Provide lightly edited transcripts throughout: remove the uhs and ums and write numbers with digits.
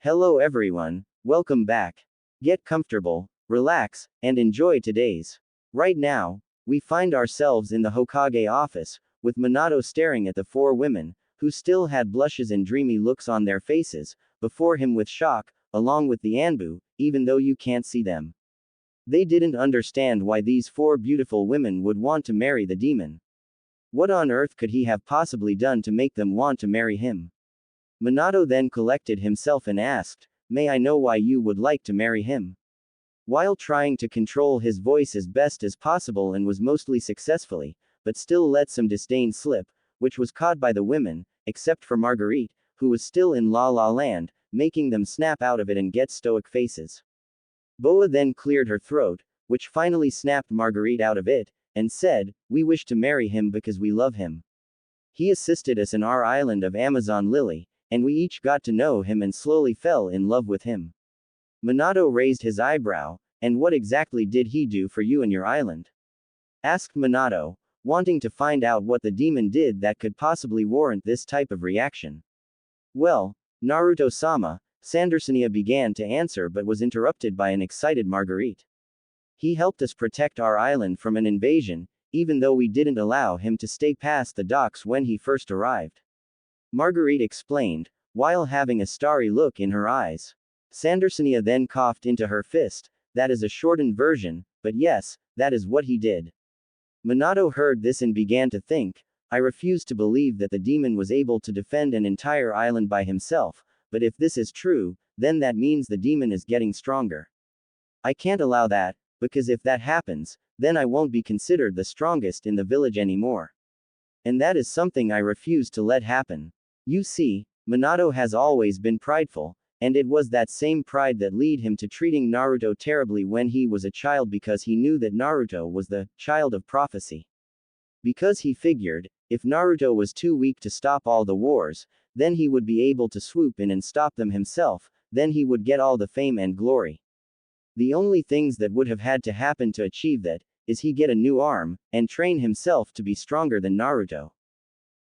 Hello everyone, welcome back. Get comfortable, relax, and enjoy today's. Right now, we find ourselves in the Hokage office, with Minato staring at the four women, who still had blushes and dreamy looks on their faces, before him with shock, along with the Anbu, even though you can't see them. They didn't understand why these four beautiful women would want to marry the demon. What on earth could he have possibly done to make them want to marry him? Minato then collected himself and asked, "May I know why you would like to marry him?" While trying to control his voice as best as possible and was mostly successfully, but still let some disdain slip, which was caught by the women, except for Marguerite, who was still in La La Land, making them snap out of it and get stoic faces. Boa then cleared her throat, which finally snapped Marguerite out of it, and said, "We wish to marry him because we love him. He assisted us in our island of Amazon Lily, and we each got to know him and slowly fell in love with him." Minato raised his eyebrow, "And what exactly did he do for you and your island?" asked Minato, wanting to find out what the demon did that could possibly warrant this type of reaction. "Well, Naruto-sama," Sandersonia began to answer but was interrupted by an excited Marguerite. "He helped us protect our island from an invasion, even though we didn't allow him to stay past the docks when he first arrived," Marguerite explained, while having a starry look in her eyes. Sandersonia then coughed into her fist. "That is a shortened version, but yes, that is what he did." Minato heard this and began to think, "I refuse to believe that the demon was able to defend an entire island by himself, but if this is true, then that means the demon is getting stronger. I can't allow that, because if that happens, then I won't be considered the strongest in the village anymore. And that is something I refuse to let happen." You see, Minato has always been prideful, and it was that same pride that led him to treating Naruto terribly when he was a child because he knew that Naruto was the child of prophecy. Because he figured, if Naruto was too weak to stop all the wars, then he would be able to swoop in and stop them himself, then he would get all the fame and glory. The only things that would have had to happen to achieve that, is he get a new arm, and train himself to be stronger than Naruto.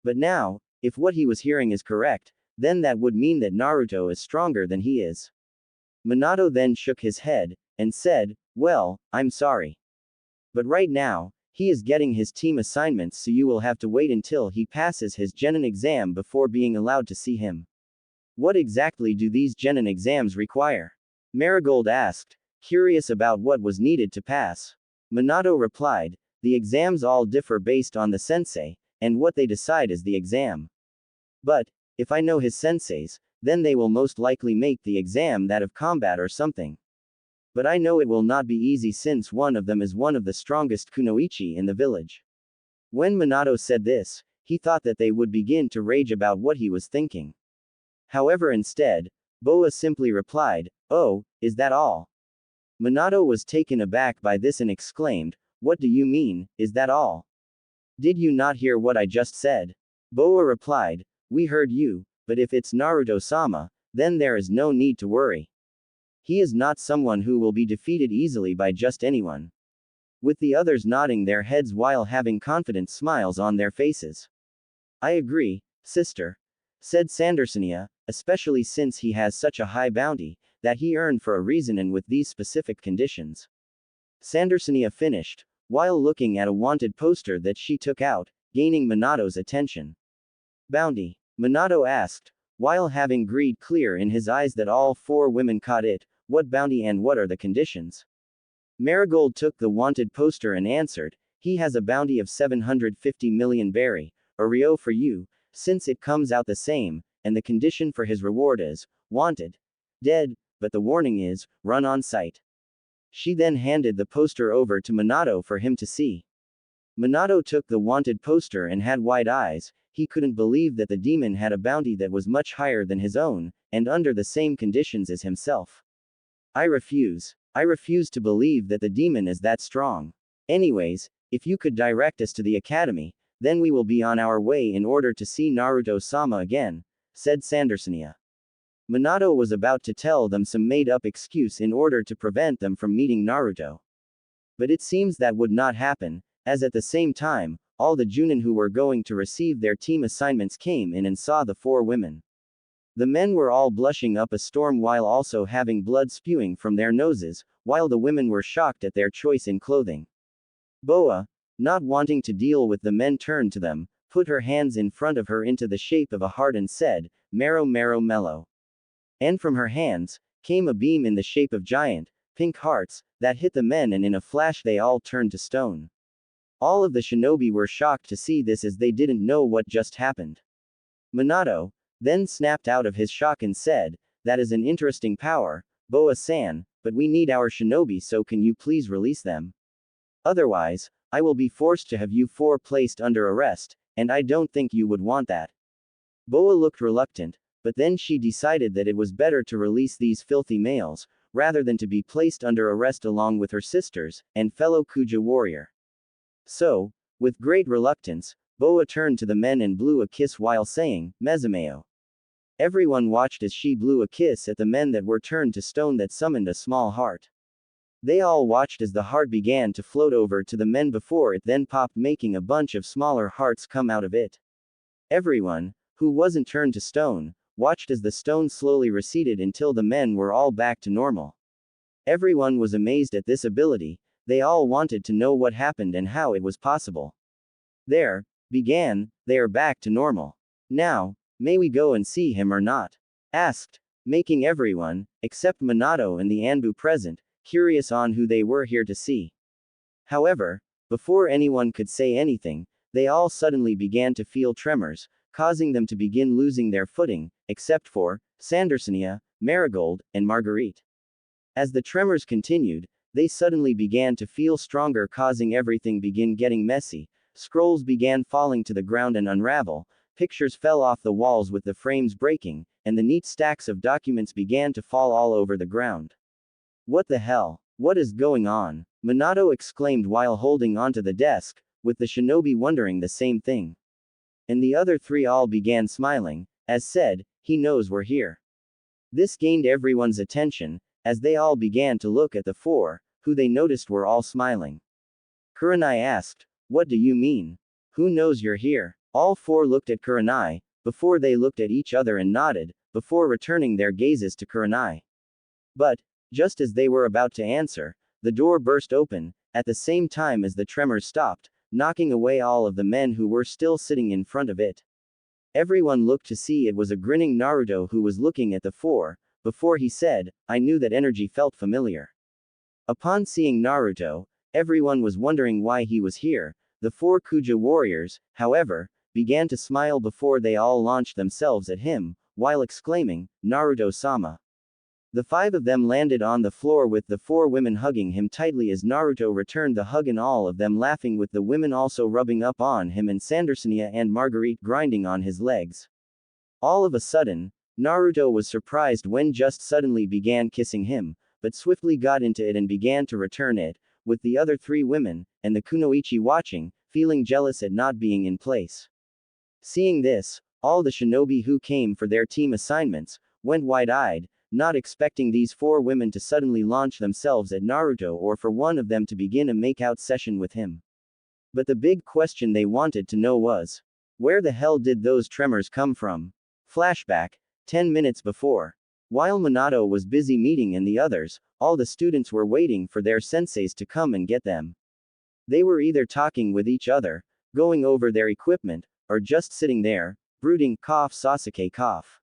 But now, if what he was hearing is correct, then that would mean that Naruto is stronger than he is. Minato then shook his head, and said, "Well, I'm sorry. But right now, he is getting his team assignments, so you will have to wait until he passes his Genin exam before being allowed to see him." "What exactly do these Genin exams require?" Marigold asked, curious about what was needed to pass. Minato replied, "The exams all differ based on the sensei, and what they decide is the exam. But, if I know his senseis, then they will most likely make the exam that of combat or something. But I know it will not be easy since one of them is one of the strongest kunoichi in the village." When Minato said this, he thought that they would begin to rage about what he was thinking. However, instead, Boa simply replied, "Oh, is that all?" Minato was taken aback by this and exclaimed, "What do you mean, is that all? Did you not hear what I just said?" Boa replied, "We heard you, but if it's Naruto-sama, then there is no need to worry. He is not someone who will be defeated easily by just anyone." With the others nodding their heads while having confident smiles on their faces. "I agree, sister," said Sandersonia, "especially since he has such a high bounty, that he earned for a reason and with these specific conditions." Sandersonia finished, while looking at a wanted poster that she took out, gaining Minato's attention. "Bounty?" Minato asked, while having greed clear in his eyes that all four women caught it. "What bounty and what are the conditions?" Marigold took the wanted poster and answered, "He has a bounty of 750 million berry, or Ryo for you, since it comes out the same, and the condition for his reward is, wanted. Dead, but the warning is, run on sight." She then handed the poster over to Minato for him to see. Minato took the wanted poster and had wide eyes. He couldn't believe that the demon had a bounty that was much higher than his own, and under the same conditions as himself. I refuse to believe that the demon is that strong. Anyways, if you could direct us to the academy, then we will be on our way in order to see Naruto-sama again," said Sandersonia. Minato was about to tell them some made-up excuse in order to prevent them from meeting Naruto. But it seems that would not happen, as at the same time, all the Junin who were going to receive their team assignments came in and saw the four women. The men were all blushing up a storm while also having blood spewing from their noses, while the women were shocked at their choice in clothing. Boa, not wanting to deal with the men, turned to them, put her hands in front of her into the shape of a heart and said, "Mero mero mellow." And from her hands came a beam in the shape of giant, pink hearts, that hit the men, and in a flash they all turned to stone. All of the shinobi were shocked to see this as they didn't know what just happened. Minato then snapped out of his shock and said, "That is an interesting power, Boa-san, but we need our shinobi, so can you please release them? Otherwise, I will be forced to have you four placed under arrest, and I don't think you would want that." Boa looked reluctant, but then she decided that it was better to release these filthy males, rather than to be placed under arrest along with her sisters and fellow Kuja warrior. So, with great reluctance, Boa turned to the men and blew a kiss while saying, "Mezumeo." Everyone watched as she blew a kiss at the men that were turned to stone that summoned a small heart. They all watched as the heart began to float over to the men before it then popped, making a bunch of smaller hearts come out of it. Everyone, who wasn't turned to stone, watched as the stone slowly receded until the men were all back to normal. Everyone was amazed at this ability, they all wanted to know what happened and how it was possible. They are back to normal. Now, may we go and see him or not? Asked, making everyone, except Minato and the Anbu present, curious on who they were here to see. However, before anyone could say anything, they all suddenly began to feel tremors, causing them to begin losing their footing, except for Sandersonia, Marigold, and Marguerite. As the tremors continued, they suddenly began to feel stronger, causing everything begin getting messy. Scrolls began falling to the ground and unravel, pictures fell off the walls with the frames breaking, and the neat stacks of documents began to fall all over the ground. "What the hell? What is going on?" Minato exclaimed while holding onto the desk, with the shinobi wondering the same thing. And the other three all began smiling, as said, "He knows we're here." This gained everyone's attention, as they all began to look at the four, who they noticed were all smiling. Kurenai asked, "What do you mean? Who knows you're here?" All four looked at Kurenai, before they looked at each other and nodded, before returning their gazes to Kurenai. But, just as they were about to answer, the door burst open, at the same time as the tremors stopped, knocking away all of the men who were still sitting in front of it. Everyone looked to see it was a grinning Naruto who was looking at the four, before he said, "I knew that energy felt familiar." Upon seeing Naruto, everyone was wondering why he was here. The four Kuja warriors, however, began to smile before they all launched themselves at him, while exclaiming, "Naruto-sama." The five of them landed on the floor with the four women hugging him tightly as Naruto returned the hug, and all of them laughing, with the women also rubbing up on him and Sandersonia and Marguerite grinding on his legs. All of a sudden, Naruto was surprised when just suddenly began kissing him, but swiftly got into it and began to return it, with the other three women, and the kunoichi watching, feeling jealous at not being in place. Seeing this, all the shinobi who came for their team assignments, went wide-eyed, not expecting these four women to suddenly launch themselves at Naruto or for one of them to begin a make-out session with him. But the big question they wanted to know was, where the hell did those tremors come from? Flashback, 10 minutes before. While Minato was busy meeting and the others, all the students were waiting for their senseis to come and get them. They were either talking with each other, going over their equipment, or just sitting there, brooding. Sasuke cough.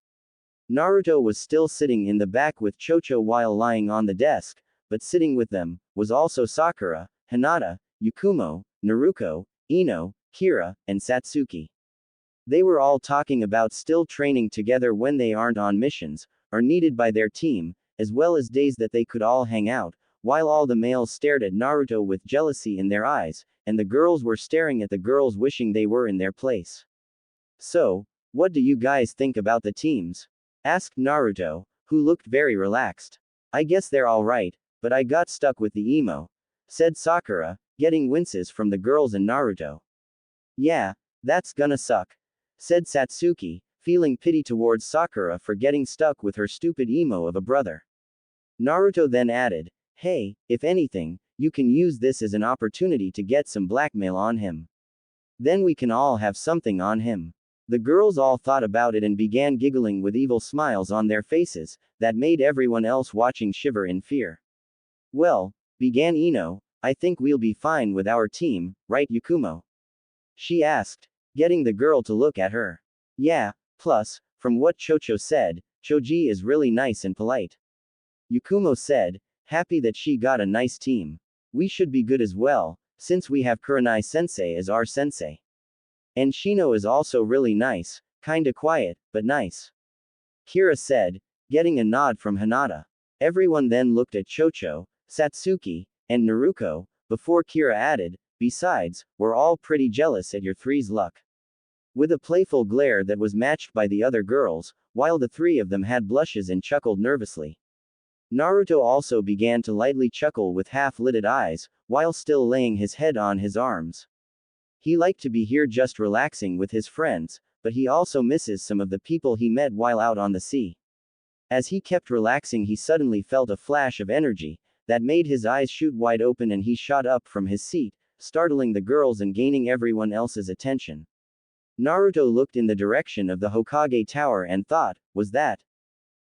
Naruto was still sitting in the back with Chocho while lying on the desk, but sitting with them was also Sakura, Hinata, Yakumo, Naruko, Ino, Kira, and Satsuki. They were all talking about still training together when they aren't on missions, or needed by their team, as well as days that they could all hang out, while all the males stared at Naruto with jealousy in their eyes, and the girls were staring at the girls wishing they were in their place. "So, what do you guys think about the teams?" asked Naruto, who looked very relaxed. "I guess they're alright, but I got stuck with the emo," said Sakura, getting winces from the girls and Naruto. "Yeah, that's gonna suck," said Satsuki, feeling pity towards Sakura for getting stuck with her stupid emo of a brother. Naruto then added, "Hey, if anything, you can use this as an opportunity to get some blackmail on him. Then we can all have something on him." The girls all thought about it and began giggling with evil smiles on their faces, that made everyone else watching shiver in fear. Well, began Ino, I think we'll be fine with our team, right Yakumo? She asked, getting the girl to look at her. Yeah, plus, from what Chocho said, Choji is really nice and polite. Yakumo said, happy that she got a nice team. We should be good as well, since we have Kurenai-sensei as our sensei. And Shino is also really nice, kinda quiet, but nice. Kira said, getting a nod from Hinata. Everyone then looked at Chocho, Satsuki, and Naruto, before Kira added, besides, we're all pretty jealous at your three's luck. With a playful glare that was matched by the other girls, while the three of them had blushes and chuckled nervously. Naruto also began to lightly chuckle with half-lidded eyes, while still laying his head on his arms. He liked to be here just relaxing with his friends, but he also misses some of the people he met while out on the sea. As he kept relaxing, he suddenly felt a flash of energy that made his eyes shoot wide open, and he shot up from his seat, startling the girls and gaining everyone else's attention. Naruto looked in the direction of the Hokage Tower and thought, was that?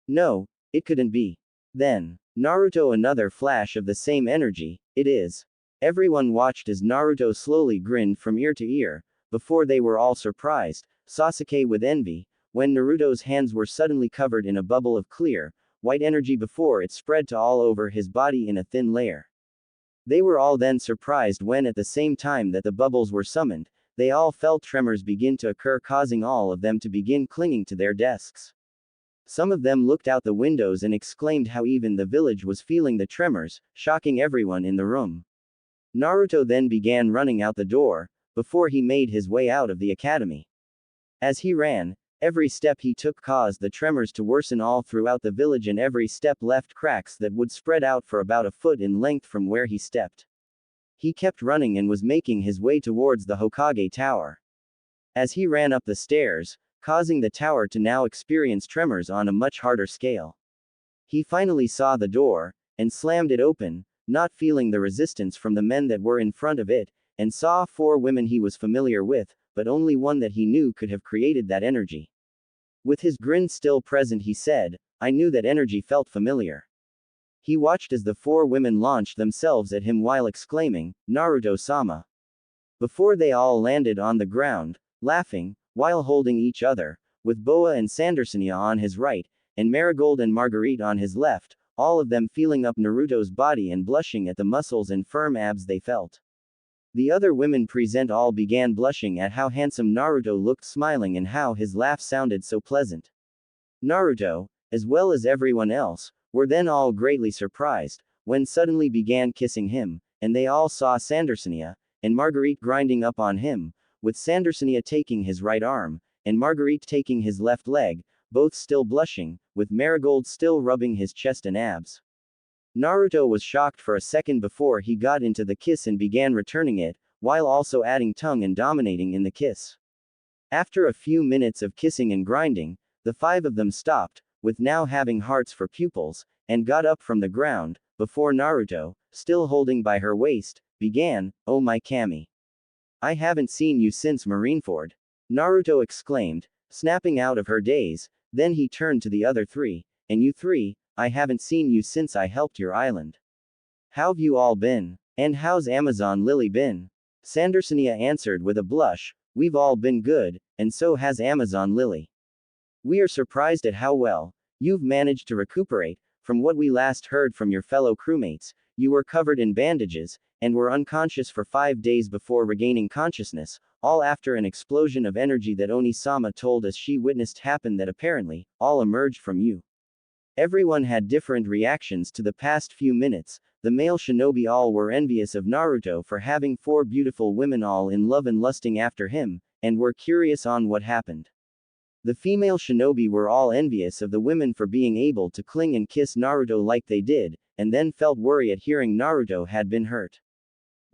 No, it couldn't be. Then, Naruto, another flash of the same energy, it is. Everyone watched as Naruto slowly grinned from ear to ear, before they were all surprised, Sasuke with envy, when Naruto's hands were suddenly covered in a bubble of clear, white energy before it spread to all over his body in a thin layer. They were all then surprised when at the same time that the bubbles were summoned, they all felt tremors begin to occur, causing all of them to begin clinging to their desks. Some of them looked out the windows and exclaimed how even the village was feeling the tremors, shocking everyone in the room. Naruto then began running out the door, before he made his way out of the academy. As he ran, every step he took caused the tremors to worsen all throughout the village, and every step left cracks that would spread out for about a foot in length from where he stepped. He kept running and was making his way towards the Hokage Tower. As he ran up the stairs, causing the tower to now experience tremors on a much harder scale. He finally saw the door, and slammed it open, not feeling the resistance from the men that were in front of it, and saw 4 women he was familiar with, but only one that he knew could have created that energy. With his grin still present, he said, I knew that energy felt familiar. He watched as the 4 women launched themselves at him while exclaiming, Naruto-sama. Before they all landed on the ground, laughing, while holding each other, with Boa and Sandersonia on his right, and Marigold and Marguerite on his left, all of them feeling up Naruto's body and blushing at the muscles and firm abs they felt. The other women present all began blushing at how handsome Naruto looked, smiling, and how his laugh sounded so pleasant. Naruto, as well as everyone else, were then all greatly surprised, when suddenly began kissing him, and they all saw Sandersonia, and Marguerite grinding up on him, with Sandersonia taking his right arm, and Marguerite taking his left leg, both still blushing, with Marigold still rubbing his chest and abs. Naruto was shocked for a second before he got into the kiss and began returning it, while also adding tongue and dominating in the kiss. After a few minutes of kissing and grinding, the 5 of them stopped, with now having hearts for pupils, and got up from the ground, before Naruto, still holding by her waist, began, oh my Kami. I haven't seen you since Marineford. Naruto exclaimed, snapping out of her daze, then he turned to the other 3, and you 3, I haven't seen you since I helped your island. How've you all been? And how's Amazon Lily been? Sandersonia answered with a blush, we've all been good, and so has Amazon Lily. We are surprised at how well you've managed to recuperate. From what we last heard from your fellow crewmates, you were covered in bandages, and were unconscious for 5 days before regaining consciousness, all after an explosion of energy that Oni-sama told us she witnessed happen that apparently, all emerged from you. Everyone had different reactions to the past few minutes. The male shinobi all were envious of Naruto for having 4 beautiful women all in love and lusting after him, and were curious on what happened. The female shinobi were all envious of the women for being able to cling and kiss Naruto like they did, and then felt worry at hearing Naruto had been hurt.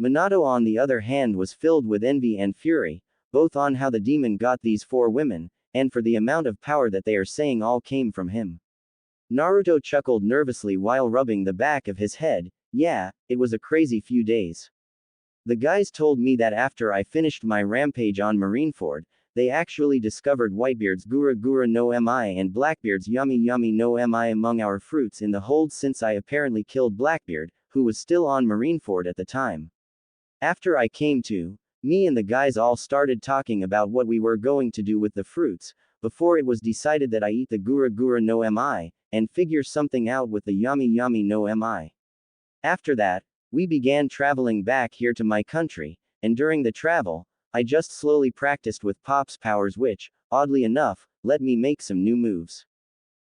Minato on the other hand was filled with envy and fury, both on how the demon got these 4 women, and for the amount of power that they are saying all came from him. Naruto chuckled nervously while rubbing the back of his head, yeah, it was a crazy few days. The guys told me that after I finished my rampage on Marineford, they actually discovered Whitebeard's Gura Gura no Mi and Blackbeard's Yummy Yummy no Mi among our fruits in the hold since I apparently killed Blackbeard, who was still on Marineford at the time. After I came to, me and the guys all started talking about what we were going to do with the fruits, before it was decided that I eat the Gura Gura no Mi, and figure something out with the Yummy Yummy no Mi. After that, we began traveling back here to my country, and during the travel, I just slowly practiced with Pop's powers which, oddly enough, let me make some new moves.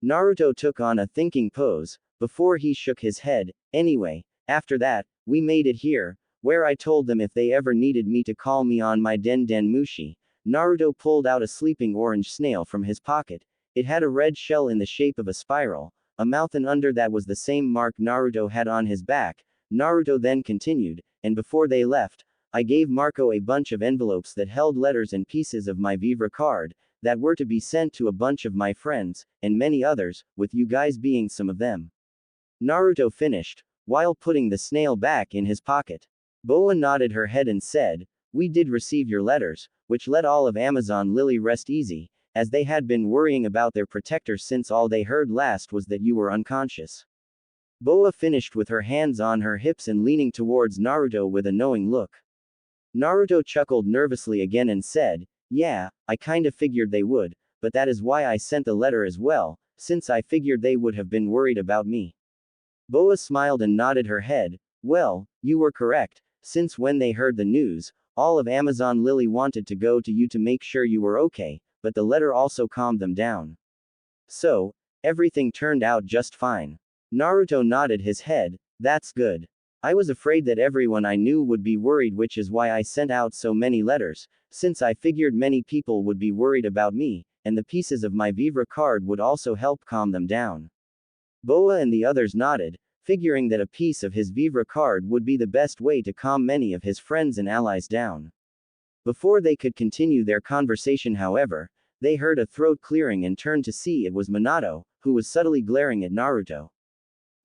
Naruto took on a thinking pose, before he shook his head. Anyway, after that, we made it here, where I told them if they ever needed me to call me on my Den Den Mushi. Naruto pulled out a sleeping orange snail from his pocket. It had a red shell in the shape of a spiral, a mouth, and under that was the same mark Naruto had on his back. Naruto then continued, and before they left, I gave Marco a bunch of envelopes that held letters and pieces of my Vivre card, that were to be sent to a bunch of my friends, and many others, with you guys being some of them. Naruto finished, while putting the snail back in his pocket. Boa nodded her head and said, "We did receive your letters, which let all of Amazon Lily rest easy, as they had been worrying about their protector since all they heard last was that you were unconscious." Boa finished with her hands on her hips and leaning towards Naruto with a knowing look. Naruto chuckled nervously again and said, "Yeah, I kinda figured they would, but that is why I sent the letter as well, since I figured they would have been worried about me." Boa smiled and nodded her head. "Well, you were correct, since when they heard the news, all of Amazon Lily wanted to go to you to make sure you were okay, but the letter also calmed them down. So, everything turned out just fine." Naruto nodded his head. "That's good. I was afraid that everyone I knew would be worried, which is why I sent out so many letters, since I figured many people would be worried about me, and the pieces of my Vivre card would also help calm them down." Boa and the others nodded, figuring that a piece of his Vivre card would be the best way to calm many of his friends and allies down. Before they could continue their conversation, however, they heard a throat clearing and turned to see it was Minato, who was subtly glaring at Naruto.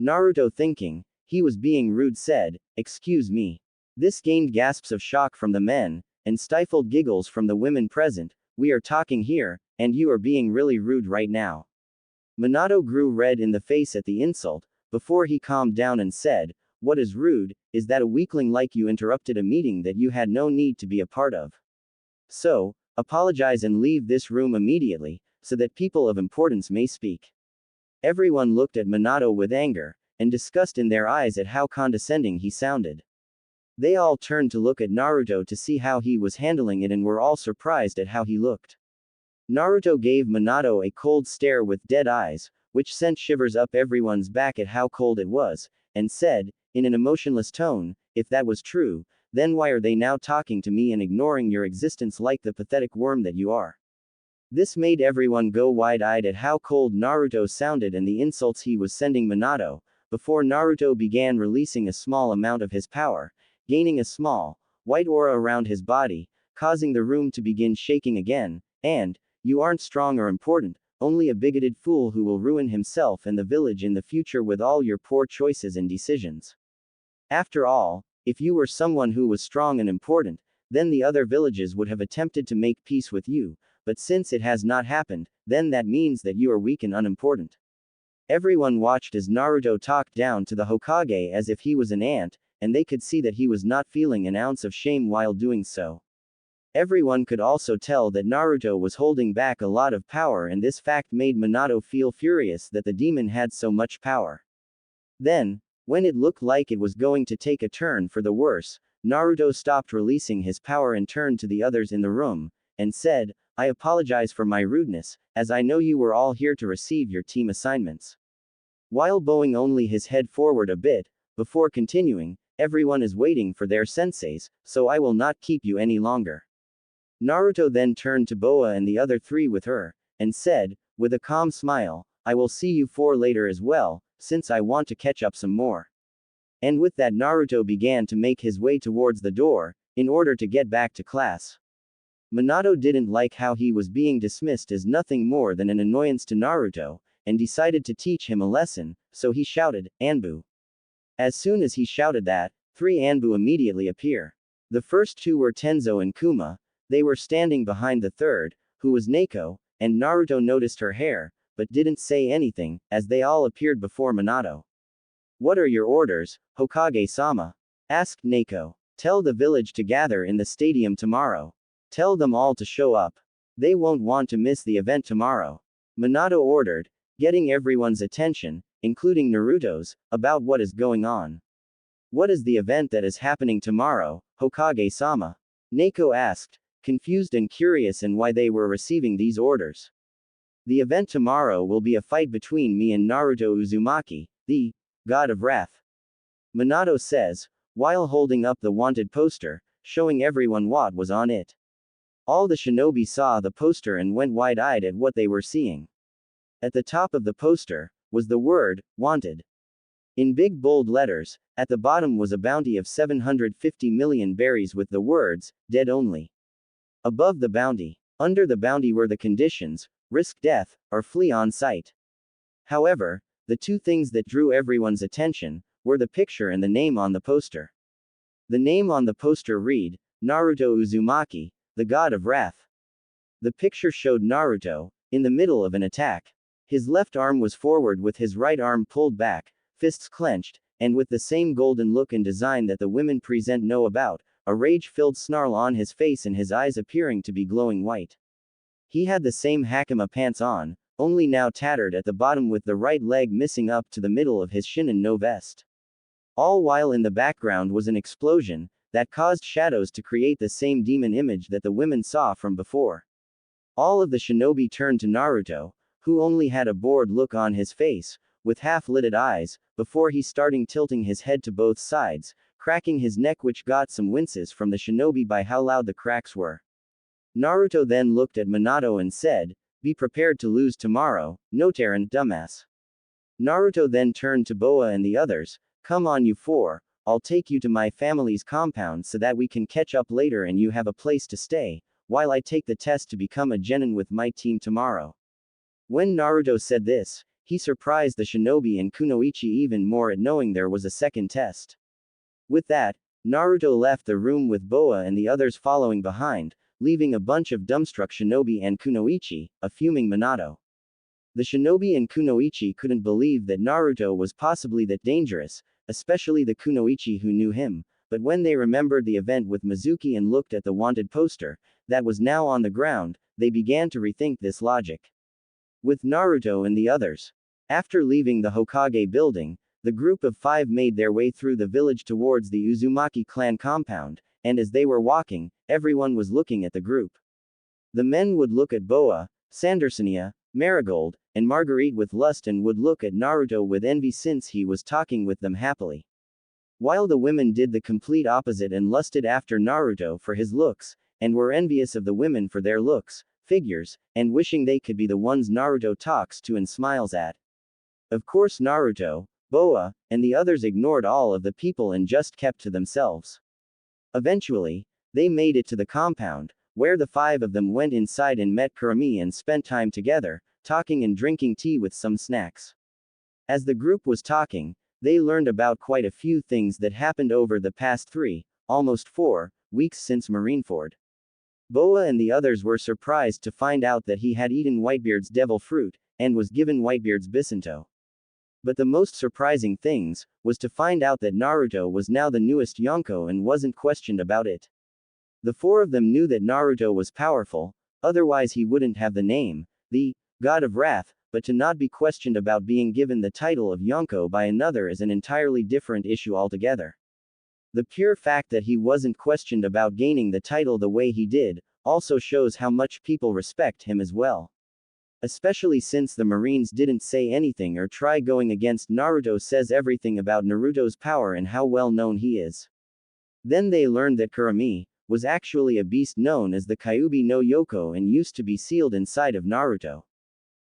Naruto, thinking he was being rude, said, "Excuse me." This gained gasps of shock from the men, and stifled giggles from the women present. "We are talking here, and you are being really rude right now." Minato grew red in the face at the insult, before he calmed down and said, "What is rude, is that a weakling like you interrupted a meeting that you had no need to be a part of. So, apologize and leave this room immediately, so that people of importance may speak." Everyone looked at Minato with anger and disgust in their eyes at how condescending he sounded. They all turned to look at Naruto to see how he was handling it and were all surprised at how he looked. Naruto gave Minato a cold stare with dead eyes, which sent shivers up everyone's back at how cold it was, and said, in an emotionless tone, "If that was true, then why are they now talking to me and ignoring your existence like the pathetic worm that you are?" This made everyone go wide-eyed at how cold Naruto sounded and the insults he was sending Minato, before Naruto began releasing a small amount of his power, gaining a small, white aura around his body, causing the room to begin shaking again, and, "You aren't strong or important, only a bigoted fool who will ruin himself and the village in the future with all your poor choices and decisions. After all, if you were someone who was strong and important, then the other villages would have attempted to make peace with you, but since it has not happened, then that means that you are weak and unimportant." Everyone watched as Naruto talked down to the Hokage as if he was an ant, and they could see that he was not feeling an ounce of shame while doing so. Everyone could also tell that Naruto was holding back a lot of power, and this fact made Minato feel furious that the demon had so much power. Then, when it looked like it was going to take a turn for the worse, Naruto stopped releasing his power and turned to the others in the room, and said, "I apologize for my rudeness, as I know you were all here to receive your team assignments." While bowing only his head forward a bit, before continuing, "Everyone is waiting for their senseis, so I will not keep you any longer." Naruto then turned to Boa and the other three with her, and said, with a calm smile, "I will see you four later as well, since I want to catch up some more." And with that Naruto began to make his way towards the door, in order to get back to class. Minato didn't like how he was being dismissed as nothing more than an annoyance to Naruto, and decided to teach him a lesson, so he shouted, "Anbu." As soon as he shouted that, 3 Anbu immediately appear. The first two were Tenzo and Kuma, They were standing behind the third, who was Neko, and Naruto noticed her hair, but didn't say anything, as they all appeared before Minato. What are your orders, Hokage-sama? Asked Neko. Tell the village to gather in the stadium tomorrow. Tell them all to show up. They won't want to miss the event tomorrow. Minato ordered, getting everyone's attention, including Naruto's, about what is going on. What is the event that is happening tomorrow, Hokage-sama? Neko asked, confused and curious in why they were receiving these orders. The event tomorrow will be a fight between me and Naruto Uzumaki, the God of Wrath. Minato says, while holding up the wanted poster, showing everyone what was on it. All the shinobi saw the poster and went wide-eyed at what they were seeing. At the top of the poster was the word, wanted. In big bold letters, at the bottom was a bounty of 750 million berries with the words, dead only. Above the bounty, under the bounty were the conditions, risk death, or flee on sight. However, the two things that drew everyone's attention were the picture and the name on the poster. The name on the poster read, Naruto Uzumaki, the God of Wrath. The picture showed Naruto, in the middle of an attack. His left arm was forward with his right arm pulled back, fists clenched, and with the same golden look and design that the women present know about, a rage-filled snarl on his face and his eyes appearing to be glowing white. He had the same hakama pants on, only now tattered at the bottom with the right leg missing up to the middle of his shin and no vest. All while in the background was an explosion that caused shadows to create the same demon image that the women saw from before. All of the shinobi turned to Naruto, who only had a bored look on his face, with half-lidded eyes, before he starting tilting his head to both sides, cracking his neck, which got some winces from the shinobi by how loud the cracks were. Naruto then looked at Minato and said, be prepared to lose tomorrow, Notaran, dumbass. Naruto then turned to Boa and the others, come on you four, I'll take you to my family's compound so that we can catch up later and you have a place to stay, while I take the test to become a genin with my team tomorrow. When Naruto said this, he surprised the shinobi and Kunoichi even more at knowing there was a second test. With that, Naruto left the room with Boa and the others following behind, leaving a bunch of dumbstruck shinobi and Kunoichi, a fuming Minato. The shinobi and Kunoichi couldn't believe that Naruto was possibly that dangerous, especially the Kunoichi who knew him, but when they remembered the event with Mizuki and looked at the wanted poster, that was now on the ground, they began to rethink this logic. With Naruto and the others. After leaving the Hokage building, the group of 5 made their way through the village towards the Uzumaki clan compound, and as they were walking, everyone was looking at the group. The men would look at Boa, Sandersonia, Marigold, and Marguerite with lust and would look at Naruto with envy since he was talking with them happily. While the women did the complete opposite and lusted after Naruto for his looks, and were envious of the women for their looks, figures, and wishing they could be the ones Naruto talks to and smiles at. Of course Naruto, Boa, and the others ignored all of the people and just kept to themselves. Eventually, they made it to the compound, where the 5 of them went inside and met Kurama and spent time together, talking and drinking tea with some snacks. As the group was talking, they learned about quite a few things that happened over the past 3, almost 4, weeks since Marineford. Boa and the others were surprised to find out that he had eaten Whitebeard's devil fruit, and was given Whitebeard's Bisanto. But the most surprising things was to find out that Naruto was now the newest Yonko and wasn't questioned about it. The 4 of them knew that Naruto was powerful, otherwise he wouldn't have the name, the God of Wrath, but to not be questioned about being given the title of Yonko by another is an entirely different issue altogether. The pure fact that he wasn't questioned about gaining the title the way he did, also shows how much people respect him as well. Especially since the Marines didn't say anything or try going against Naruto says everything about Naruto's power and how well known he is. Then they learned that Kurama was actually a beast known as the Kyuubi no Yoko and used to be sealed inside of Naruto.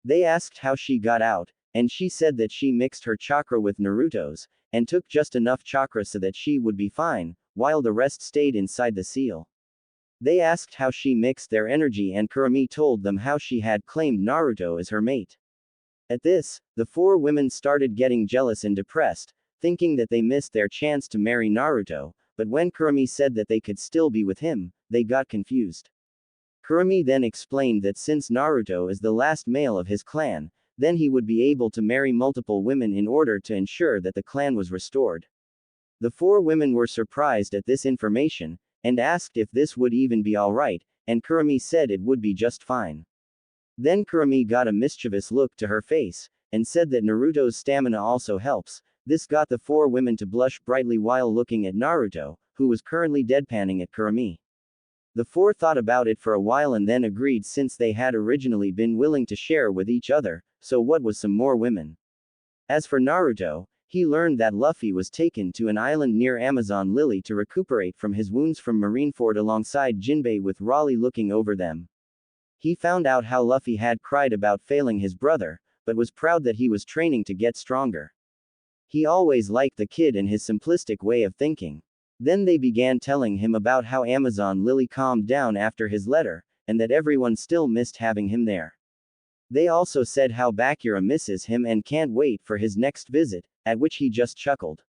They asked how she got out, and she said that she mixed her chakra with Naruto's, and took just enough chakra so that she would be fine, while the rest stayed inside the seal. They asked how she mixed their energy and Kurama told them how she had claimed Naruto as her mate. At this, the 4 women started getting jealous and depressed, thinking that they missed their chance to marry Naruto, but when Kurama said that they could still be with him, they got confused. Kurama then explained that since Naruto is the last male of his clan, then he would be able to marry multiple women in order to ensure that the clan was restored. The four women were surprised at this information, and asked if this would even be alright, and Kurama said it would be just fine. Then Kurama got a mischievous look to her face, and said that Naruto's stamina also helps. This got the four women to blush brightly while looking at Naruto, who was currently deadpanning at Kurama. The four thought about it for a while and then agreed since they had originally been willing to share with each other, so what was some more women? As for Naruto, he learned that Luffy was taken to an island near Amazon Lily to recuperate from his wounds from Marineford alongside Jinbei with Raleigh looking over them. He found out how Luffy had cried about failing his brother, but was proud that he was training to get stronger. He always liked the kid and his simplistic way of thinking. Then they began telling him about how Amazon Lily calmed down after his letter, and that everyone still missed having him there. They also said how Bakura misses him and can't wait for his next visit, at which he just chuckled.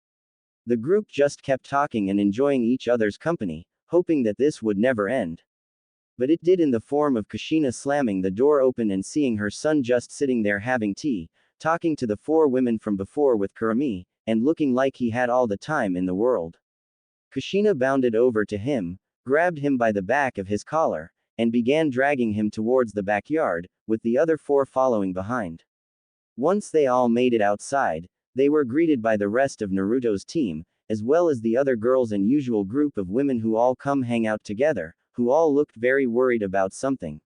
The group just kept talking and enjoying each other's company, hoping that this would never end. But it did, in the form of Kushina slamming the door open and seeing her son just sitting there having tea, talking to the four women from before with Kurama, and looking like he had all the time in the world. Kushina bounded over to him, grabbed him by the back of his collar, and began dragging him towards the backyard, with the other four following behind. Once they all made it outside, they were greeted by the rest of Naruto's team, as well as the other girls and usual group of women who all come hang out together, who all looked very worried about something.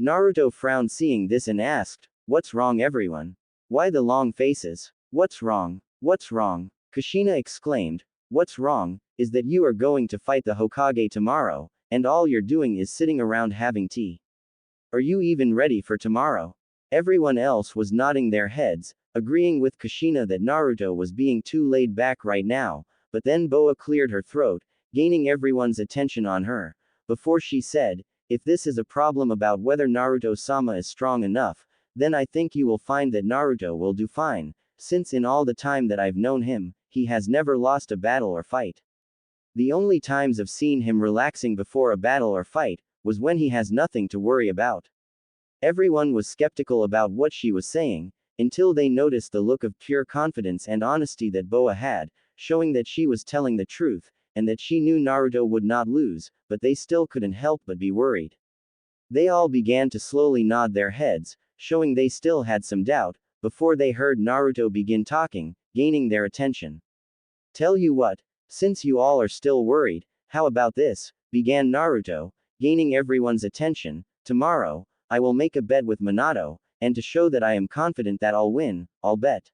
Naruto frowned seeing this and asked, "What's wrong everyone? Why the long faces? What's wrong? What's wrong?" Kushina exclaimed, "What's wrong, is that you are going to fight the Hokage tomorrow, and all you're doing is sitting around having tea. Are you even ready for tomorrow?" Everyone else was nodding their heads, agreeing with Kushina that Naruto was being too laid back right now, but then Boa cleared her throat, gaining everyone's attention on her, before she said, "If this is a problem about whether Naruto-sama is strong enough, then I think you will find that Naruto will do fine, since in all the time that I've known him, he has never lost a battle or fight. The only times I've seen him relaxing before a battle or fight, was when he has nothing to worry about." Everyone was skeptical about what she was saying, until they noticed the look of pure confidence and honesty that Boa had, showing that she was telling the truth, and that she knew Naruto would not lose, but they still couldn't help but be worried. They all began to slowly nod their heads, showing they still had some doubt, before they heard Naruto begin talking, gaining their attention. "Tell you what, since you all are still worried, how about this?" began Naruto, gaining everyone's attention. "Tomorrow, I will make a bet with Minato, and to show that I am confident that I'll win, I'll bet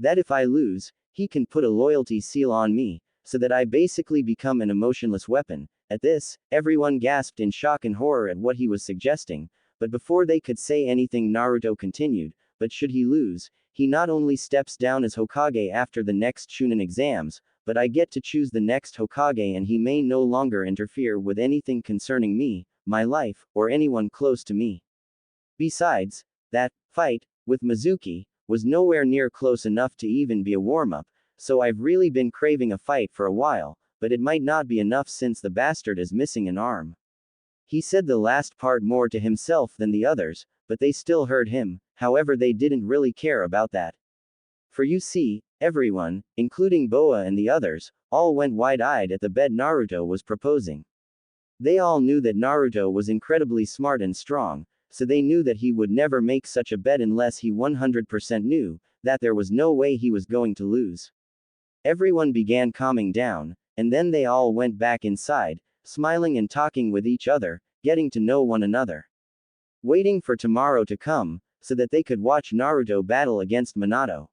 that if I lose, he can put a loyalty seal on me, so that I basically become an emotionless weapon." At this, everyone gasped in shock and horror at what he was suggesting, but before they could say anything Naruto continued, "But should he lose, he not only steps down as Hokage after the next Chunin exams, but I get to choose the next Hokage and he may no longer interfere with anything concerning me, my life, or anyone close to me. Besides, that fight with Mizuki was nowhere near close enough to even be a warm-up, so I've really been craving a fight for a while, but it might not be enough since the bastard is missing an arm." He said the last part more to himself than the others, but they still heard him, however they didn't really care about that. For you see, everyone, including Boa and the others, all went wide-eyed at the bet Naruto was proposing. They all knew that Naruto was incredibly smart and strong, so they knew that he would never make such a bet unless he 100% knew that there was no way he was going to lose. Everyone began calming down, and then they all went back inside, smiling and talking with each other, getting to know one another. Waiting for tomorrow to come, so that they could watch Naruto battle against Minato.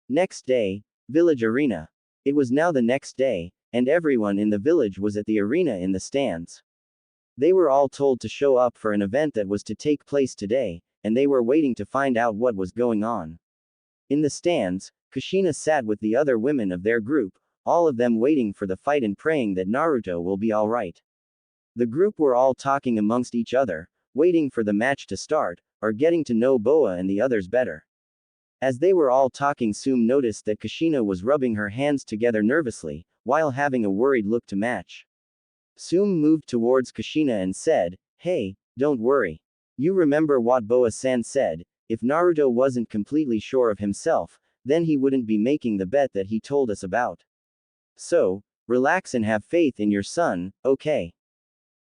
Next day, village arena. It was now the next day, and everyone in the village was at the arena in the stands. They were all told to show up for an event that was to take place today, and they were waiting to find out what was going on. In the stands, Kushina sat with the other women of their group, all of them waiting for the fight and praying that Naruto will be alright. The group were all talking amongst each other, waiting for the match to start, or getting to know Boa and the others better. As they were all talking, Sum noticed that Kushina was rubbing her hands together nervously, while having a worried look to match. Sum moved towards Kushina and said, Hey, don't worry. You remember what Boa-san said, if Naruto wasn't completely sure of himself, then he wouldn't be making the bet that he told us about. So, relax and have faith in your son, okay?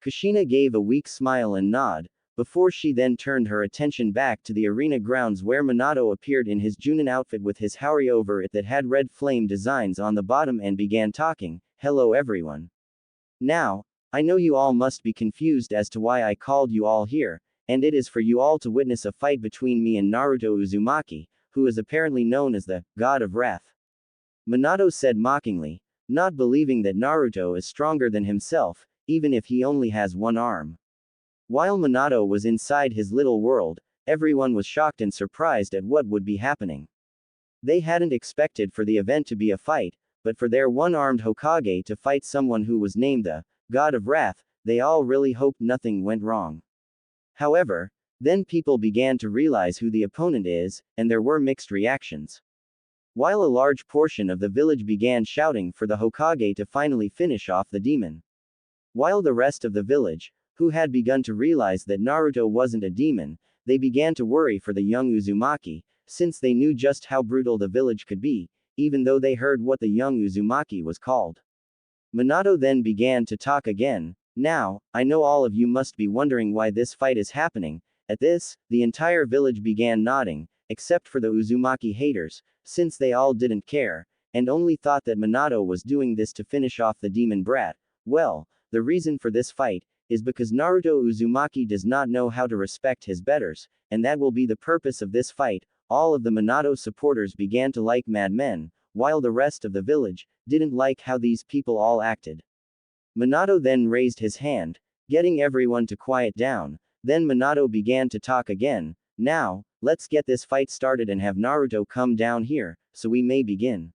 Kushina gave a weak smile and nod, before she then turned her attention back to the arena grounds where Minato appeared in his Junin outfit with his haori over it that had red flame designs on the bottom and began talking. Hello everyone. Now, I know you all must be confused as to why I called you all here, and it is for you all to witness a fight between me and Naruto Uzumaki, who is apparently known as the God of Wrath. Minato said mockingly, not believing that Naruto is stronger than himself, even if he only has one arm. While Minato was inside his little world, everyone was shocked and surprised at what would be happening. They hadn't expected for the event to be a fight, but for their one-armed Hokage to fight someone who was named the God of Wrath, they all really hoped nothing went wrong. However, then people began to realize who the opponent is, and there were mixed reactions. While a large portion of the village began shouting for the Hokage to finally finish off the demon. While the rest of the village, who had begun to realize that Naruto wasn't a demon, they began to worry for the young Uzumaki, since they knew just how brutal the village could be, even though they heard what the young Uzumaki was called. Minato then began to talk again. Now, I know all of you must be wondering why this fight is happening. At this, the entire village began nodding, except for the Uzumaki haters, since they all didn't care, and only thought that Minato was doing this to finish off the demon brat. Well, the reason for this fight is because Naruto Uzumaki does not know how to respect his betters, and that will be the purpose of this fight. All of the Minato supporters began to like madmen, while the rest of the village didn't like how these people all acted. Minato then raised his hand, getting everyone to quiet down. Then Minato began to talk again. Now, let's get this fight started and have Naruto come down here, so we may begin.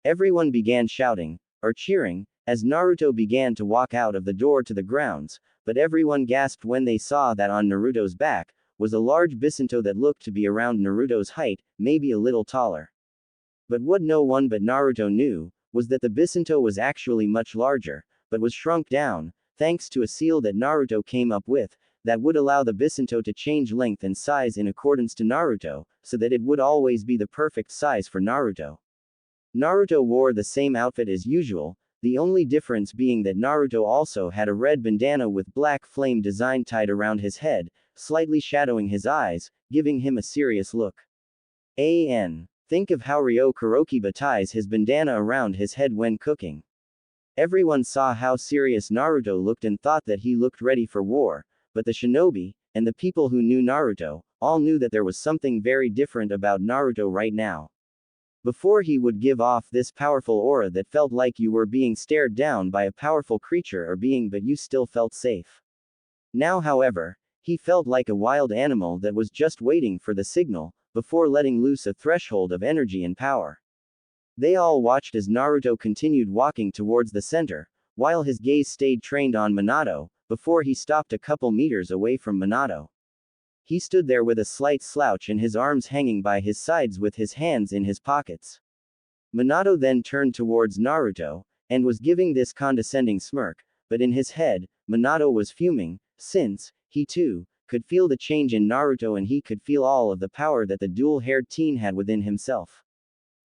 Everyone began shouting, or cheering, as Naruto began to walk out of the door to the grounds, but everyone gasped when they saw that on Naruto's back was a large Bisinto that looked to be around Naruto's height, maybe a little taller. But what no one but Naruto knew was that the Bisinto was actually much larger, but was shrunk down, thanks to a seal that Naruto came up with, that would allow the Bisinto to change length and size in accordance to Naruto, so that it would always be the perfect size for Naruto. Naruto wore the same outfit as usual, the only difference being that Naruto also had a red bandana with black flame design tied around his head, slightly shadowing his eyes, giving him a serious look. Think of how Ryo Kurokiba ties his bandana around his head when cooking. Everyone saw how serious Naruto looked and thought that he looked ready for war, but the shinobi, and the people who knew Naruto, all knew that there was something very different about Naruto right now. Before he would give off this powerful aura that felt like you were being stared down by a powerful creature or being but you still felt safe. Now however, he felt like a wild animal that was just waiting for the signal, before letting loose a threshold of energy and power. They all watched as Naruto continued walking towards the center, while his gaze stayed trained on Minato, before he stopped a couple meters away from Minato. He stood there with a slight slouch and his arms hanging by his sides with his hands in his pockets. Minato then turned towards Naruto, and was giving this condescending smirk, but in his head, Minato was fuming, since, he too, could feel the change in Naruto and he could feel all of the power that the dual-haired teen had within himself.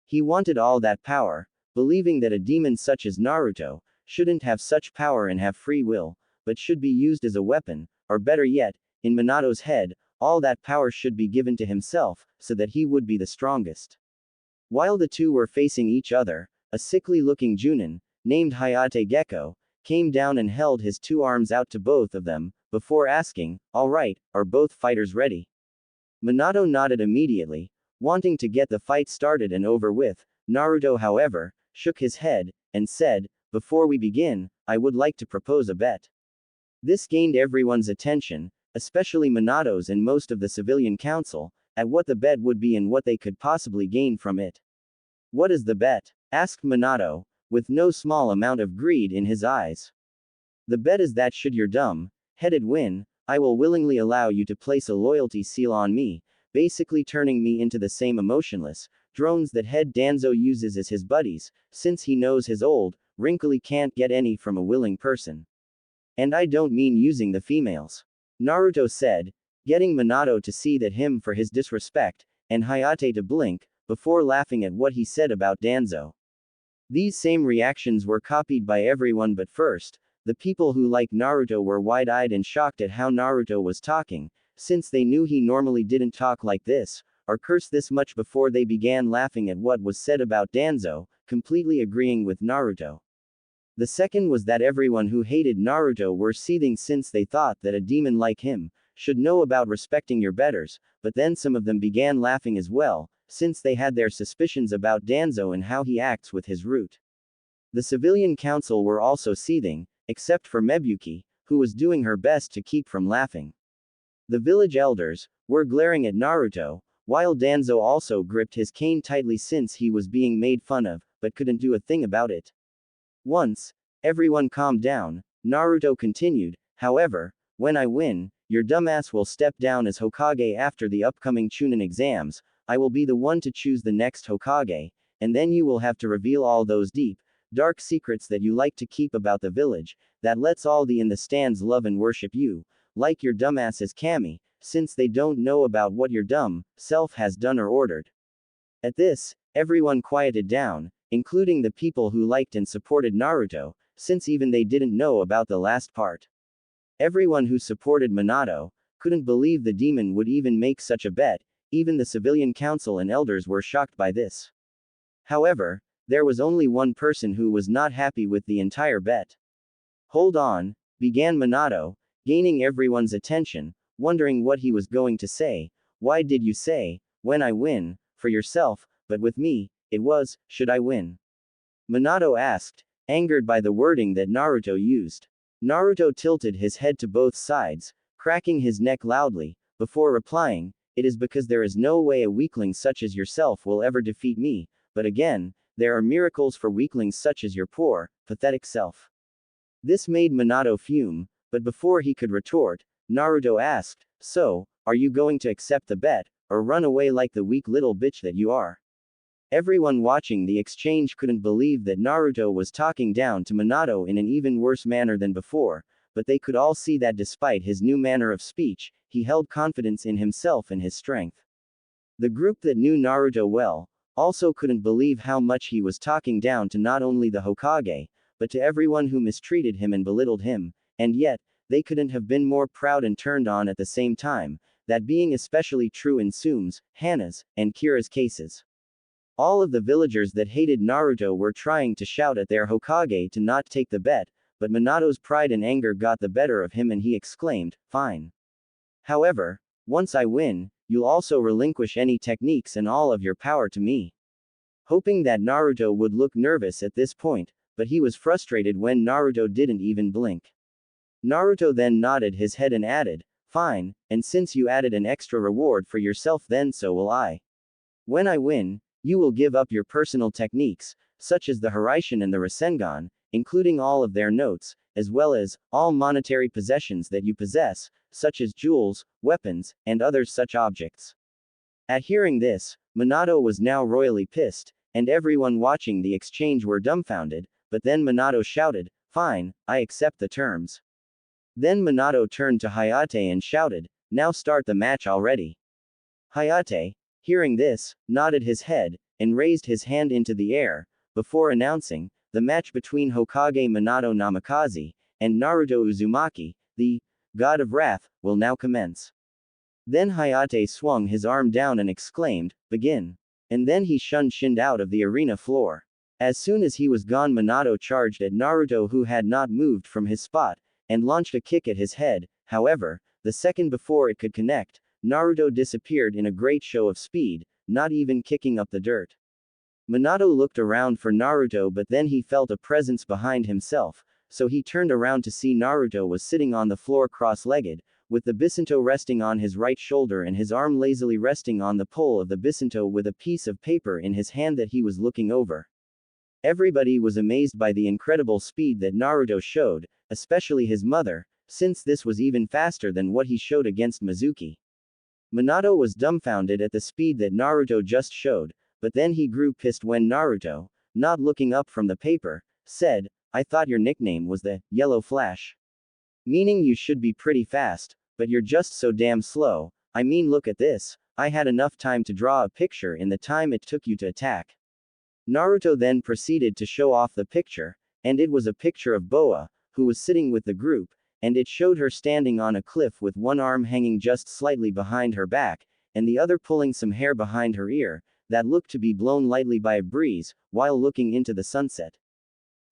He wanted all that power, believing that a demon such as Naruto shouldn't have such power and have free will, but should be used as a weapon, or better yet, in Minato's head, all that power should be given to himself, so that he would be the strongest. While the two were facing each other, a sickly-looking Junin, named Hayate Gecko, came down and held his two arms out to both of them, before asking, "Alright, are both fighters ready?" Minato nodded immediately, wanting to get the fight started and over with. Naruto however, shook his head, and said, "Before we begin, I would like to propose a bet." This gained everyone's attention, especially Minato's and most of the civilian council, at what the bet would be and what they could possibly gain from it. "What is the bet?" asked Minato, with no small amount of greed in his eyes. "The bet is that should your dumb-headed win, I will willingly allow you to place a loyalty seal on me, basically turning me into the same emotionless drones that head Danzo uses as his buddies, since he knows his old, wrinkly can't get any from a willing person. And I don't mean using the females. Naruto said, getting Minato to see that him for his disrespect, and Hayate to blink, before laughing at what he said about Danzo. These same reactions were copied by everyone but first, the people who like Naruto were wide-eyed and shocked at how Naruto was talking, since they knew he normally didn't talk like this, or curse this much before they began laughing at what was said about Danzo, completely agreeing with Naruto. The second was that everyone who hated Naruto were seething since they thought that a demon like him should know about respecting your betters, but then some of them began laughing as well, since they had their suspicions about Danzo and how he acts with his root. The civilian council were also seething, except for Mebuki, who was doing her best to keep from laughing. The village elders were glaring at Naruto, while Danzo also gripped his cane tightly since he was being made fun of, but couldn't do a thing about it. Once everyone calmed down, Naruto continued, however, when I win, your dumbass will step down as Hokage after the upcoming Chunin exams. I will be the one to choose the next Hokage, and then you will have to reveal all those deep, dark secrets that you like to keep about the village, that lets all the in the stands love and worship you, like your dumbass as Kami, since they don't know about what your dumb self has done or ordered. At this, everyone quieted down, including the people who liked and supported Naruto, since even they didn't know about the last part. Everyone who supported Minato couldn't believe the demon would even make such a bet, even the civilian council and elders were shocked by this. However, there was only one person who was not happy with the entire bet. Hold on, began Minato, gaining everyone's attention, wondering what he was going to say. Why did you say, when I win, for yourself, but with me, it was, should I win? Minato asked, angered by the wording that Naruto used. Naruto tilted his head to both sides, cracking his neck loudly, before replying, it is because there is no way a weakling such as yourself will ever defeat me, but again, there are miracles for weaklings such as your poor, pathetic self. This made Minato fume, but before he could retort, Naruto asked, so, are you going to accept the bet, or run away like the weak little bitch that you are? Everyone watching the exchange couldn't believe that Naruto was talking down to Minato in an even worse manner than before, but they could all see that despite his new manner of speech, he held confidence in himself and his strength. The group that knew Naruto well also couldn't believe how much he was talking down to not only the Hokage, but to everyone who mistreated him and belittled him, and yet, they couldn't have been more proud and turned on at the same time, that being especially true in Tsume's, Hana's, and Kira's cases. All of the villagers that hated Naruto were trying to shout at their Hokage to not take the bet, but Minato's pride and anger got the better of him and he exclaimed, fine. However, once I win, you'll also relinquish any techniques and all of your power to me. Hoping that Naruto would look nervous at this point, but he was frustrated when Naruto didn't even blink. Naruto then nodded his head and added, fine, and since you added an extra reward for yourself then so will I. When I win, you will give up your personal techniques, such as the Hiraishin and the Rasengan, including all of their notes, as well as all monetary possessions that you possess, such as jewels, weapons, and other such objects. At hearing this, Minato was now royally pissed, and everyone watching the exchange were dumbfounded, but then Minato shouted, fine, I accept the terms. Then Minato turned to Hayate and shouted, now start the match already. Hayate, hearing this, nodded his head, and raised his hand into the air, before announcing, the match between Hokage Minato Namikaze, and Naruto Uzumaki, the God of Wrath, will now commence. Then Hayate swung his arm down and exclaimed, begin. And then he shinned out of the arena floor. As soon as he was gone Minato charged at Naruto who had not moved from his spot, and launched a kick at his head. However, the second before it could connect, Naruto disappeared in a great show of speed, not even kicking up the dirt. Minato looked around for Naruto but then he felt a presence behind himself, so he turned around to see Naruto was sitting on the floor cross-legged, with the Bisinto resting on his right shoulder and his arm lazily resting on the pole of the Bisinto with a piece of paper in his hand that he was looking over. Everybody was amazed by the incredible speed that Naruto showed, especially his mother, since this was even faster than what he showed against Mizuki. Minato was dumbfounded at the speed that Naruto just showed, but then he grew pissed when Naruto, not looking up from the paper, said, I thought your nickname was the Yellow Flash. Meaning you should be pretty fast. but you're just so damn slow. I mean, look at this. I had enough time to draw a picture in the time it took you to attack. Naruto then proceeded to show off the picture, and it was a picture of Boa, who was sitting with the group, and it showed her standing on a cliff with one arm hanging just slightly behind her back, and the other pulling some hair behind her ear, that looked to be blown lightly by a breeze, while looking into the sunset.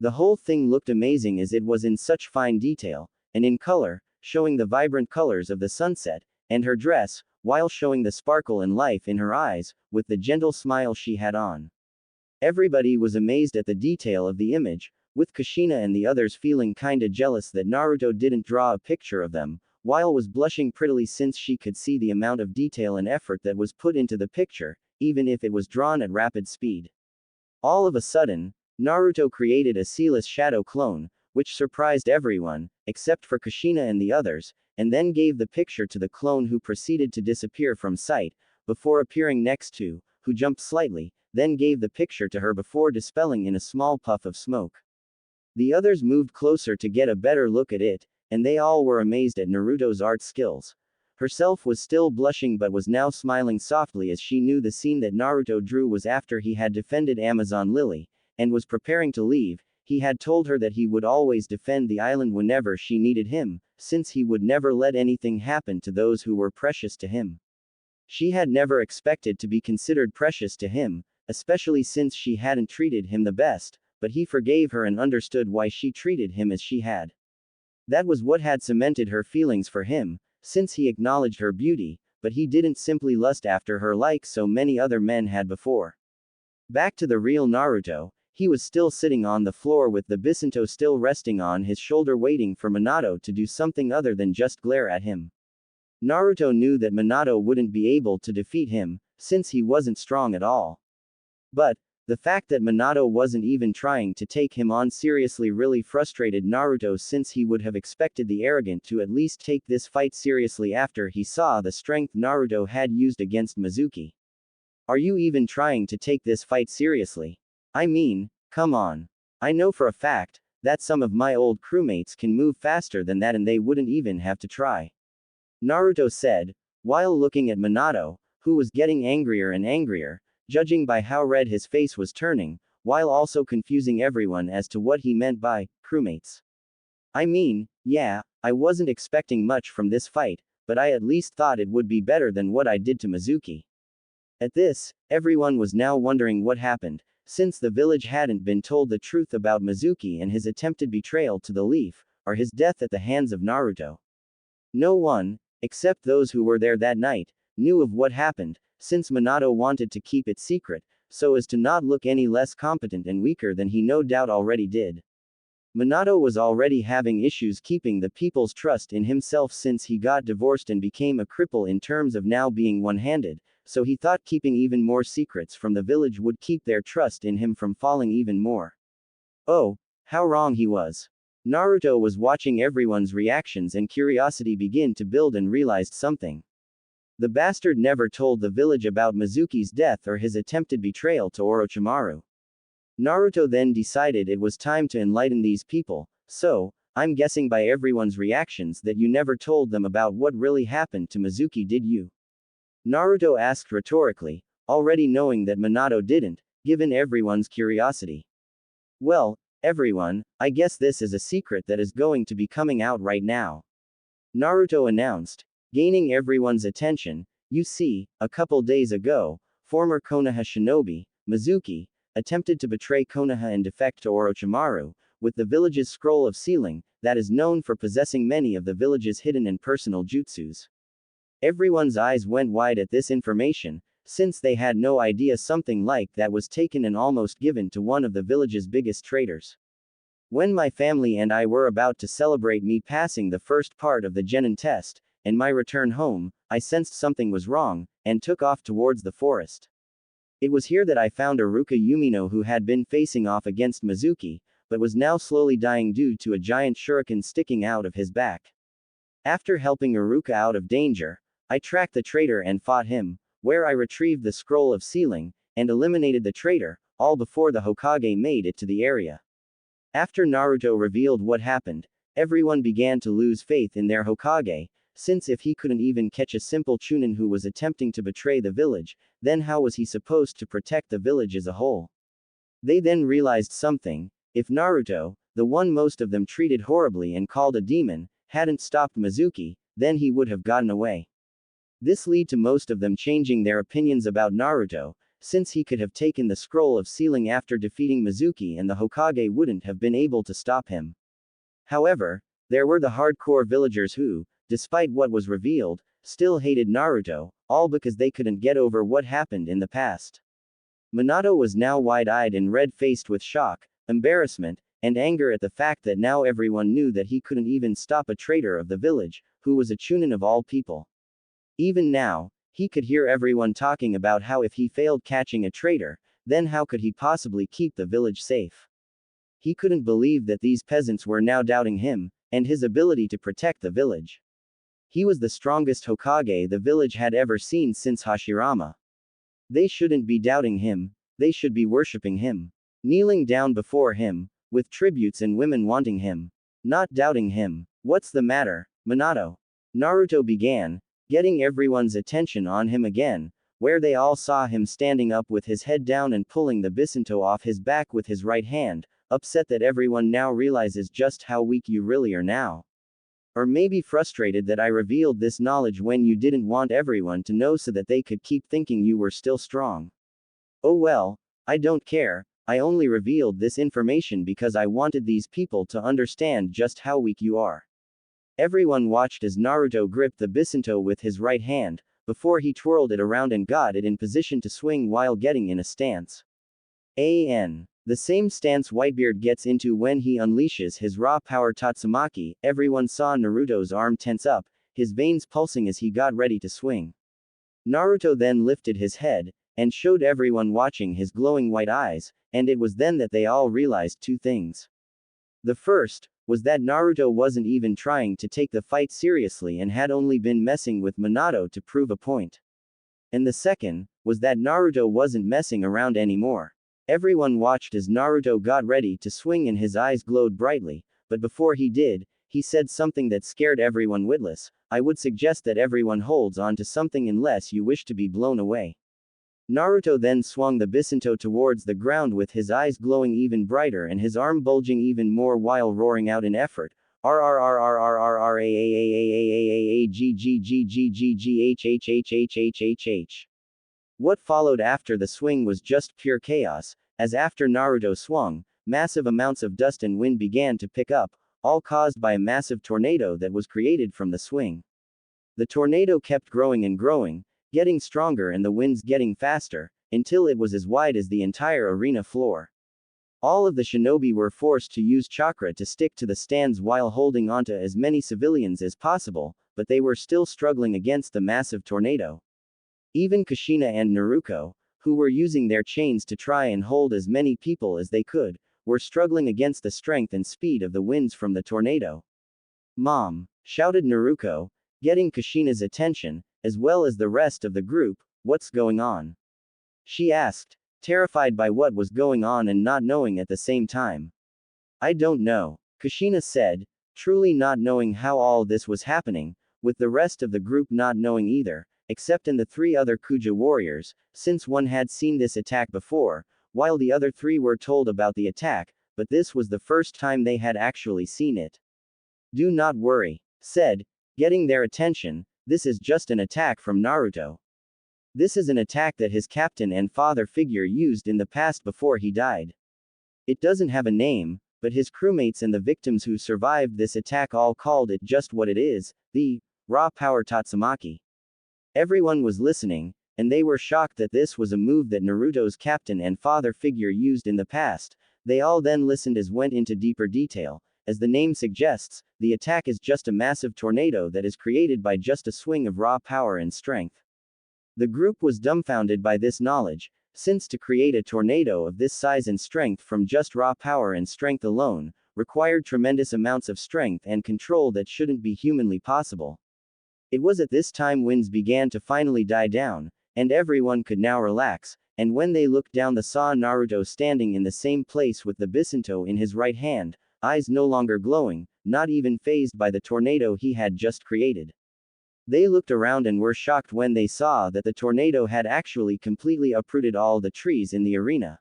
The whole thing looked amazing as it was in such fine detail, and in color, showing the vibrant colors of the sunset, and her dress, while showing the sparkle and life in her eyes, with the gentle smile she had on. Everybody was amazed at the detail of the image, with Kushina and the others feeling kinda jealous that Naruto didn't draw a picture of them, while was blushing prettily since she could see the amount of detail and effort that was put into the picture, even if it was drawn at rapid speed. All of a sudden, Naruto created a sealess shadow clone, which surprised everyone, except for Kushina and the others, and then gave the picture to the clone who proceeded to disappear from sight, before appearing next to, who jumped slightly, then gave the picture to her before dispelling in a small puff of smoke. The others moved closer to get a better look at it, and they all were amazed at Naruto's art skills. Herself was still blushing but was now smiling softly as she knew the scene that Naruto drew was after he had defended Amazon Lily, and was preparing to leave. He had told her that he would always defend the island whenever she needed him, since he would never let anything happen to those who were precious to him. She had never expected to be considered precious to him, especially since she hadn't treated him the best, but he forgave her and understood why she treated him as she had. That was what had cemented her feelings for him, since he acknowledged her beauty, but he didn't simply lust after her like so many other men had before. Back to the real Naruto, he was still sitting on the floor with the Bisanto still resting on his shoulder waiting for Minato to do something other than just glare at him. Naruto knew that Minato wouldn't be able to defeat him, since he wasn't strong at all. But, the fact that Minato wasn't even trying to take him on seriously really frustrated Naruto since he would have expected the arrogant to at least take this fight seriously after he saw the strength Naruto had used against Mizuki. Are you even trying to take this fight seriously? I mean, come on. I know for a fact that some of my old crewmates can move faster than that and they wouldn't even have to try. Naruto said, while looking at Minato, who was getting angrier and angrier, judging by how red his face was turning, while also confusing everyone as to what he meant by crewmates. I mean, yeah, I wasn't expecting much from this fight, but I at least thought it would be better than what I did to Mizuki. At this, everyone was now wondering what happened, since the village hadn't been told the truth about Mizuki and his attempted betrayal to the Leaf, or his death at the hands of Naruto. No one, except those who were there that night, knew of what happened, since Minato wanted to keep it secret, so as to not look any less competent and weaker than he no doubt already did. Minato was already having issues keeping the people's trust in himself since he got divorced and became a cripple in terms of now being one-handed, so he thought keeping even more secrets from the village would keep their trust in him from falling even more. Oh, how wrong he was. Naruto was watching everyone's reactions and curiosity begin to build and realized something. The bastard never told the village about Mizuki's death or his attempted betrayal to Orochimaru. Naruto then decided it was time to enlighten these people, so, I'm guessing by everyone's reactions that you never told them about what really happened to Mizuki, did you? Naruto asked rhetorically, already knowing that Minato didn't, given everyone's curiosity. Well, everyone, I guess this is a secret that is going to be coming out right now. Naruto announced, gaining everyone's attention. You see, a couple days ago, former Konoha Shinobi, Mizuki, attempted to betray Konoha and defect to Orochimaru, with the village's scroll of sealing, that is known for possessing many of the village's hidden and personal jutsus. Everyone's eyes went wide at this information, since they had no idea something like that was taken and almost given to one of the village's biggest traitors. When my family and I were about to celebrate me passing the first part of the Genin test, and my return home, I sensed something was wrong, and took off towards the forest. It was here that I found Iruka Yumino, who had been facing off against Mizuki, but was now slowly dying due to a giant shuriken sticking out of his back. After helping Iruka out of danger, I tracked the traitor and fought him, where I retrieved the scroll of sealing, and eliminated the traitor, all before the Hokage made it to the area. After Naruto revealed what happened, everyone began to lose faith in their Hokage, since if he couldn't even catch a simple chunin who was attempting to betray the village, then how was he supposed to protect the village as a whole? They then realized something. If Naruto, the one most of them treated horribly and called a demon, hadn't stopped Mizuki, then he would have gotten away. This led to most of them changing their opinions about Naruto, since he could have taken the scroll of sealing after defeating Mizuki and the Hokage wouldn't have been able to stop him. However, there were the hardcore villagers who, despite what was revealed, still hated Naruto, all because they couldn't get over what happened in the past. Minato was now wide-eyed and red-faced with shock, embarrassment, and anger at the fact that now everyone knew that he couldn't even stop a traitor of the village, who was a chunin of all people. Even now, he could hear everyone talking about how if he failed catching a traitor, then how could he possibly keep the village safe? He couldn't believe that these peasants were now doubting him, and his ability to protect the village. He was the strongest Hokage the village had ever seen since Hashirama. They shouldn't be doubting him, they should be worshipping him. Kneeling down before him, with tributes and women wanting him. Not doubting him. What's the matter, Minato? Naruto began, getting everyone's attention on him again, where they all saw him standing up with his head down and pulling the bisinto off his back with his right hand, upset that everyone now realizes just how weak you really are now. Or maybe frustrated that I revealed this knowledge when you didn't want everyone to know so that they could keep thinking you were still strong. Oh well, I don't care, I only revealed this information because I wanted these people to understand just how weak you are. Everyone watched as Naruto gripped the bisinto with his right hand, before he twirled it around and got it in position to swing while getting in a stance. The same stance Whitebeard gets into when he unleashes his raw power Tatsumaki. Everyone saw Naruto's arm tense up, his veins pulsing as he got ready to swing. Naruto then lifted his head, and showed everyone watching his glowing white eyes, and it was then that they all realized two things. The first was that Naruto wasn't even trying to take the fight seriously and had only been messing with Minato to prove a point. And the second was that Naruto wasn't messing around anymore. Everyone watched as Naruto got ready to swing and his eyes glowed brightly, but before he did, he said something that scared everyone witless. I would suggest that everyone holds on to something unless you wish to be blown away. Naruto then swung the bisinto towards the ground with his eyes glowing even brighter and his arm bulging even more while roaring out in effort. What followed after the swing was just pure chaos, as after Naruto swung, massive amounts of dust and wind began to pick up, all caused by a massive tornado that was created from the swing. The tornado kept growing and growing, getting stronger and the winds getting faster, until it was as wide as the entire arena floor. All of the shinobi were forced to use chakra to stick to the stands while holding onto as many civilians as possible, but they were still struggling against the massive tornado. Even Kushina and Naruto, who were using their chains to try and hold as many people as they could, were struggling against the strength and speed of the winds from the tornado. Mom! Shouted Naruto, getting Kushina's attention, as well as the rest of the group. What's going on? She asked, terrified by what was going on and not knowing at the same time. I don't know, Kushina said, truly not knowing how all this was happening, with the rest of the group not knowing either, except in the three other Kuja warriors, since one had seen this attack before, while the other three were told about the attack, but this was the first time they had actually seen it. Do not worry, said, getting their attention, this is just an attack from Naruto. This is an attack that his captain and father figure used in the past before he died. It doesn't have a name, but his crewmates and the victims who survived this attack all called it just what it is, the raw power Tatsumaki. Everyone was listening, and they were shocked that this was a move that Naruto's captain and father figure used in the past. They all then listened as went into deeper detail. As the name suggests, the attack is just a massive tornado that is created by just a swing of raw power and strength. The group was dumbfounded by this knowledge, since to create a tornado of this size and strength from just raw power and strength alone, required tremendous amounts of strength and control that shouldn't be humanly possible. It was at this time winds began to finally die down, and everyone could now relax, and when they looked down they saw Naruto standing in the same place with the bisinto in his right hand, eyes no longer glowing, not even fazed by the tornado he had just created. They looked around and were shocked when they saw that the tornado had actually completely uprooted all the trees in the arena.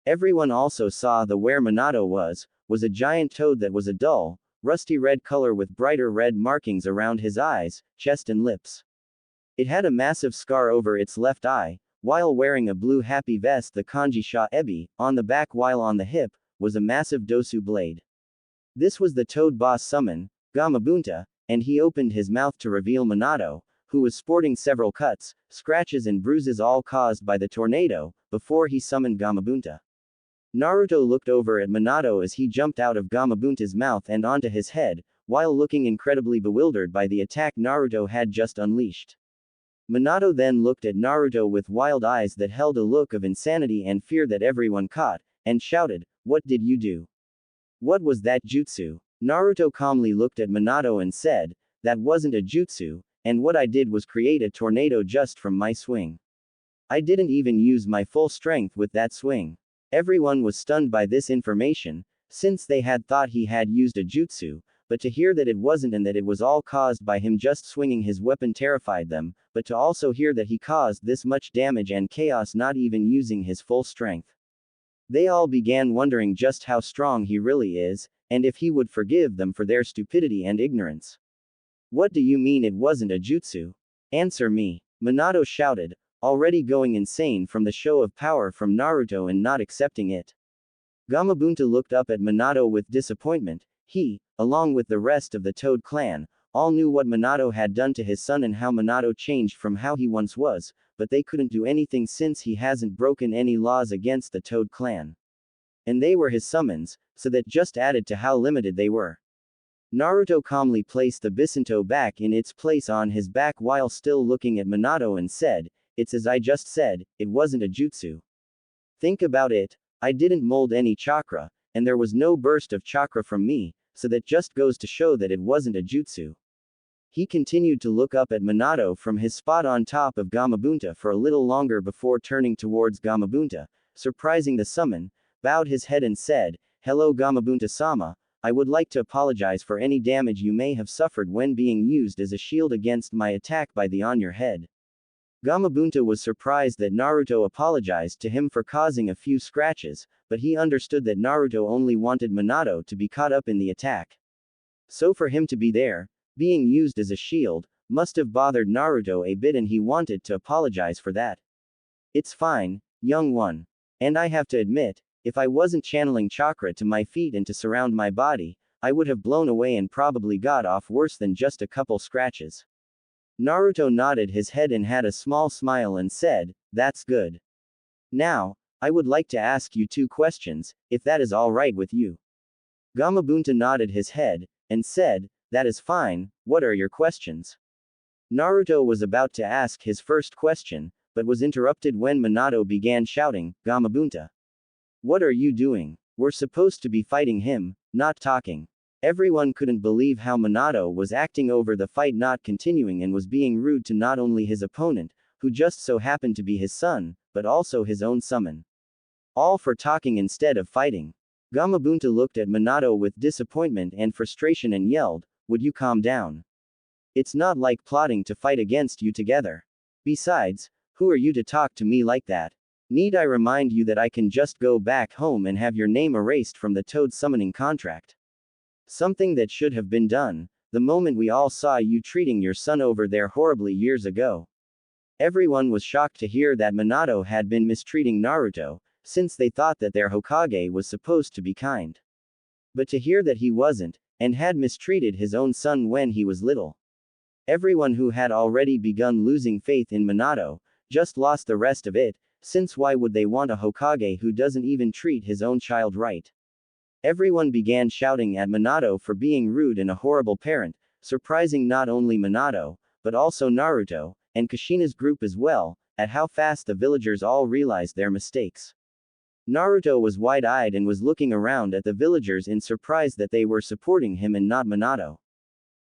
Everyone also saw that where Minato was a giant toad that was a dull, rusty red color with brighter red markings around his eyes, chest and lips. It had a massive scar over its left eye, while wearing a blue happy vest the kanji sha ebi, on the back while on the hip, was a massive dosu blade. This was the toad boss summon, Gamabunta, and he opened his mouth to reveal Minato, who was sporting several cuts, scratches and bruises all caused by the tornado, before he summoned Gamabunta. Naruto looked over at Minato as he jumped out of Gamabunta's mouth and onto his head, while looking incredibly bewildered by the attack Naruto had just unleashed. Minato then looked at Naruto with wild eyes that held a look of insanity and fear that everyone caught, and shouted, "What did you do? What was that jutsu?" Naruto calmly looked at Minato and said, "That wasn't a jutsu, and what I did was create a tornado just from my swing. I didn't even use my full strength with that swing." Everyone was stunned by this information, since they had thought he had used a jutsu, but to hear that it wasn't and that it was all caused by him just swinging his weapon terrified them, but to also hear that he caused this much damage and chaos not even using his full strength. They all began wondering just how strong he really is, and if he would forgive them for their stupidity and ignorance. "What do you mean it wasn't a jutsu? Answer me," Minato shouted, already going insane from the show of power from Naruto and not accepting it. Gamabunta looked up at Minato with disappointment. He, along with the rest of the Toad clan, all knew what Minato had done to his son and how Minato changed from how he once was, but they couldn't do anything since he hasn't broken any laws against the Toad clan. And they were his summons, so that just added to how limited they were. Naruto calmly placed the Bisanto back in its place on his back while still looking at Minato and said, "It's as I just said, it wasn't a jutsu. Think about it, I didn't mold any chakra, and there was no burst of chakra from me, so that just goes to show that it wasn't a jutsu." He continued to look up at Minato from his spot on top of Gamabunta for a little longer before turning towards Gamabunta, surprising the summon, bowed his head and said, "Hello Gamabunta-sama, I would like to apologize for any damage you may have suffered when being used as a shield against my attack by the on your head." Gamabunta was surprised that Naruto apologized to him for causing a few scratches, but he understood that Naruto only wanted Minato to be caught up in the attack. So for him to be there, being used as a shield, must have bothered Naruto a bit and he wanted to apologize for that. "It's fine, young one. And I have to admit, if I wasn't channeling chakra to my feet and to surround my body, I would have blown away and probably got off worse than just a couple scratches." Naruto nodded his head and had a small smile and said, "That's good. Now, I would like to ask you 2 questions, if that is all right with you." Gamabunta nodded his head, and said, "That is fine, what are your questions?" Naruto was about to ask his first question, but was interrupted when Minato began shouting, "Gamabunta! What are you doing? We're supposed to be fighting him, not talking." Everyone couldn't believe how Minato was acting over the fight not continuing and was being rude to not only his opponent, who just so happened to be his son, but also his own summon. All for talking instead of fighting. Gamabunta looked at Minato with disappointment and frustration and yelled, "Would you calm down? It's not like plotting to fight against you together. Besides, who are you to talk to me like that? Need I remind you that I can just go back home and have your name erased from the Toad summoning contract? Something that should have been done, the moment we all saw you treating your son over there horribly years ago." Everyone was shocked to hear that Minato had been mistreating Naruto, since they thought that their Hokage was supposed to be kind. But to hear that he wasn't, and had mistreated his own son when he was little. Everyone who had already begun losing faith in Minato, just lost the rest of it, since why would they want a Hokage who doesn't even treat his own child right? Everyone began shouting at Minato for being rude and a horrible parent, surprising not only Minato, but also Naruto, and Kushina's group as well, at how fast the villagers all realized their mistakes. Naruto was wide-eyed and was looking around at the villagers in surprise that they were supporting him and not Minato.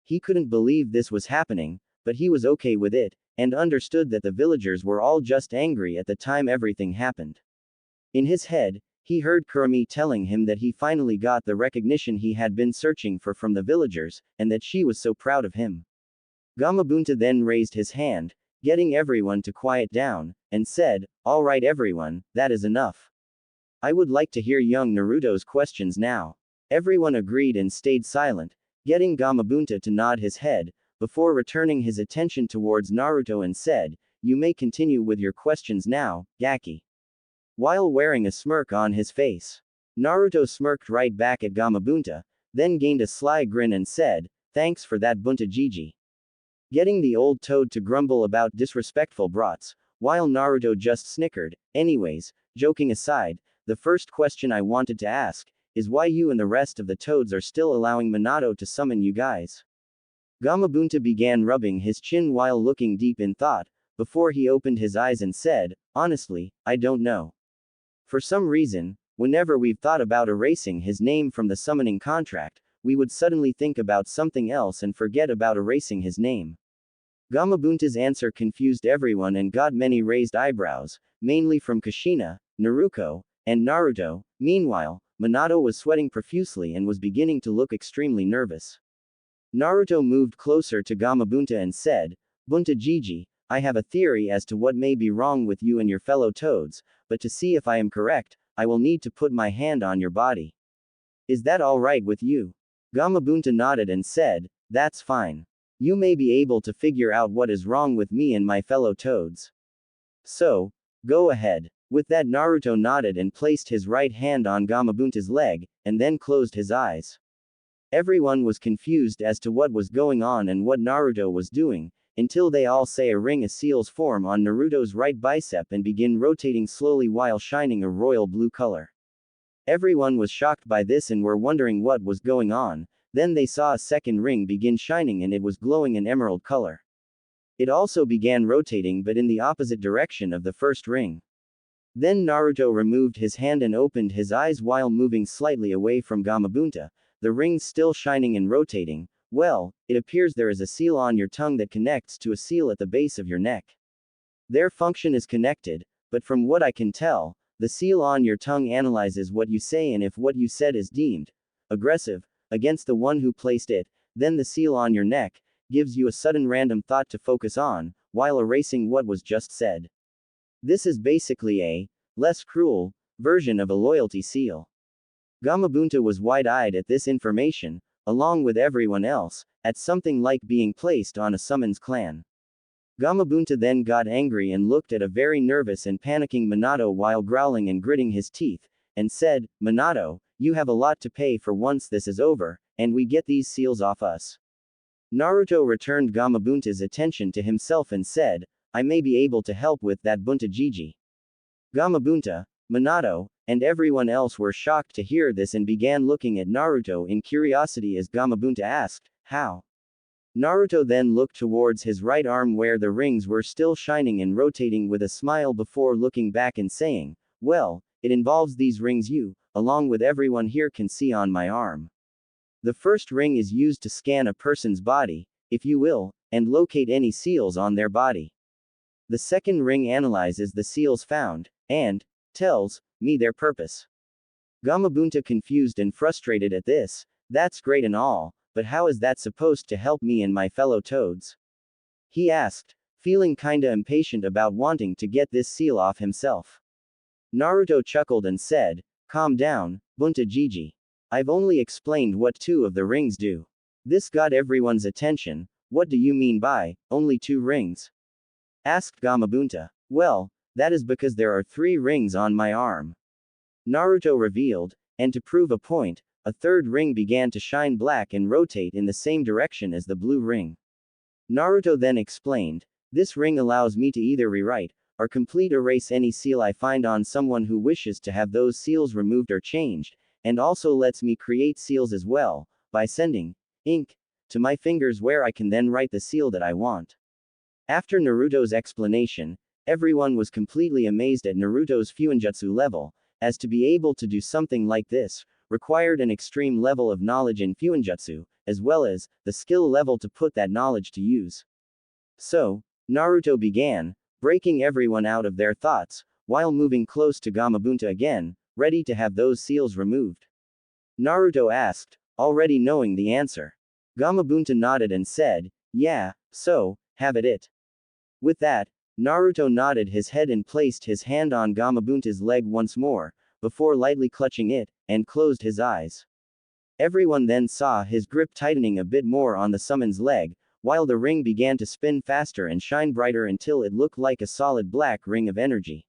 He couldn't believe this was happening, but he was okay with it, and understood that the villagers were all just angry at the time everything happened. In his head, he heard Kurama telling him that he finally got the recognition he had been searching for from the villagers, and that she was so proud of him. Gamabunta then raised his hand, getting everyone to quiet down, and said, "All right everyone, that is enough. I would like to hear young Naruto's questions now." Everyone agreed and stayed silent, getting Gamabunta to nod his head, before returning his attention towards Naruto and said, "You may continue with your questions now, Gaki." While wearing a smirk on his face. Naruto smirked right back at Gamabunta, then gained a sly grin and said, "Thanks for that Bunta Gigi." Getting the old toad to grumble about disrespectful brats, while Naruto just snickered. Anyways, joking aside, the first question I wanted to ask is why you and the rest of the toads are still allowing Minato to summon you guys. Gamabunta began rubbing his chin while looking deep in thought, before he opened his eyes and said, "Honestly, I don't know. For some reason, whenever we've thought about erasing his name from the summoning contract, we would suddenly think about something else and forget about erasing his name." Gamabunta's answer confused everyone and got many raised eyebrows, mainly from Kushina, Naruto, and Naruto. Meanwhile, Minato was sweating profusely and was beginning to look extremely nervous. Naruto moved closer to Gamabunta and said, "Bunta Gigi, I have a theory as to what may be wrong with you and your fellow toads, but to see if I am correct, I will need to put my hand on your body. Is that alright with you?" Gamabunta nodded and said, "That's fine. You may be able to figure out what is wrong with me and my fellow toads. So, go ahead." With that, Naruto nodded and placed his right hand on Gamabunta's leg, and then closed his eyes. Everyone was confused as to what was going on and what Naruto was doing, until they all say a ring of seals form on Naruto's right bicep and begin rotating slowly while shining a royal blue color. Everyone was shocked by this and were wondering what was going on. Then they saw a second ring begin shining and it was glowing an emerald color. It also began rotating but in the opposite direction of the first ring. Then Naruto removed his hand and opened his eyes while moving slightly away from Gamabunta, the rings still shining and rotating. "Well, it appears there is a seal on your tongue that connects to a seal at the base of your neck. Their function is connected, but from what I can tell, the seal on your tongue analyzes what you say and if what you said is deemed aggressive against the one who placed it, then the seal on your neck gives you a sudden random thought to focus on, while erasing what was just said. This is basically a less cruel version of a loyalty seal." Gamabunta was wide-eyed at this information, along with everyone else, at something like being placed on a summons clan. Gamabunta then got angry and looked at a very nervous and panicking Minato while growling and gritting his teeth, and said, "Minato, you have a lot to pay for once this is over, and we get these seals off us." Naruto returned Gamabunta's attention to himself and said, "I may be able to help with that Bunta Gigi." Gamabunta, Minato, and everyone else were shocked to hear this and began looking at Naruto in curiosity as Gamabunta asked, "How?" Naruto then looked towards his right arm where the rings were still shining and rotating with a smile before looking back and saying, "Well, it involves these rings you, along with everyone here, can see on my arm. The first ring is used to scan a person's body, if you will, and locate any seals on their body. The second ring analyzes the seals found, and tells me their purpose." Gamabunta confused and frustrated at this. "That's great and all, but how is that supposed to help me and my fellow toads?" he asked, feeling kinda impatient about wanting to get this seal off himself. Naruto chuckled and said, "Calm down, Bunta Gigi. I've only explained what 2 of the rings do." This got everyone's attention. "What do you mean by only 2 rings?" asked Gamabunta. "Well, that is because there are 3 rings on my arm," Naruto revealed, and to prove a point, a third ring began to shine black and rotate in the same direction as the blue ring. Naruto then explained, "This ring allows me to either rewrite, or complete erase any seal I find on someone who wishes to have those seals removed or changed, and also lets me create seals as well, by sending ink to my fingers where I can then write the seal that I want." After Naruto's explanation, everyone was completely amazed at Naruto's Fuinjutsu level, as to be able to do something like this required an extreme level of knowledge in Fuinjutsu, as well as the skill level to put that knowledge to use. So, Naruto began, breaking everyone out of their thoughts, while moving close to Gamabunta again, ready to have those seals removed. Naruto asked, already knowing the answer. Gamabunta nodded and said, "Yeah, So, have at it. With that, Naruto nodded his head and placed his hand on Gamabunta's leg once more, before lightly clutching it, and closed his eyes. Everyone then saw his grip tightening a bit more on the summon's leg, while the ring began to spin faster and shine brighter until it looked like a solid black ring of energy.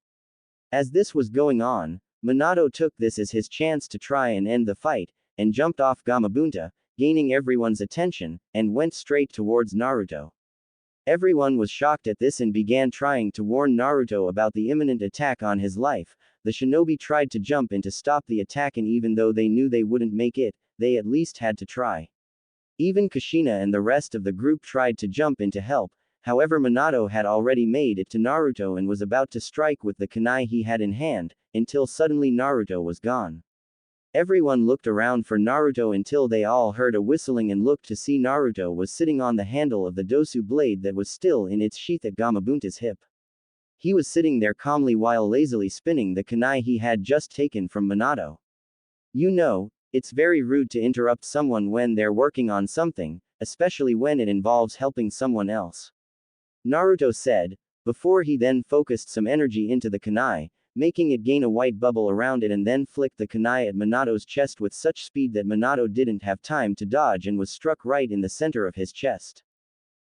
As this was going on, Minato took this as his chance to try and end the fight, and jumped off Gamabunta, gaining everyone's attention, and went straight towards Naruto. Everyone was shocked at this and began trying to warn Naruto about the imminent attack on his life. The shinobi tried to jump in to stop the attack, and even though they knew they wouldn't make it, they at least had to try. Even Kushina and the rest of the group tried to jump in to help, however Minato had already made it to Naruto and was about to strike with the kunai he had in hand, until suddenly Naruto was gone. Everyone looked around for Naruto until they all heard a whistling and looked to see Naruto was sitting on the handle of the dosu blade that was still in its sheath at Gamabunta's hip. He was sitting there calmly while lazily spinning the kunai he had just taken from Minato. You know, it's very rude to interrupt someone when they're working on something, especially when it involves helping someone else. Naruto said, before he then focused some energy into the kunai, making it gain a white bubble around it, and then flicked the kunai at Minato's chest with such speed that Minato didn't have time to dodge and was struck right in the center of his chest.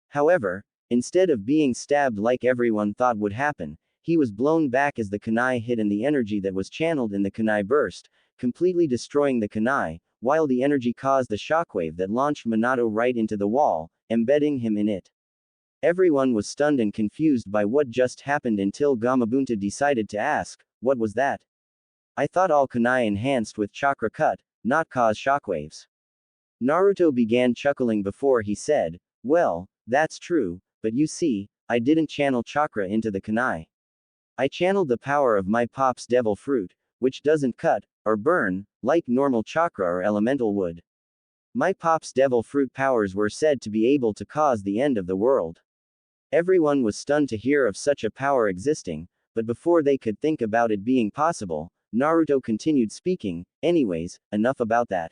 However, instead of being stabbed like everyone thought would happen, he was blown back as the kunai hit and the energy that was channeled in the kunai burst, completely destroying the kunai, while the energy caused a shockwave that launched Minato right into the wall, embedding him in it. Everyone was stunned and confused by what just happened until Gamabunta decided to ask, what was that? I thought all kunai enhanced with chakra cut, not cause shockwaves. Naruto began chuckling before he said, well, that's true, but you see, I didn't channel chakra into the kunai. I channeled the power of my pop's devil fruit, which doesn't cut, or burn, like normal chakra or elemental would. My pop's devil fruit powers were said to be able to cause the end of the world. Everyone was stunned to hear of such a power existing, but before they could think about it being possible, Naruto continued speaking, anyways, enough about that.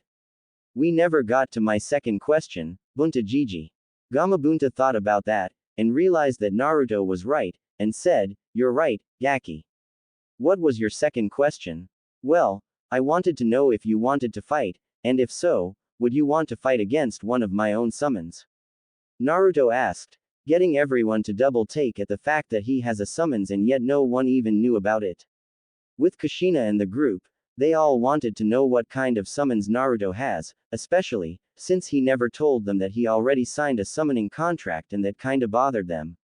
We never got to my second question, Bunta Gigi. Gamabunta thought about that, and realized that Naruto was right, and said, you're right, Gaki. What was your second question? Well, I wanted to know if you wanted to fight, and if so, would you want to fight against one of my own summons? Naruto asked, getting everyone to double take at the fact that he has a summons and yet no one even knew about it. With Kushina and the group, they all wanted to know what kind of summons Naruto has, especially, since he never told them that he already signed a summoning contract, and that kinda bothered them.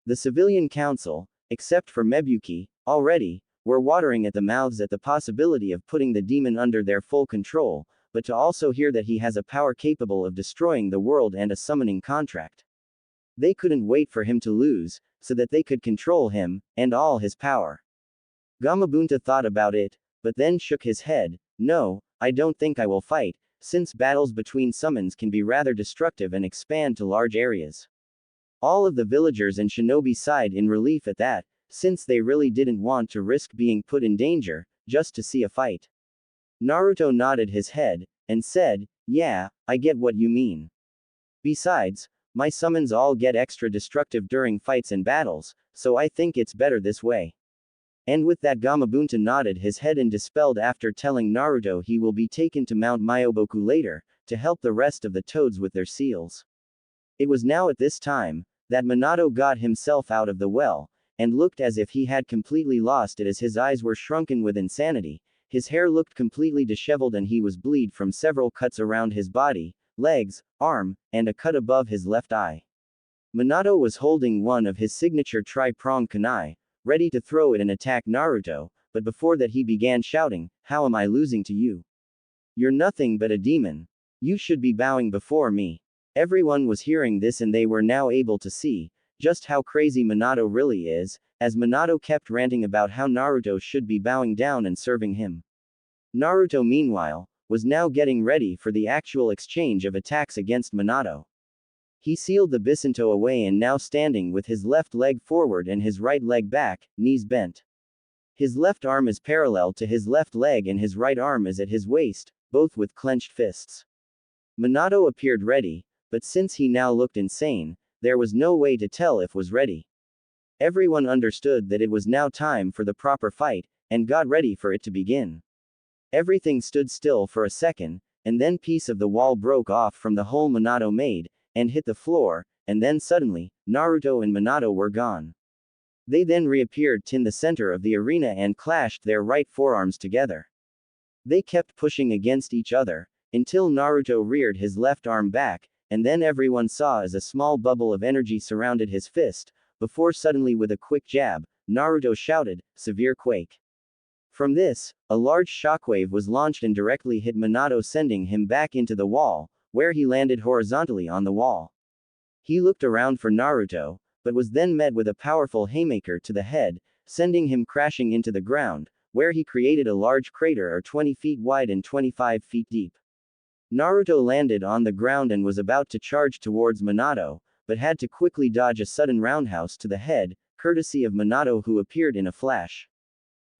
The civilian council, except for Mebuki, already, were watering at the mouths at the possibility of putting the demon under their full control, but to also hear that he has a power capable of destroying the world and a summoning contract. They couldn't wait for him to lose, so that they could control him, and all his power. Gamabunta thought about it, but then shook his head, no, I don't think I will fight, since battles between summons can be rather destructive and expand to large areas. All of the villagers and shinobi sighed in relief at that, since they really didn't want to risk being put in danger, just to see a fight. Naruto nodded his head, and said, yeah, I get what you mean. Besides, my summons all get extra destructive during fights and battles, so I think it's better this way. And with that, Gamabunta nodded his head and dispelled after telling Naruto he will be taken to Mount Myoboku later, to help the rest of the toads with their seals. It was now at this time, that Minato got himself out of the well, and looked as if he had completely lost it as his eyes were shrunken with insanity, his hair looked completely disheveled and he was bleed from several cuts around his body, legs, arm, and a cut above his left eye. Minato was holding one of his signature tri-pronged kunai, ready to throw it and attack Naruto, but before that he began shouting, how am I losing to you? You're nothing but a demon. You should be bowing before me. Everyone was hearing this and they were now able to see, just how crazy Minato really is, as Minato kept ranting about how Naruto should be bowing down and serving him. Naruto meanwhile, was now getting ready for the actual exchange of attacks against Minato. He sealed the Bisinto away and now standing with his left leg forward and his right leg back, knees bent. His left arm is parallel to his left leg and his right arm is at his waist, both with clenched fists. Minato appeared ready, but since he now looked insane, there was no way to tell if was ready. Everyone understood that it was now time for the proper fight, and got ready for it to begin. Everything stood still for a second, and then piece of the wall broke off from the hole Minato made, and hit the floor, and then suddenly, Naruto and Minato were gone. They then reappeared in the center of the arena and clashed their right forearms together. They kept pushing against each other, until Naruto reared his left arm back, and then everyone saw as a small bubble of energy surrounded his fist, before suddenly with a quick jab, Naruto shouted, "Severe quake." From this, a large shockwave was launched and directly hit Minato, sending him back into the wall, where he landed horizontally on the wall. He looked around for Naruto, but was then met with a powerful haymaker to the head, sending him crashing into the ground, where he created a large crater 20 feet wide and 25 feet deep. Naruto landed on the ground and was about to charge towards Minato, but had to quickly dodge a sudden roundhouse to the head, courtesy of Minato, who appeared in a flash.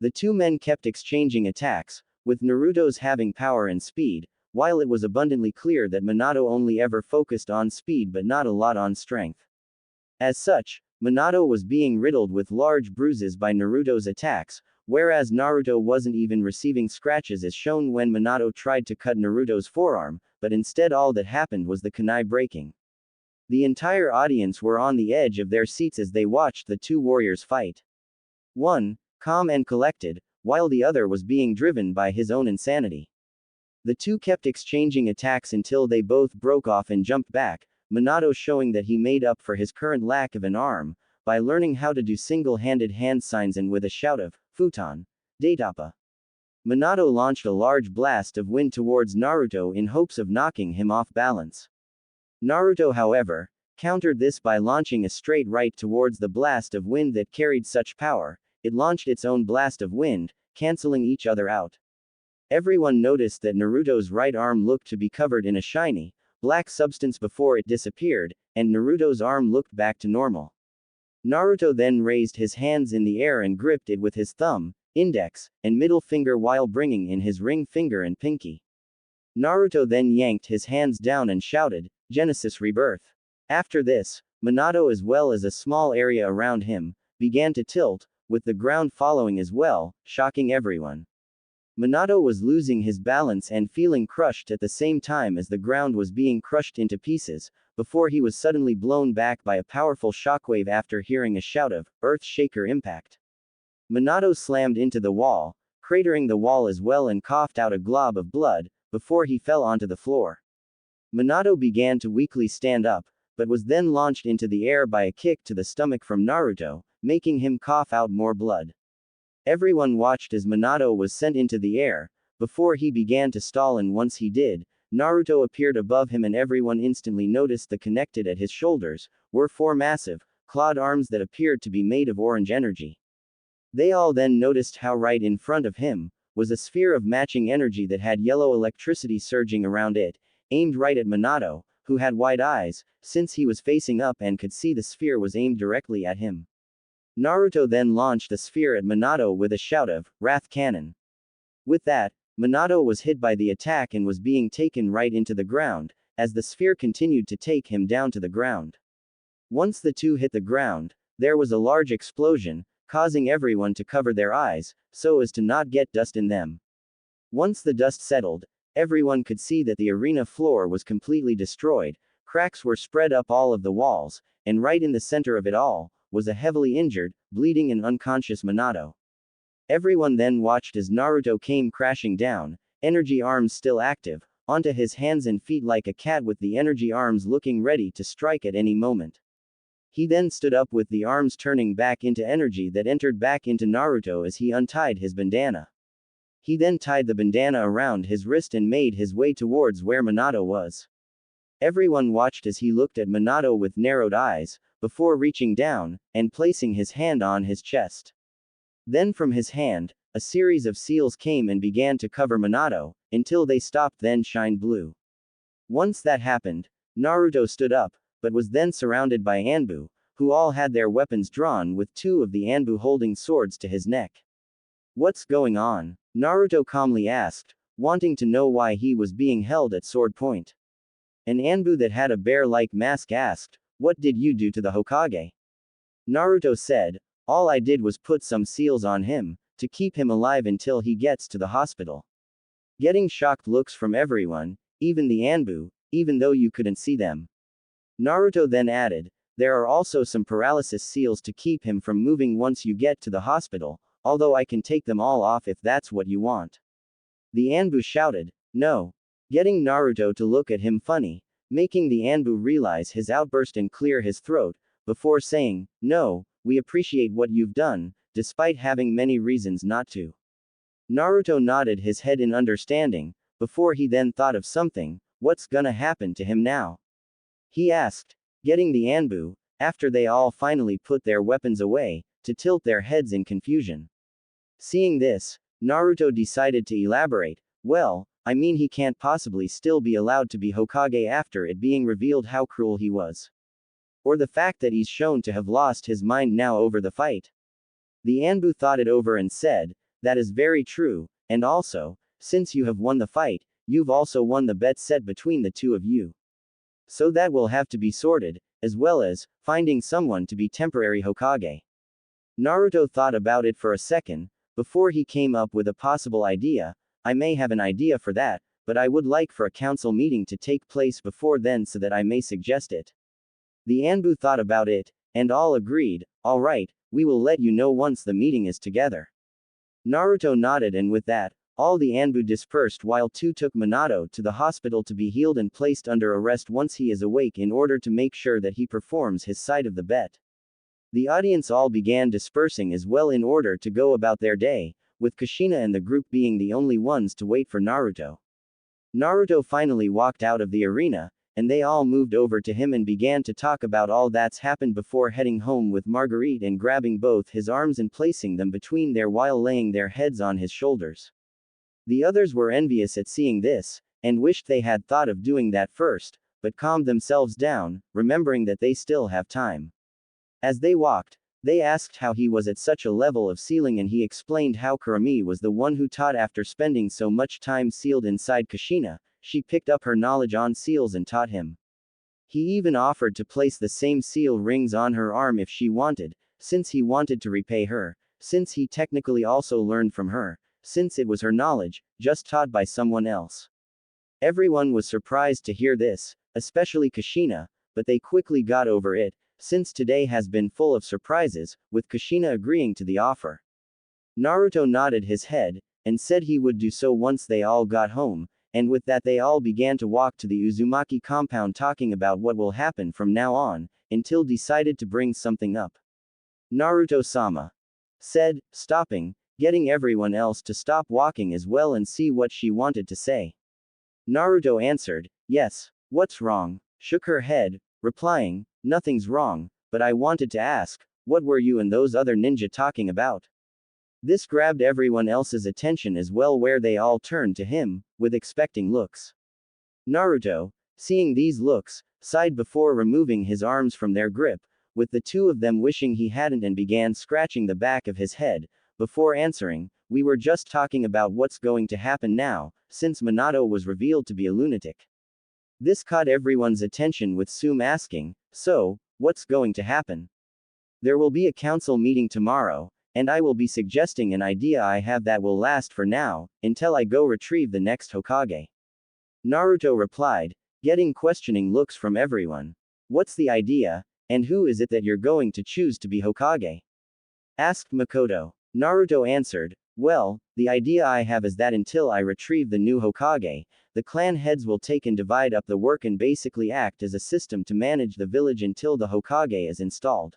The two men kept exchanging attacks, with Naruto's having power and speed, while it was abundantly clear that Minato only ever focused on speed but not a lot on strength. As such, Minato was being riddled with large bruises by Naruto's attacks, whereas Naruto wasn't even receiving scratches as shown when Minato tried to cut Naruto's forearm, but instead all that happened was the kunai breaking. The entire audience were on the edge of their seats as they watched the two warriors fight. One, calm and collected, while the other was being driven by his own insanity. The two kept exchanging attacks until they both broke off and jumped back, Minato showing that he made up for his current lack of an arm, by learning how to do single-handed hand signs and with a shout of, "Futon! Datappa!" Minato launched a large blast of wind towards Naruto in hopes of knocking him off balance. Naruto, however, countered this by launching a straight right towards the blast of wind that carried such power. It launched its own blast of wind, canceling each other out. Everyone noticed that Naruto's right arm looked to be covered in a shiny, black substance before it disappeared, and Naruto's arm looked back to normal. Naruto then raised his hands in the air and gripped it with his thumb, index, and middle finger while bringing in his ring finger and pinky. Naruto then yanked his hands down and shouted, "Genesis Rebirth." After this, Minato as well as a small area around him, began to tilt, with the ground following as well, shocking everyone. Minato was losing his balance and feeling crushed at the same time as the ground was being crushed into pieces, before he was suddenly blown back by a powerful shockwave after hearing a shout of, "Earth Shaker impact." Minato slammed into the wall, cratering the wall as well and coughed out a glob of blood, before he fell onto the floor. Minato began to weakly stand up, but was then launched into the air by a kick to the stomach from Naruto, making him cough out more blood. Everyone watched as Minato was sent into the air, before he began to stall, and once he did, Naruto appeared above him and everyone instantly noticed the connected at his shoulders, were four massive, clawed arms that appeared to be made of orange energy. They all then noticed how right in front of him, was a sphere of matching energy that had yellow electricity surging around it, aimed right at Minato, who had wide eyes, since he was facing up and could see the sphere was aimed directly at him. Naruto then launched the sphere at Minato with a shout of, "Wrath Cannon." With that, Minato was hit by the attack and was being taken right into the ground, as the sphere continued to take him down to the ground. Once the two hit the ground, there was a large explosion, causing everyone to cover their eyes, so as to not get dust in them. Once the dust settled, everyone could see that the arena floor was completely destroyed, cracks were spread up all of the walls, and right in the center of it all, was a heavily injured, bleeding and unconscious Minato. Everyone then watched as Naruto came crashing down, energy arms still active, onto his hands and feet like a cat with the energy arms looking ready to strike at any moment. He then stood up with the arms turning back into energy that entered back into Naruto as he untied his bandana. He then tied the bandana around his wrist and made his way towards where Minato was. Everyone watched as he looked at Minato with narrowed eyes, before reaching down, and placing his hand on his chest. Then from his hand, a series of seals came and began to cover Minato, until they stopped then shined blue. Once that happened, Naruto stood up, but was then surrounded by Anbu, who all had their weapons drawn with two of the Anbu holding swords to his neck. "What's going on?" Naruto calmly asked, wanting to know why he was being held at sword point. An Anbu that had a bear-like mask asked, What did you do to the Hokage? Naruto said, all I did was put some seals on him, to keep him alive until he gets to the hospital. Getting shocked looks from everyone, even the Anbu, even though you couldn't see them. Naruto then added, there are also some paralysis seals to keep him from moving once you get to the hospital, although I can take them all off if that's what you want. The Anbu shouted, no. Getting Naruto to look at him funny, making the Anbu realize his outburst and clear his throat, before saying, no, we appreciate what you've done, despite having many reasons not to. Naruto nodded his head in understanding, before he then thought of something, what's gonna happen to him now? He asked, getting the Anbu, after they all finally put their weapons away, to tilt their heads in confusion. Seeing this, Naruto decided to elaborate, well, I mean he can't possibly still be allowed to be Hokage after it being revealed how cruel he was. Or the fact that he's shown to have lost his mind now over the fight. The Anbu thought it over and said, that is very true, and also, since you have won the fight, you've also won the bet set between the two of you. So that will have to be sorted, as well as, finding someone to be temporary Hokage. Naruto thought about it for a second, before he came up with a possible idea. I may have an idea for that, but I would like for a council meeting to take place before then so that I may suggest it. The Anbu thought about it, and all agreed, alright, we will let you know once the meeting is together. Naruto nodded, and with that, all the Anbu dispersed while two took Minato to the hospital to be healed and placed under arrest once he is awake in order to make sure that he performs his side of the bet. The audience all began dispersing as well in order to go about their day, with Kushina and the group being the only ones to wait for Naruto. Naruto finally walked out of the arena, and they all moved over to him and began to talk about all that's happened before heading home with Marguerite and grabbing both his arms and placing them between their while laying their heads on his shoulders. The others were envious at seeing this, and wished they had thought of doing that first, but calmed themselves down, remembering that they still have time. As they walked, they asked how he was at such a level of sealing, and he explained how Kurama was the one who taught. After spending so much time sealed inside Kushina, she picked up her knowledge on seals and taught him. He even offered to place the same seal rings on her arm if she wanted, since he wanted to repay her, since he technically also learned from her, since it was her knowledge, just taught by someone else. Everyone was surprised to hear this, especially Kushina, but they quickly got over it, since today has been full of surprises, with Kushina agreeing to the offer. Naruto nodded his head, and said he would do so once they all got home, and with that they all began to walk to the Uzumaki compound talking about what will happen from now on, until decided to bring something up. Naruto-sama said, stopping, getting everyone else to stop walking as well and see what she wanted to say. Naruto answered, yes, what's wrong? Shook her head, replying, nothing's wrong, but I wanted to ask, what were you and those other ninja talking about? This grabbed everyone else's attention as well, where they all turned to him, with expecting looks. Naruto, seeing these looks, sighed before removing his arms from their grip, with the two of them wishing he hadn't, and began scratching the back of his head, before answering, we were just talking about what's going to happen now, since Minato was revealed to be a lunatic. This caught everyone's attention, with Sum asking, so, what's going to happen? There will be a council meeting tomorrow, and I will be suggesting an idea I have that will last for now, until I go retrieve the next Hokage. Naruto replied, getting questioning looks from everyone. What's the idea, and who is it that you're going to choose to be Hokage? Asked Makoto. Naruto answered, well, the idea I have is that until I retrieve the new Hokage, the clan heads will take and divide up the work and basically act as a system to manage the village until the Hokage is installed.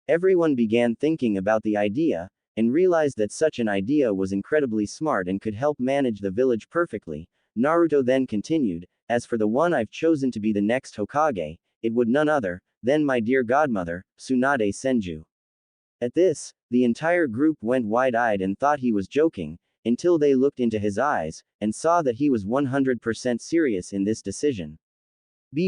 Everyone began thinking about the idea, and realized that such an idea was incredibly smart and could help manage the village perfectly. Naruto then continued, as for the one I've chosen to be the next Hokage, it would none other than my dear godmother, Tsunade Senju. At this, the entire group went wide-eyed and thought he was joking, until they looked into his eyes, and saw that he was 100% serious in this decision.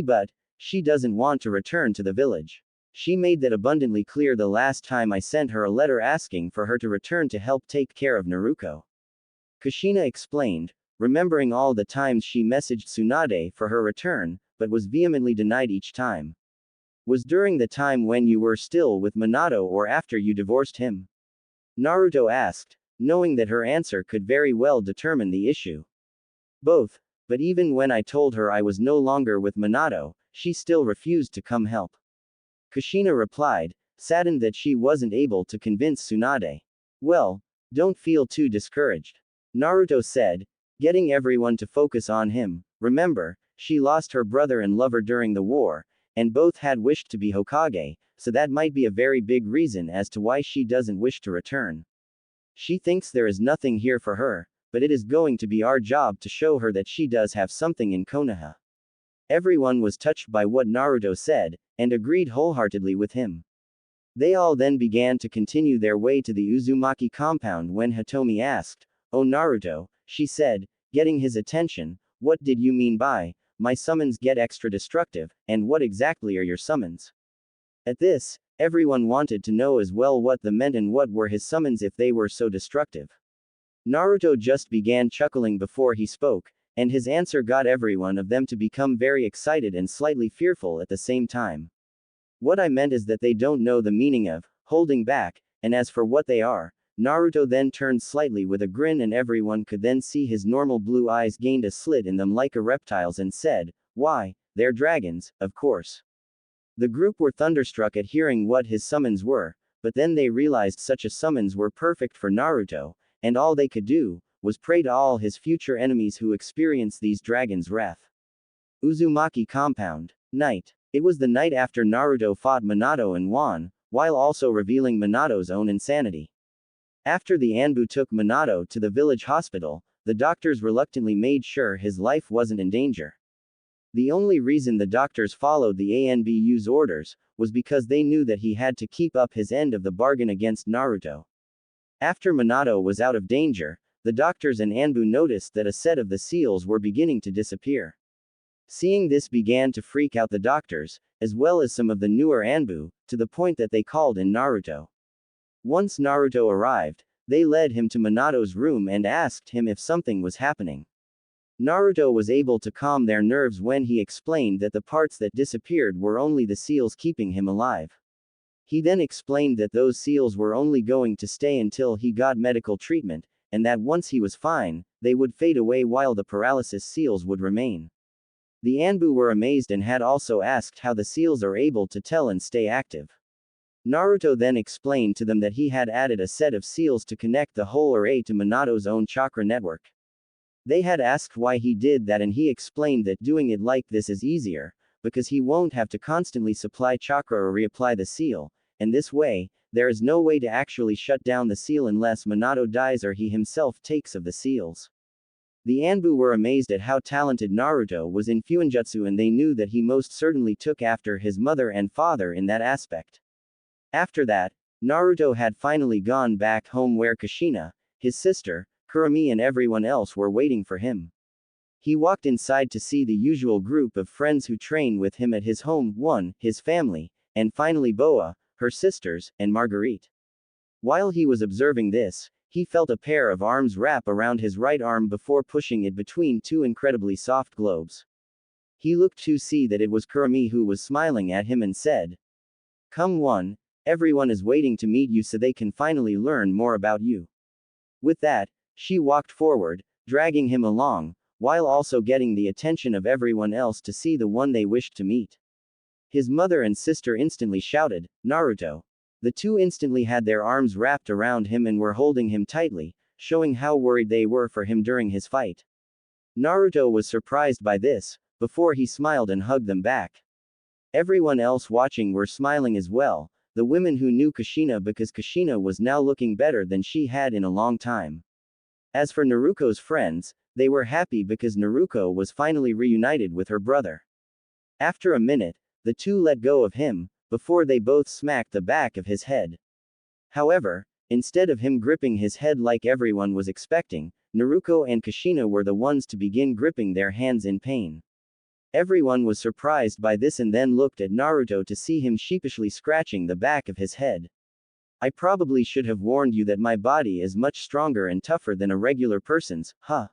But she doesn't want to return to the village. She made that abundantly clear the last time I sent her a letter asking for her to return to help take care of Naruto. Kushina explained, remembering all the times she messaged Tsunade for her return, but was vehemently denied each time. Was during the time when you were still with Minato or after you divorced him? Naruto asked, knowing that her answer could very well determine the issue. Both, but even when I told her I was no longer with Minato, she still refused to come help. Kushina replied, saddened that she wasn't able to convince Tsunade. Well, don't feel too discouraged. Naruto said, getting everyone to focus on him. Remember, she lost her brother and lover during the war, and both had wished to be Hokage, so that might be a very big reason as to why she doesn't wish to return. She thinks there is nothing here for her, but it is going to be our job to show her that she does have something in Konoha. Everyone was touched by what Naruto said, and agreed wholeheartedly with him. They all then began to continue their way to the Uzumaki compound when Hitomi asked, "Oh Naruto," she said, getting his attention, "what did you mean by, my summons get extra destructive, and what exactly are your summons?" At this, everyone wanted to know as well what they meant and what were his summons if they were so destructive. Naruto just began chuckling before he spoke, and his answer got every one of them to become very excited and slightly fearful at the same time. What I meant is that they don't know the meaning of holding back, and as for what they are, Naruto then turned slightly with a grin and everyone could then see his normal blue eyes gained a slit in them like a reptile's and said, "Why, they're dragons, of course." The group were thunderstruck at hearing what his summons were, but then they realized such a summons were perfect for Naruto, and all they could do was pray to all his future enemies who experience these dragons' wrath. Uzumaki Compound. Night. It was the night after Naruto fought Minato and won, while also revealing Minato's own insanity. After the Anbu took Minato to the village hospital, the doctors reluctantly made sure his life wasn't in danger. The only reason the doctors followed the ANBU's orders was because they knew that he had to keep up his end of the bargain against Naruto. After Minato was out of danger, the doctors and Anbu noticed that a set of the seals were beginning to disappear. Seeing this began to freak out the doctors, as well as some of the newer Anbu, to the point that they called in Naruto. Once Naruto arrived, they led him to Minato's room and asked him if something was happening. Naruto was able to calm their nerves when he explained that the parts that disappeared were only the seals keeping him alive. He then explained that those seals were only going to stay until he got medical treatment, and that once he was fine, they would fade away while the paralysis seals would remain. The Anbu were amazed and had also asked how the seals are able to tell and stay active. Naruto then explained to them that he had added a set of seals to connect the whole array to Minato's own chakra network. They had asked why he did that and he explained that doing it like this is easier, because he won't have to constantly supply chakra or reapply the seal, and this way, there is no way to actually shut down the seal unless Minato dies or he himself takes of the seals. The Anbu were amazed at how talented Naruto was in Fuinjutsu and they knew that he most certainly took after his mother and father in that aspect. After that, Naruto had finally gone back home where Kushina, his sister, Kurama and everyone else were waiting for him. He walked inside to see the usual group of friends who train with him at his home, his family, and finally Boa, her sisters, and Marguerite. While he was observing this, he felt a pair of arms wrap around his right arm before pushing it between two incredibly soft globes. He looked to see that it was Kurama who was smiling at him and said, "Come, everyone is waiting to meet you so they can finally learn more about you." With that, she walked forward, dragging him along, while also getting the attention of everyone else to see the one they wished to meet. His mother and sister instantly shouted, "Naruto!" The two instantly had their arms wrapped around him and were holding him tightly, showing how worried they were for him during his fight. Naruto was surprised by this, before he smiled and hugged them back. Everyone else watching were smiling as well, the women who knew Kushina because Kushina was now looking better than she had in a long time. As for Naruto's friends, they were happy because Naruto was finally reunited with her brother. After a minute, the two let go of him, before they both smacked the back of his head. However, instead of him gripping his head like everyone was expecting, Naruto and Kushina were the ones to begin gripping their hands in pain. Everyone was surprised by this and then looked at Naruto to see him sheepishly scratching the back of his head. "I probably should have warned you that my body is much stronger and tougher than a regular person's, huh?"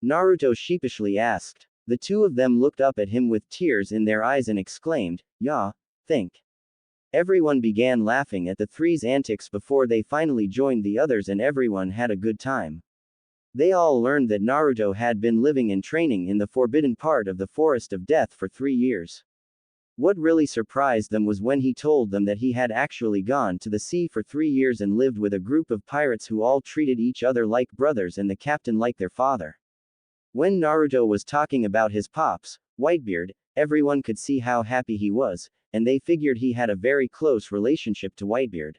Naruto sheepishly asked. The two of them looked up at him with tears in their eyes and exclaimed, "Yeah, think. Everyone began laughing at the three's antics before they finally joined the others and everyone had a good time. They all learned that Naruto had been living and training in the forbidden part of the Forest of Death for 3 years. What really surprised them was when he told them that he had actually gone to the sea for 3 years and lived with a group of pirates who all treated each other like brothers and the captain like their father. When Naruto was talking about his pops, Whitebeard, everyone could see how happy he was, and they figured he had a very close relationship to Whitebeard.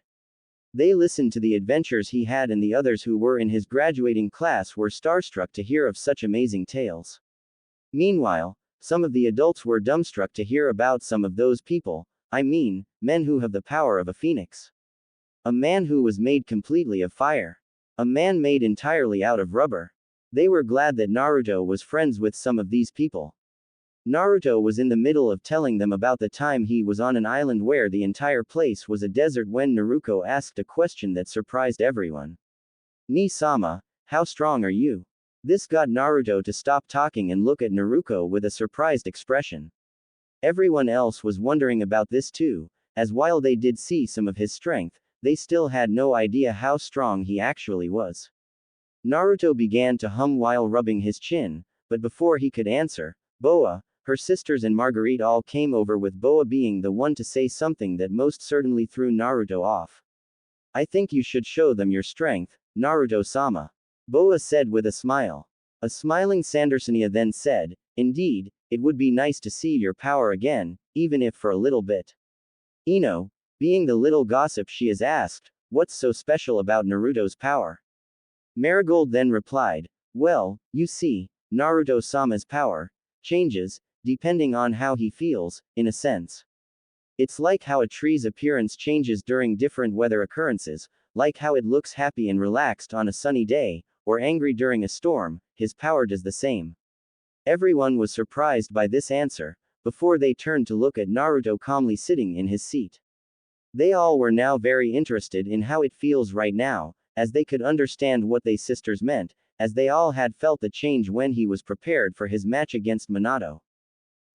They listened to the adventures he had and the others who were in his graduating class were starstruck to hear of such amazing tales. Meanwhile, some of the adults were dumbstruck to hear about some of those people, I mean, men who have the power of a phoenix. A man who was made completely of fire. A man made entirely out of rubber. They were glad that Naruto was friends with some of these people. Naruto was in the middle of telling them about the time he was on an island where the entire place was a desert when Naruto asked a question that surprised everyone. Ni-sama, how strong are you? This got Naruto to stop talking and look at Naruto with a surprised expression. Everyone else was wondering about this too, as while they did see some of his strength, they still had no idea how strong he actually was. Naruto began to hum while rubbing his chin, but before he could answer, Boa, her sisters and Marguerite all came over with Boa being the one to say something that most certainly threw Naruto off. I think you should show them your strength, Naruto-sama. Boa said with a smile. A smiling Sandersonia then said, indeed, it would be nice to see your power again, even if for a little bit. Ino, being the little gossip she is asked, what's so special about Naruto's power? Marigold then replied, well, you see, Naruto-sama's power changes, depending on how he feels, in a sense. It's like how a tree's appearance changes during different weather occurrences, like how it looks happy and relaxed on a sunny day, or angry during a storm, his power does the same. Everyone was surprised by this answer, before they turned to look at Naruto calmly sitting in his seat. They all were now very interested in how it feels right now, as they could understand what they sisters meant, as they all had felt the change when he was prepared for his match against Minato.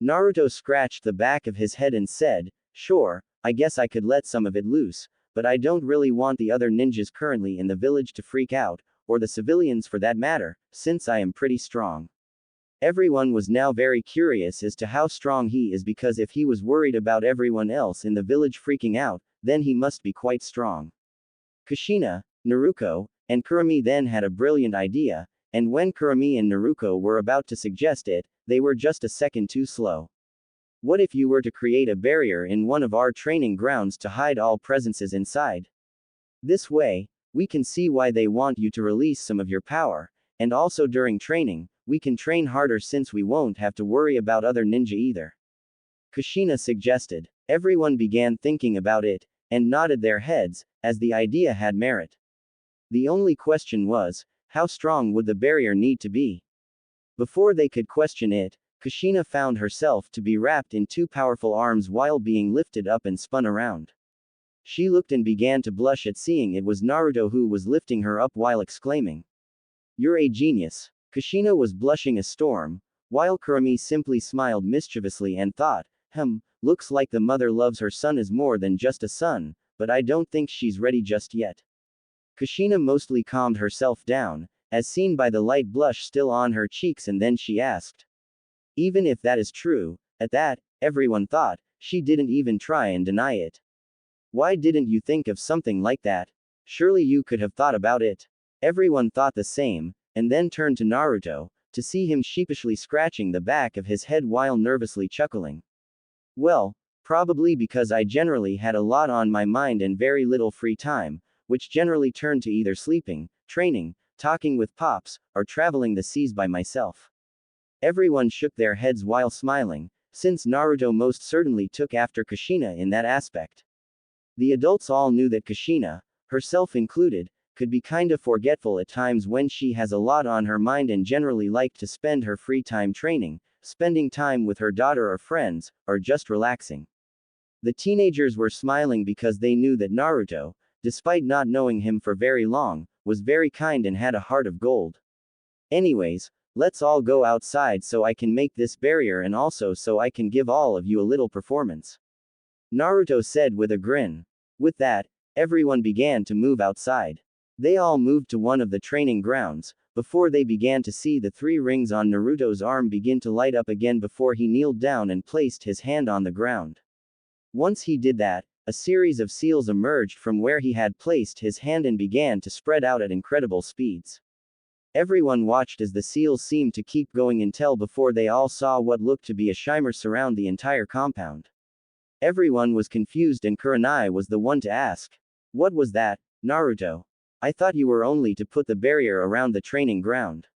Naruto scratched the back of his head and said, sure, I guess I could let some of it loose, but I don't really want the other ninjas currently in the village to freak out, or the civilians for that matter, since I am pretty strong. Everyone was now very curious as to how strong he is because if he was worried about everyone else in the village freaking out, then he must be quite strong. Kushina, Naruto, and Kurama then had a brilliant idea, and when Kurama and Naruto were about to suggest it, they were just a second too slow. What if you were to create a barrier in one of our training grounds to hide all presences inside? This way, we can see why they want you to release some of your power, and also during training, we can train harder since we won't have to worry about other ninja either. Kushina suggested. Everyone began thinking about it, and nodded their heads, as the idea had merit. The only question was, how strong would the barrier need to be? Before they could question it, Kushina found herself to be wrapped in two powerful arms while being lifted up and spun around. She looked and began to blush at seeing it was Naruto who was lifting her up while exclaiming, "You're a genius." Kushina was blushing a storm, while Kurama simply smiled mischievously and thought, looks like the mother loves her son as more than just a son, but I don't think she's ready just yet. Kushina mostly calmed herself down, as seen by the light blush still on her cheeks, and then she asked. Even if that is true, at that, everyone thought, she didn't even try and deny it. Why didn't you think of something like that? Surely you could have thought about it. Everyone thought the same, and then turned to Naruto, to see him sheepishly scratching the back of his head while nervously chuckling. Well, probably because I generally had a lot on my mind and very little free time, which generally turned to either sleeping, training, talking with Pops, or traveling the seas by myself. Everyone shook their heads while smiling, since Naruto most certainly took after Kushina in that aspect. The adults all knew that Kushina, herself included, could be kinda forgetful at times when she has a lot on her mind and generally liked to spend her free time training, spending time with her daughter or friends, or just relaxing. The teenagers were smiling because they knew that Naruto, despite not knowing him for very long, was very kind and had a heart of gold. Anyways, let's all go outside so I can make this barrier and also so I can give all of you a little performance. Naruto said with a grin. With that, everyone began to move outside. They all moved to one of the training grounds, before they began to see the 3 rings on Naruto's arm begin to light up again before he kneeled down and placed his hand on the ground. Once he did that, a series of seals emerged from where he had placed his hand and began to spread out at incredible speeds. Everyone watched as the seals seemed to keep going until before they all saw what looked to be a shimmer surround the entire compound. Everyone was confused and Kurenai was the one to ask. What was that, Naruto? I thought you were only to put the barrier around the training ground.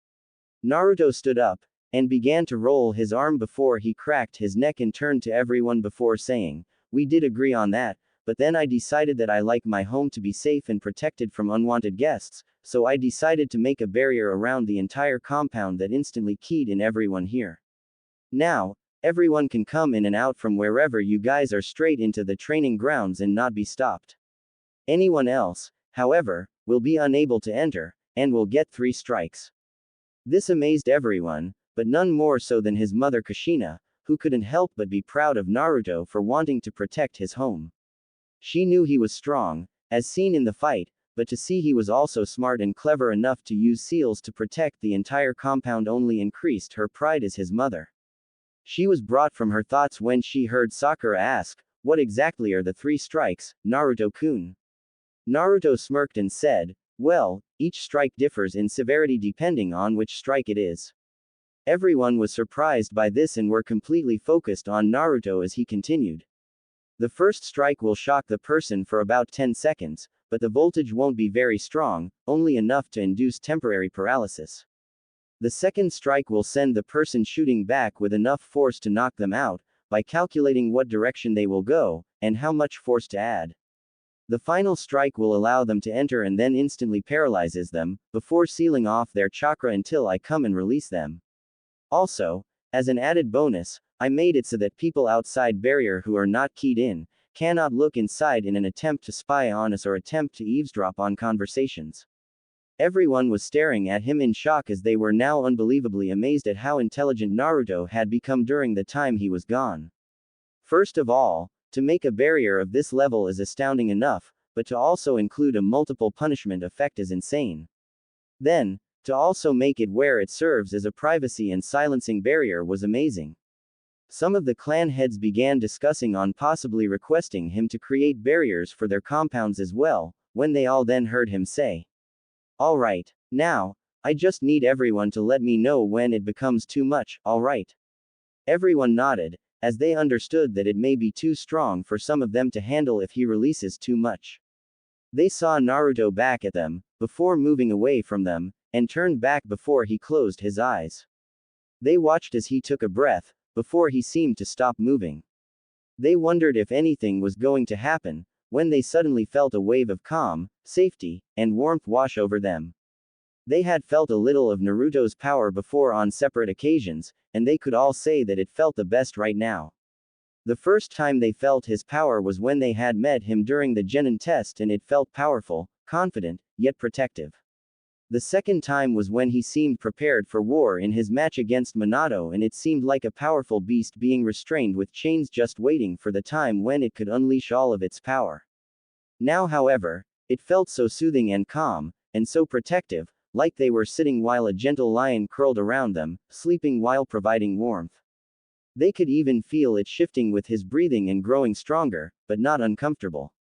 Naruto stood up, and began to roll his arm before he cracked his neck and turned to everyone before saying, we did agree on that, but then I decided that I like my home to be safe and protected from unwanted guests, so I decided to make a barrier around the entire compound that instantly keyed in everyone here. Now, everyone can come in and out from wherever you guys are straight into the training grounds and not be stopped. Anyone else, however, will be unable to enter, and will get 3 strikes. This amazed everyone, but none more so than his mother Kushina, who couldn't help but be proud of Naruto for wanting to protect his home. She knew he was strong, as seen in the fight, but to see he was also smart and clever enough to use seals to protect the entire compound only increased her pride as his mother. She was brought from her thoughts when she heard Sakura ask, what exactly are the 3 strikes, Naruto-kun? Naruto smirked and said, well, each strike differs in severity depending on which strike it is. Everyone was surprised by this and were completely focused on Naruto as he continued. The first strike will shock the person for about 10 seconds, but the voltage won't be very strong, only enough to induce temporary paralysis. The second strike will send the person shooting back with enough force to knock them out, by calculating what direction they will go, and how much force to add. The final strike will allow them to enter and then instantly paralyzes them, before sealing off their chakra until I come and release them. Also, as an added bonus, I made it so that people outside barrier who are not keyed in, cannot look inside in an attempt to spy on us or attempt to eavesdrop on conversations. Everyone was staring at him in shock as they were now unbelievably amazed at how intelligent Naruto had become during the time he was gone. First of all, to make a barrier of this level is astounding enough, but to also include a multiple punishment effect is insane. Then, to also make it where it serves as a privacy and silencing barrier was amazing. Some of the clan heads began discussing on possibly requesting him to create barriers for their compounds as well, when they all then heard him say, alright, now, I just need everyone to let me know when it becomes too much, alright? Everyone nodded, as they understood that it may be too strong for some of them to handle if he releases too much. They saw Naruto back at them, before moving away from them, and turned back before he closed his eyes. They watched as he took a breath, before he seemed to stop moving. They wondered if anything was going to happen, when they suddenly felt a wave of calm, safety, and warmth wash over them. They had felt a little of Naruto's power before on separate occasions, and they could all say that it felt the best right now. The first time they felt his power was when they had met him during the Genin test and it felt powerful, confident, yet protective. The second time was when he seemed prepared for war in his match against Minato and it seemed like a powerful beast being restrained with chains just waiting for the time when it could unleash all of its power. Now however, it felt so soothing and calm, and so protective, like they were sitting while a gentle lion curled around them, sleeping while providing warmth. They could even feel it shifting with his breathing and growing stronger, but not uncomfortable.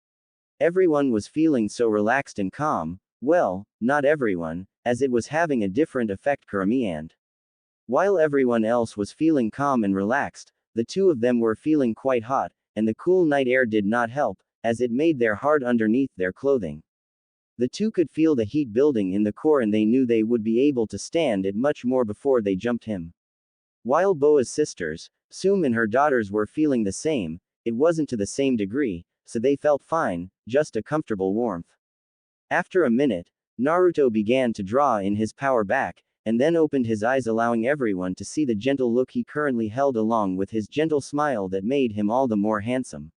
Everyone was feeling so relaxed and calm, well, not everyone, as it was having a different effect Kurama and. While everyone else was feeling calm and relaxed, the two of them were feeling quite hot, and the cool night air did not help, as it made their heart underneath their clothing. The two could feel the heat building in the core and they knew they would be able to stand it much more before they jumped him. While Boa's sisters, Sum and her daughters were feeling the same, it wasn't to the same degree, so they felt fine, just a comfortable warmth. After a minute, Naruto began to draw in his power back, and then opened his eyes allowing everyone to see the gentle look he currently held along with his gentle smile that made him all the more handsome.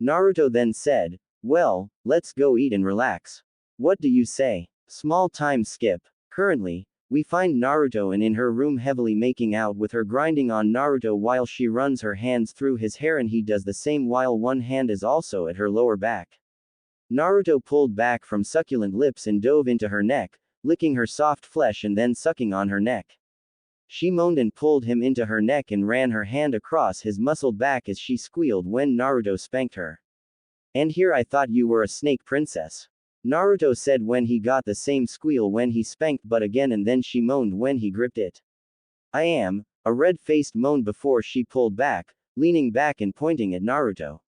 Naruto then said, well, let's go eat and relax. What do you say? Small time skip. Currently, We find Naruto in her room heavily making out with her, grinding on Naruto while she runs her hands through his hair, and he does the same while one hand is also at her lower back. Naruto pulled back from succulent lips and dove into her neck, licking her soft flesh and then sucking on her neck. She moaned and pulled him into her neck and ran her hand across his muscled back as she squealed when Naruto spanked her. "And here I thought you were a snake princess," Naruto said when he got the same squeal when he spanked butt again, and then she moaned when he gripped it. "I am," a red-faced moaned before she pulled back, leaning back and pointing at Naruto.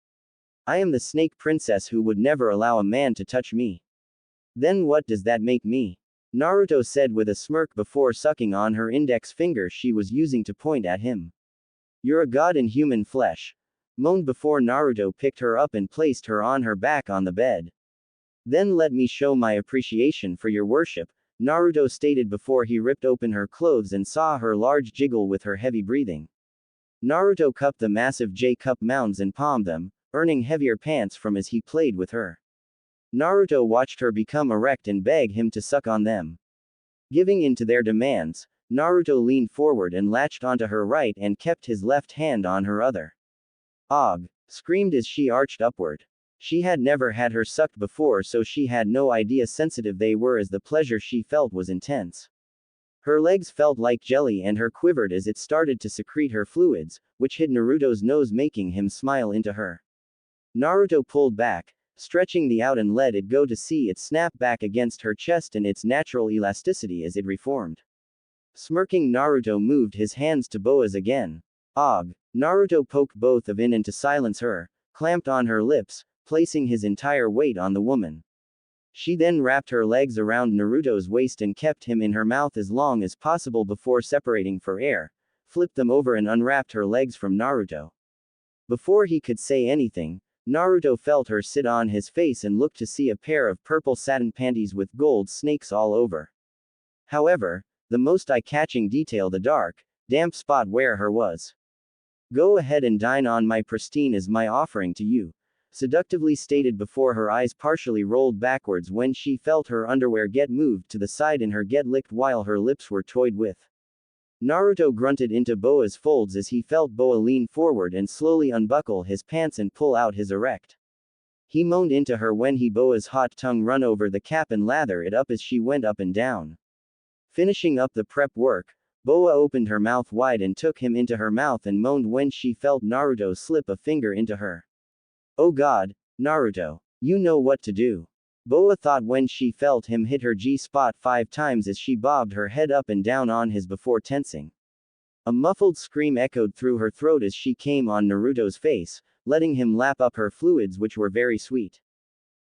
"I am the snake princess who would never allow a man to touch me." "Then what does that make me?" Naruto said with a smirk before sucking on her index finger she was using to point at him. "You're a god in human flesh," moaned before Naruto picked her up and placed her on her back on the bed. "Then let me show my appreciation for your worship," Naruto stated before he ripped open her clothes and saw her large jiggle with her heavy breathing. Naruto cupped the massive J-cup mounds and palmed them, earning heavier pants from as he played with her. Naruto watched her become erect and beg him to suck on them. Giving in to their demands, Naruto leaned forward and latched onto her right and kept his left hand on her other. "Og!" screamed as she arched upward. She had never had her sucked before, so she had no idea sensitive they were, as the pleasure she felt was intense. Her legs felt like jelly and her quivered as it started to secrete her fluids, which hit Naruto's nose, making him smile into her. Naruto pulled back, stretching the out and let it go to see it snap back against her chest and its natural elasticity as it reformed. Smirking, Naruto moved his hands to Boa's again. "Og!" Naruto poked both of in and to silence her, clamped on her lips, placing his entire weight on the woman. She then wrapped her legs around Naruto's waist and kept him in her mouth as long as possible before separating for air, flipped them over and unwrapped her legs from Naruto. Before he could say anything, Naruto felt her sit on his face and looked to see a pair of purple satin panties with gold snakes all over. However, the most eye-catching detail, the dark, damp spot where her was. "Go ahead and dine on my pristine as my offering to you," seductively stated before her eyes partially rolled backwards when she felt her underwear get moved to the side and her get licked while her lips were toyed with. Naruto grunted into Boa's folds as he felt Boa lean forward and slowly unbuckle his pants and pull out his erect. He moaned into her when he Boa's hot tongue run over the cap and lather it up as she went up and down. Finishing up the prep work, Boa opened her mouth wide and took him into her mouth and moaned when she felt Naruto slip a finger into her. "Oh God, Naruto. You know what to do," Boa thought when she felt him hit her G-spot 5 times as she bobbed her head up and down on his before tensing. A muffled scream echoed through her throat as she came on Naruto's face, letting him lap up her fluids, which were very sweet.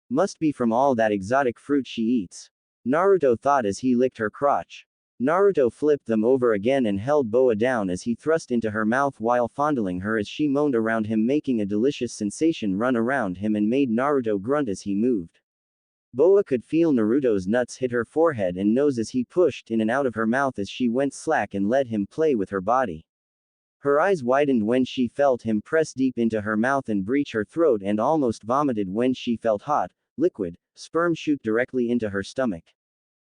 "Must be from all that exotic fruit she eats," Naruto thought as he licked her crotch. Naruto flipped them over again and held Boa down as he thrust into her mouth while fondling her as she moaned around him, making a delicious sensation run around him and made Naruto grunt as he moved. Boa could feel Naruto's nuts hit her forehead and nose as he pushed in and out of her mouth as she went slack and let him play with her body. Her eyes widened when she felt him press deep into her mouth and breach her throat, and almost vomited when she felt hot, liquid, sperm shoot directly into her stomach.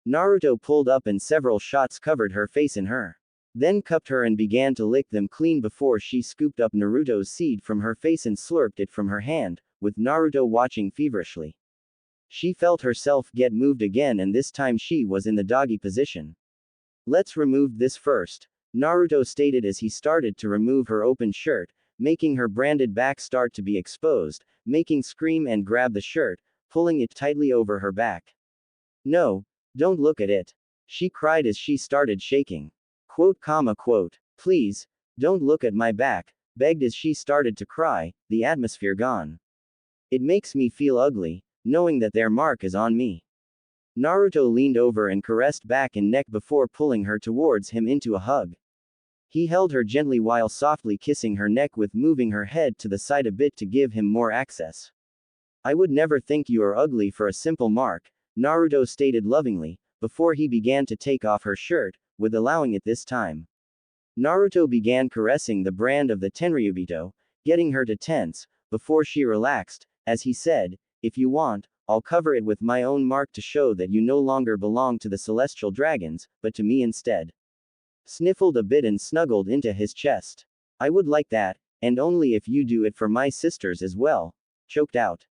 Naruto pulled up and several shots covered her face and her. Then cupped her and began to lick them clean before she scooped up Naruto's seed from her face and slurped it from her hand, with Naruto watching feverishly. She felt herself get moved again, and this time she was in the doggy position. "Let's remove this first," Naruto stated as he started to remove her open shirt, making her branded back start to be exposed, making scream and grab the shirt, pulling it tightly over her back. "No, don't look at it," she cried as she started shaking. "Please, don't look at my back," begged as she started to cry, the atmosphere gone. "It makes me feel ugly, knowing that their mark is on me." Naruto leaned over and caressed back and neck before pulling her towards him into a hug. He held her gently while softly kissing her neck with moving her head to the side a bit to give him more access. "I would never think you are ugly for a simple mark," Naruto stated lovingly, before he began to take off her shirt, with allowing it this time. Naruto began caressing the brand of the Tenryubito, getting her to tense, before she relaxed, as he said, "If you want, I'll cover it with my own mark to show that you no longer belong to the celestial dragons, but to me instead. Sniffled a bit and snuggled into his chest. I would like that, and only if you do it for my sisters as well. Choked out.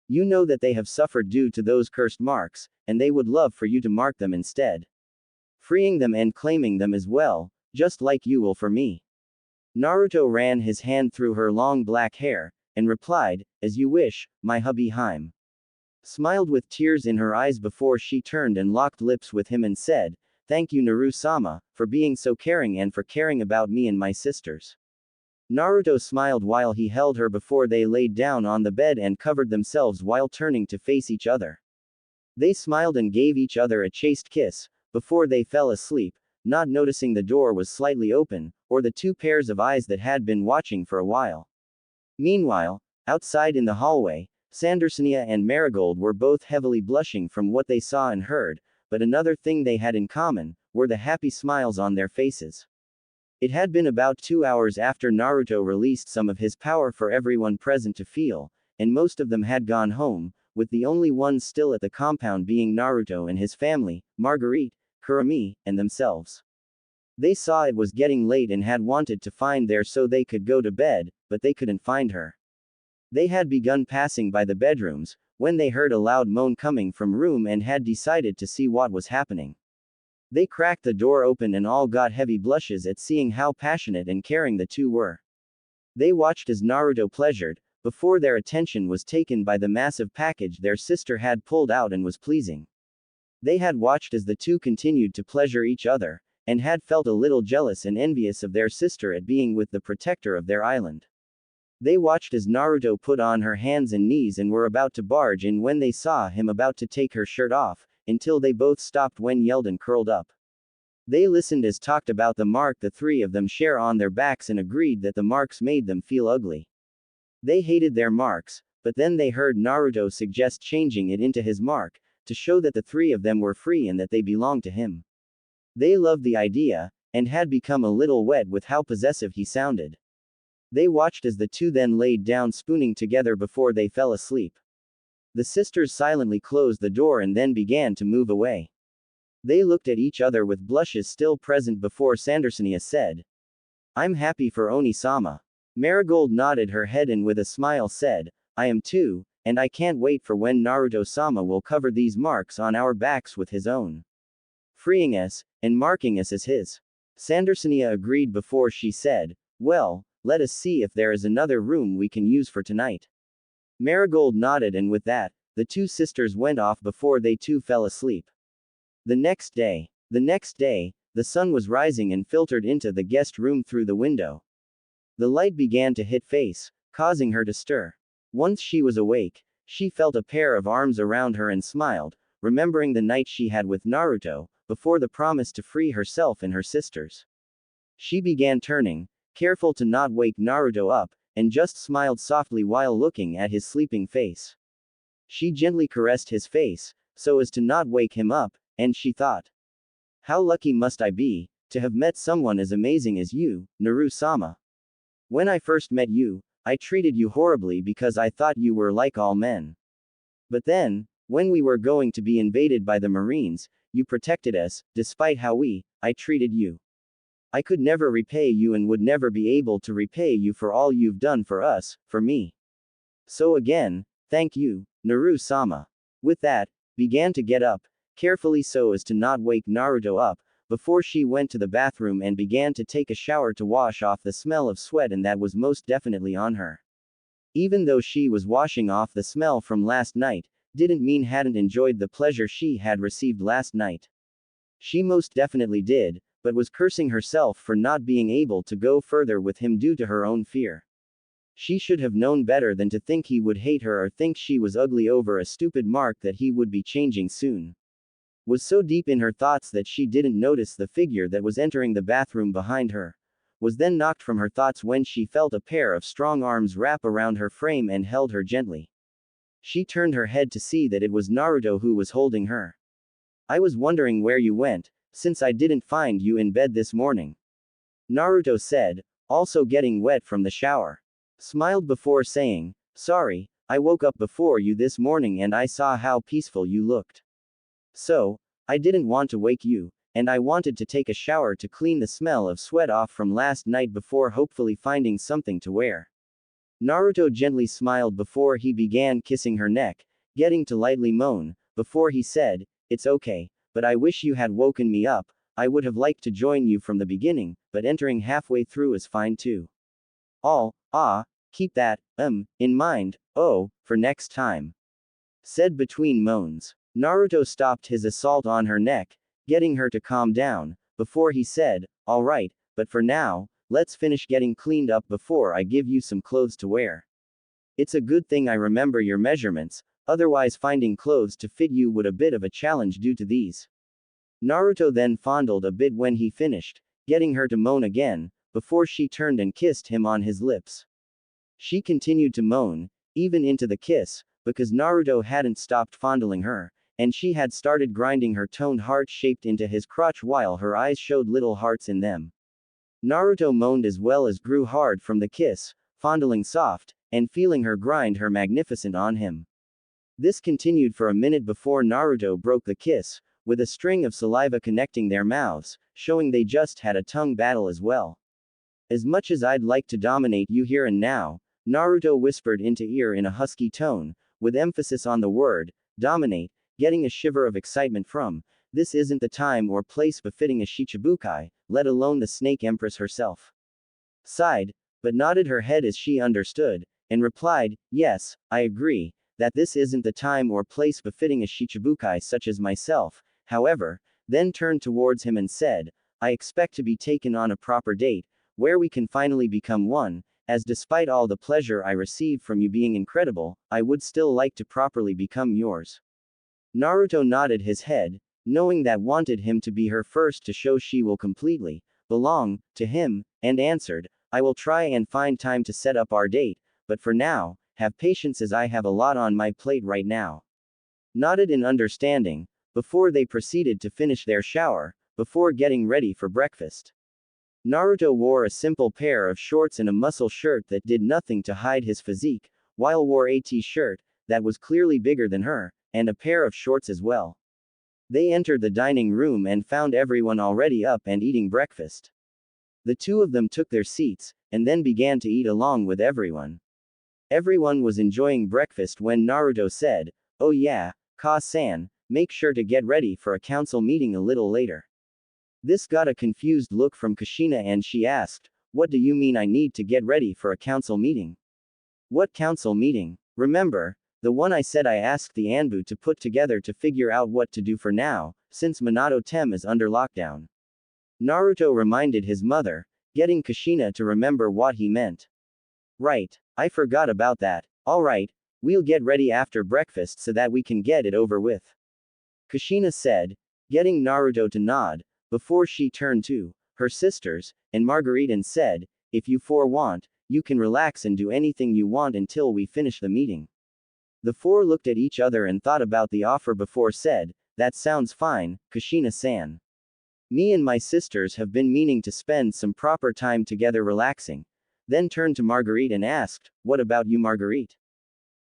You know that they have suffered due to those cursed marks, and they would love for you to mark them instead. Freeing them and claiming them as well, just like you will for me. Naruto ran his hand through her long black hair, and replied, as you wish, my hubby Haim. Smiled with tears in her eyes before she turned and locked lips with him and said, thank you Naru-sama, for being so caring and for caring about me and my sisters. Naruto smiled while he held her before they laid down on the bed and covered themselves while turning to face each other. They smiled and gave each other a chaste kiss, before they fell asleep, not noticing the door was slightly open, or the two pairs of eyes that had been watching for a while. Meanwhile, outside in the hallway, Sandersonia and Marigold were both heavily blushing from what they saw and heard, but another thing they had in common, were the happy smiles on their faces. It had been about 2 hours after Naruto released some of his power for everyone present to feel, and most of them had gone home, with the only ones still at the compound being Naruto and his family, Marguerite, Kurama, and themselves. They saw it was getting late and had wanted to find there so they could go to bed, but they couldn't find her. They had begun passing by the bedrooms, when they heard a loud moan coming from room and had decided to see what was happening. They cracked the door open and all got heavy blushes at seeing how passionate and caring the two were. They watched as Naruto pleasured, before their attention was taken by the massive package their sister had pulled out and was pleasing. They had watched as the two continued to pleasure each other, and had felt a little jealous and envious of their sister at being with the protector of their island. They watched as Naruto put on her hands and knees and were about to barge in when they saw him about to take her shirt off, until they both stopped when yelled and curled up. They listened as talked about the mark the three of them share on their backs and agreed that the marks made them feel ugly. They hated their marks, but then they heard Naruto suggest changing it into his mark, to show that the three of them were free and that they belonged to him. They loved the idea, and had become a little wet with how possessive he sounded. They watched as the two then laid down spooning together before they fell asleep. The sisters silently closed the door and then began to move away. They looked at each other with blushes still present before Sandersonia said, I'm happy for Oni-sama. Marigold nodded her head and with a smile said, I am too, and I can't wait for when Naruto-sama will cover these marks on our backs with his own. Freeing us, and marking us as his. Sandersonia agreed before she said, well, let us see if there is another room we can use for tonight. Marigold nodded and with that, the two sisters went off before they too fell asleep. The next day, the sun was rising and filtered into the guest room through the window. The light began to hit face, causing her to stir. Once she was awake, she felt a pair of arms around her and smiled, remembering the night she had with Naruto, before the promise to free herself and her sisters. She began turning, careful to not wake Naruto up, and just smiled softly while looking at his sleeping face. She gently caressed his face, so as to not wake him up, and she thought, how lucky must I be, to have met someone as amazing as you, Naru-sama. When I first met you, I treated you horribly because I thought you were like all men. But then, when we were going to be invaded by the Marines, you protected us, despite how I treated you. I could never repay you and would never be able to repay you for all you've done for us, for me. So again, thank you, Naru-sama. With that, began to get up, carefully so as to not wake Naruto up, before she went to the bathroom and began to take a shower to wash off the smell of sweat and that was most definitely on her. Even though she was washing off the smell from last night, didn't mean hadn't enjoyed the pleasure she had received last night. She most definitely did, but was cursing herself for not being able to go further with him due to her own fear. She should have known better than to think he would hate her or think she was ugly over a stupid mark that he would be changing soon. Was so deep in her thoughts that she didn't notice the figure that was entering the bathroom behind her. Was then knocked from her thoughts when she felt a pair of strong arms wrap around her frame and held her gently. She turned her head to see that it was Naruto who was holding her. I was wondering where you went, since I didn't find you in bed this morning. Naruto said, also getting wet from the shower. Smiled before saying, sorry, I woke up before you this morning and I saw how peaceful you looked. So, I didn't want to wake you, and I wanted to take a shower to clean the smell of sweat off from last night before hopefully finding something to wear. Naruto gently smiled before he began kissing her neck, getting to lightly moan, before he said, "It's okay, but I wish you had woken me up. I would have liked to join you from the beginning, but entering halfway through is fine too. Keep that, in mind, for next time," said between moans. Naruto stopped his assault on her neck, getting her to calm down, before he said, "Alright, but for now, let's finish getting cleaned up before I give you some clothes to wear. It's a good thing I remember your measurements, otherwise finding clothes to fit you would a bit of a challenge due to these." Naruto then fondled a bit when he finished, getting her to moan again, before she turned and kissed him on his lips. She continued to moan, even into the kiss, because Naruto hadn't stopped fondling her, and she had started grinding her toned heart shaped into his crotch while her eyes showed little hearts in them. Naruto moaned as well as grew hard from the kiss, fondling soft, and feeling her grind her magnificent on him. This continued for a minute before Naruto broke the kiss, with a string of saliva connecting their mouths, showing they just had a tongue battle as well. "As much as I'd like to dominate you here and now," Naruto whispered into ear in a husky tone, with emphasis on the word, dominate, getting a shiver of excitement from, "This isn't the time or place befitting a Shichibukai, let alone the Snake Empress herself." Sighed, but nodded her head as she understood, and replied, "Yes, I agree, that this isn't the time or place befitting a Shichibukai such as myself, however," then turned towards him and said, "I expect to be taken on a proper date, where we can finally become one, as despite all the pleasure I receive from you being incredible, I would still like to properly become yours." Naruto nodded his head, knowing that wanted him to be her first to show she will completely belong to him, and answered, "I will try and find time to set up our date, but for now, have patience as I have a lot on my plate right now." Nodded in understanding, before they proceeded to finish their shower, before getting ready for breakfast. Naruto wore a simple pair of shorts and a muscle shirt that did nothing to hide his physique, while wore a t-shirt that was clearly bigger than her, and a pair of shorts as well. They entered the dining room and found everyone already up and eating breakfast. The two of them took their seats, and then began to eat along with everyone. Everyone was enjoying breakfast when Naruto said, "Oh yeah, Ka-san, make sure to get ready for a council meeting a little later." This got a confused look from Kushina and she asked, "What do you mean I need to get ready for a council meeting?" "What council meeting? Remember, the one I said I asked the Anbu to put together to figure out what to do for now, since Minato Tem is under lockdown." Naruto reminded his mother, getting Kushina to remember what he meant. "Right, I forgot about that. Alright, we'll get ready after breakfast so that we can get it over with," Kushina said, getting Naruto to nod, before she turned to her sisters and Marguerite and said, "If you four want, you can relax and do anything you want until we finish the meeting." The four looked at each other and thought about the offer before said, "That sounds fine, Kushina-san. Me and my sisters have been meaning to spend some proper time together relaxing." Then turned to Marguerite and asked, "What about you, Marguerite?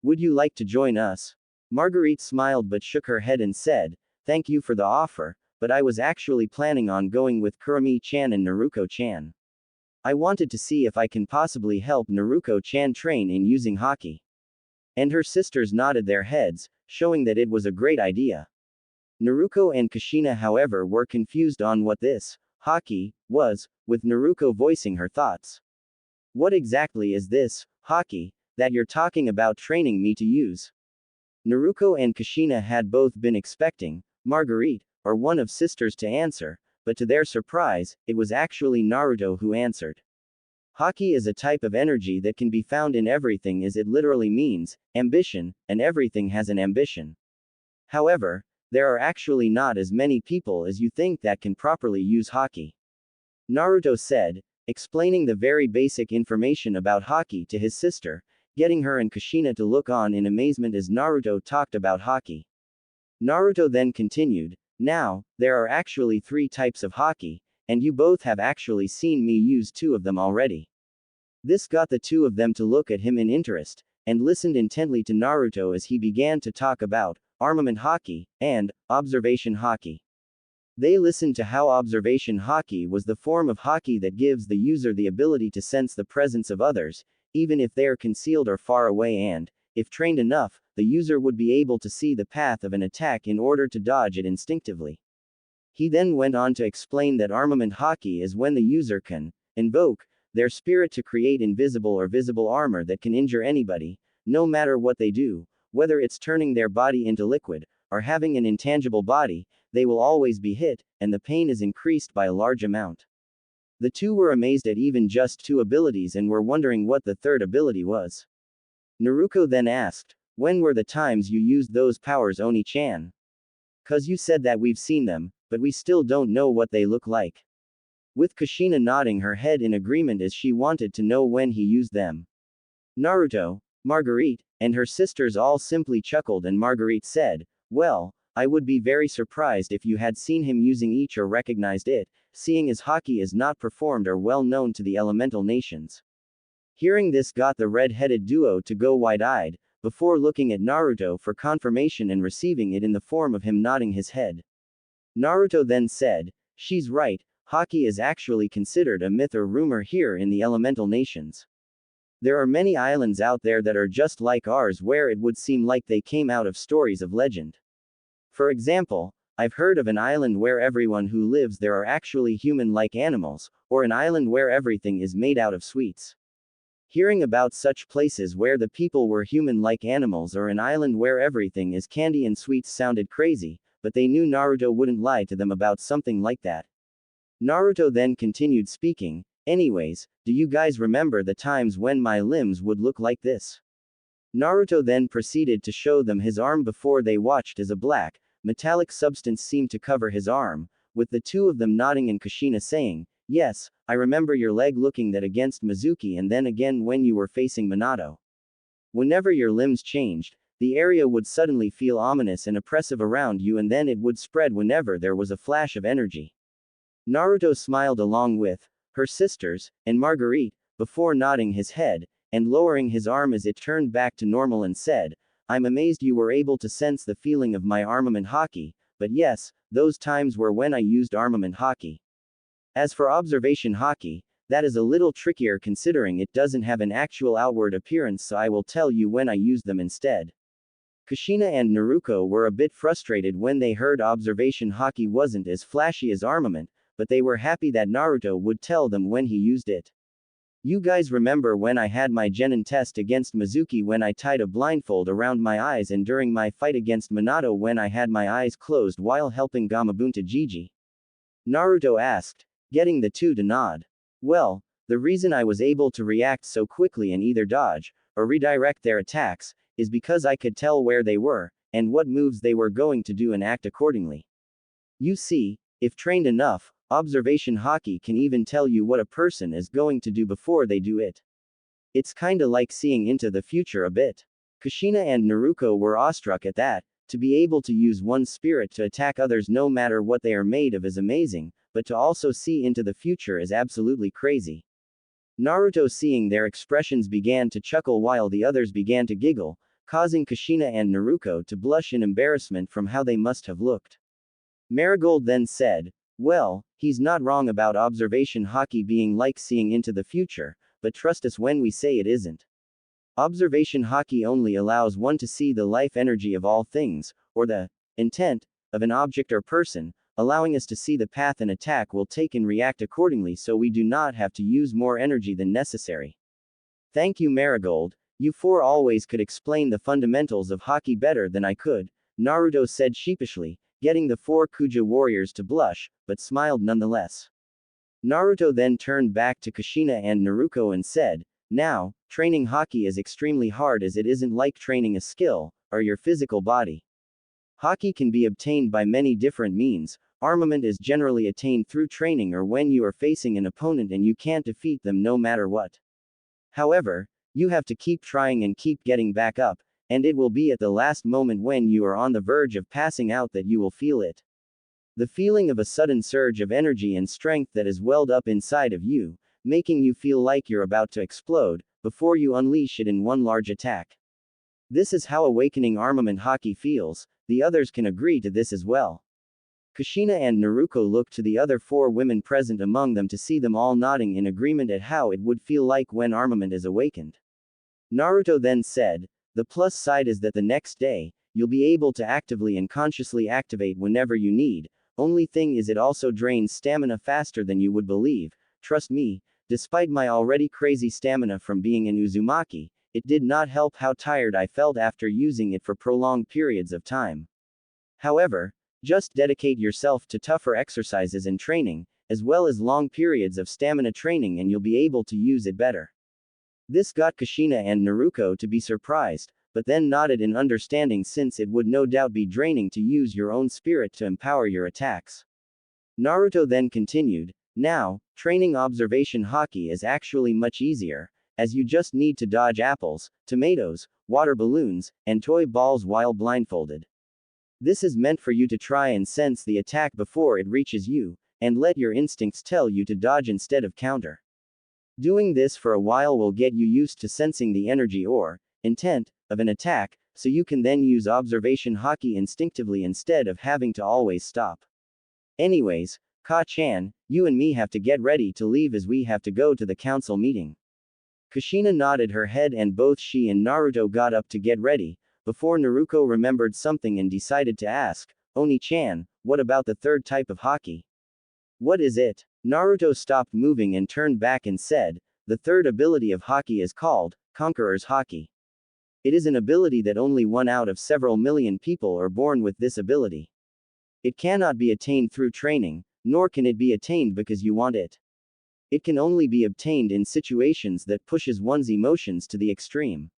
Would you like to join us?" Marguerite smiled but shook her head and said, "Thank you for the offer, but I was actually planning on going with Kurami-chan and Naruko-chan. I wanted to see if I can possibly help Naruko-chan train in using haki." And her sisters nodded their heads, showing that it was a great idea. Naruko and Kushina however were confused on what this haki was, with Naruko voicing her thoughts. "What exactly is this haki that you're talking about training me to use?" Naruko and Kushina had both been expecting Marguerite, or one of sisters to answer, but to their surprise, it was actually Naruto who answered. Haki is a type of energy that can be found in everything as it literally means ambition, and everything has an ambition. However, there are actually not as many people as you think that can properly use haki. Naruto said, explaining the very basic information about haki to his sister, getting her and Kushina to look on in amazement as Naruto talked about haki. Naruto then continued, "Now, there are actually 3 types of haki, and you both have actually seen me use 2 of them already." This got the two of them to look at him in interest, and listened intently to Naruto as he began to talk about armament haki and observation haki. They listened to how observation haki was the form of haki that gives the user the ability to sense the presence of others, even if they are concealed or far away, and, if trained enough, the user would be able to see the path of an attack in order to dodge it instinctively. He then went on to explain that armament haki is when the user can invoke their spirit to create invisible or visible armor that can injure anybody, no matter what they do, whether it's turning their body into liquid, or having an intangible body, they will always be hit, and the pain is increased by a large amount. The two were amazed at even just two abilities and were wondering what the third ability was. Naruto then asked, "When were the times you used those powers, Oni-chan? 'Cause you said that we've seen them, but we still don't know what they look like." With Kushina nodding her head in agreement as she wanted to know when he used them. Naruto, Marguerite, and her sisters all simply chuckled, and Marguerite said, "Well, I would be very surprised if you had seen him using each or recognized it, seeing as haki is not performed or well known to the elemental nations." Hearing this got the red-headed duo to go wide-eyed, before looking at Naruto for confirmation and receiving it in the form of him nodding his head. Naruto then said, "She's right, haki is actually considered a myth or rumor here in the elemental nations. There are many islands out there that are just like ours where it would seem like they came out of stories of legend. For example, I've heard of an island where everyone who lives there are actually human-like animals, or an island where everything is made out of sweets. Hearing about such places where the people were human-like animals or an island where everything is candy and sweets sounded crazy, but they knew Naruto wouldn't lie to them about something like that." Naruto then continued speaking, "Anyways, do you guys remember the times when my limbs would look like this?" Naruto then proceeded to show them his arm before they watched as a black, metallic substance seemed to cover his arm, with the two of them nodding and Kushina saying, "Yes, I remember your leg looking that against Mizuki and then again when you were facing Minato. Whenever your limbs changed, the area would suddenly feel ominous and oppressive around you and then it would spread whenever there was a flash of energy." Naruto smiled along with her sisters, and Marguerite, before nodding his head, and lowering his arm as it turned back to normal and said, "I'm amazed you were able to sense the feeling of my armament haki, but yes, those times were when I used armament haki. As for observation haki, that is a little trickier considering it doesn't have an actual outward appearance, so I will tell you when I used them instead." Kushina and Naruto were a bit frustrated when they heard observation haki wasn't as flashy as armament, but they were happy that Naruto would tell them when he used it. "You guys remember when I had my genin test against Mizuki when I tied a blindfold around my eyes and during my fight against Minato when I had my eyes closed while helping Gamabunta Jiji?" Naruto asked, getting the two to nod. "Well, the reason I was able to react so quickly and either dodge, or redirect their attacks, is because I could tell where they were, and what moves they were going to do and act accordingly. You see, if trained enough, observation haki can even tell you what a person is going to do before they do it. It's kinda like seeing into the future a bit." Kushina and Naruto were awestruck at that. To be able to use one's spirit to attack others no matter what they are made of is amazing, but to also see into the future is absolutely crazy. Naruto, seeing their expressions, began to chuckle while the others began to giggle, causing Kushina and Naruto to blush in embarrassment from how they must have looked. Marigold then said, "Well, he's not wrong about observation haki being like seeing into the future, but trust us when we say it isn't. Observation haki only allows one to see the life energy of all things, or the intent of an object or person, allowing us to see the path an attack will take and react accordingly so we do not have to use more energy than necessary." "Thank you, Marigold. You four always could explain the fundamentals of haki better than I could," Naruto said sheepishly, getting the four Kuja warriors to blush, but smiled nonetheless. Naruto then turned back to Kushina and Naruto and said, "Now, training haki is extremely hard as it isn't like training a skill, or your physical body. Haki can be obtained by many different means. Armament is generally attained through training or when you are facing an opponent and you can't defeat them no matter what. However, you have to keep trying and keep getting back up, and it will be at the last moment when you are on the verge of passing out that you will feel it. The feeling of a sudden surge of energy and strength that is welled up inside of you, making you feel like you're about to explode, before you unleash it in one large attack. This is how awakening armament haki feels. The others can agree to this as well. Kushina and Naruto looked to the other 4 women present among them to see them all nodding in agreement at how it would feel like when armament is awakened. Naruto then said, the plus side is that the next day, you'll be able to actively and consciously activate whenever you need. Only thing is it also drains stamina faster than you would believe. Trust me, despite my already crazy stamina from being in Uzumaki, it did not help how tired I felt after using it for prolonged periods of time. However, just dedicate yourself to tougher exercises and training, as well as long periods of stamina training, and you'll be able to use it better. This got Kushina and Naruto to be surprised, but then nodded in understanding since it would no doubt be draining to use your own spirit to empower your attacks. Naruto then continued, now, training observation haki is actually much easier, as you just need to dodge apples, tomatoes, water balloons, and toy balls while blindfolded. This is meant for you to try and sense the attack before it reaches you, and let your instincts tell you to dodge instead of counter. Doing this for a while will get you used to sensing the energy or intent of an attack, so you can then use observation haki instinctively instead of having to always stop. Anyways, Ka-chan, you and me have to get ready to leave as we have to go to the council meeting. Kushina nodded her head and both she and Naruto got up to get ready, before Naruto remembered something and decided to ask, Oni-chan, what about the third type of haki? What is it? Naruto stopped moving and turned back and said, the third ability of haki is called, Conqueror's Haki. It is an ability that only 1 out of several million people are born with this ability. It cannot be attained through training, nor can it be attained because you want it. It can only be obtained in situations that pushes one's emotions to the extreme.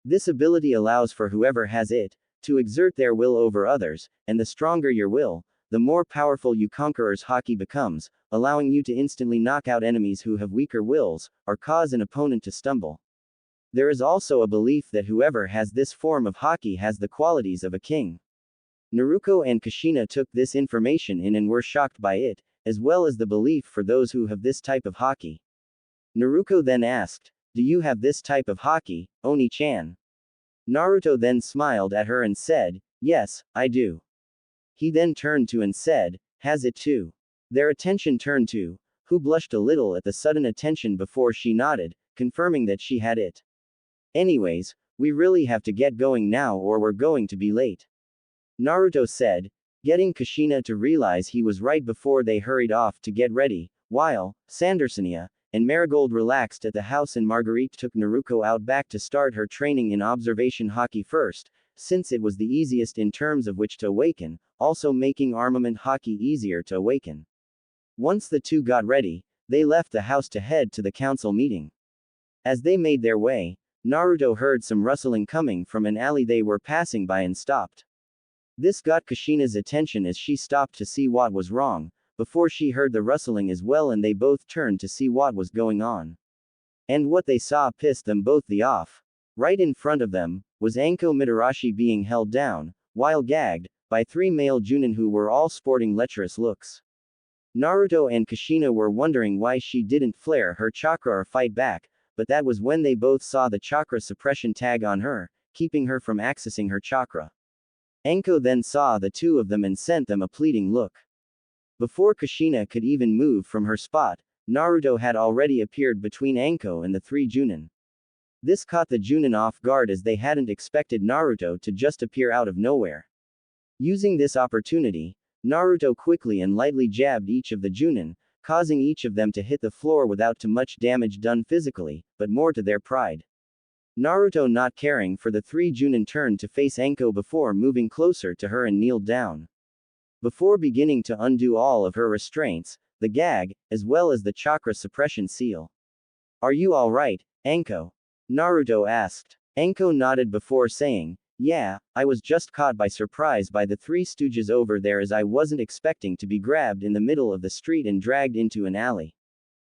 This ability allows for whoever has it, to exert their will over others, and the stronger your will, the more powerful your Conqueror's Haki becomes, allowing you to instantly knock out enemies who have weaker wills, or cause an opponent to stumble. There is also a belief that whoever has this form of haki has the qualities of a king. Naruto and Kushina took this information in and were shocked by it, as well as the belief for those who have this type of haki. Naruto then asked, do you have this type of haki, Oni-chan? Naruto then smiled at her and said, yes, I do. He then turned to and said, has it too? Their attention turned to, who blushed a little at the sudden attention before she nodded, confirming that she had it. Anyways, we really have to get going now or we're going to be late. Naruto said, getting Kushina to realize he was right before they hurried off to get ready, while Sandersonia and Marigold relaxed at the house and Marguerite took Naruto out back to start her training in observation haki first, since it was the easiest in terms of which to awaken, also making armament haki easier to awaken. Once the two got ready, they left the house to head to the council meeting. As they made their way, Naruto heard some rustling coming from an alley they were passing by and stopped. This got Kushina's attention as she stopped to see what was wrong, before she heard the rustling as well, and they both turned to see what was going on. And what they saw pissed them both the off. Right in front of them was Anko Mitarashi being held down, while gagged, by 3 male Junin who were all sporting lecherous looks. Naruto and Kushina were wondering why she didn't flare her chakra or fight back, but that was when they both saw the chakra suppression tag on her, keeping her from accessing her chakra. Anko then saw the two of them and sent them a pleading look. Before Kushina could even move from her spot, Naruto had already appeared between Anko and the 3 Junin. This caught the Junin off guard as they hadn't expected Naruto to just appear out of nowhere. Using this opportunity, Naruto quickly and lightly jabbed each of the Junin, causing each of them to hit the floor without too much damage done physically, but more to their pride. Naruto, not caring for the 3 Junin, turned to face Anko before moving closer to her and kneeled down. Before beginning to undo all of her restraints, the gag, as well as the chakra suppression seal. Are you alright, Anko? Naruto asked. Anko nodded before saying, yeah, I was just caught by surprise by the 3 stooges over there as I wasn't expecting to be grabbed in the middle of the street and dragged into an alley.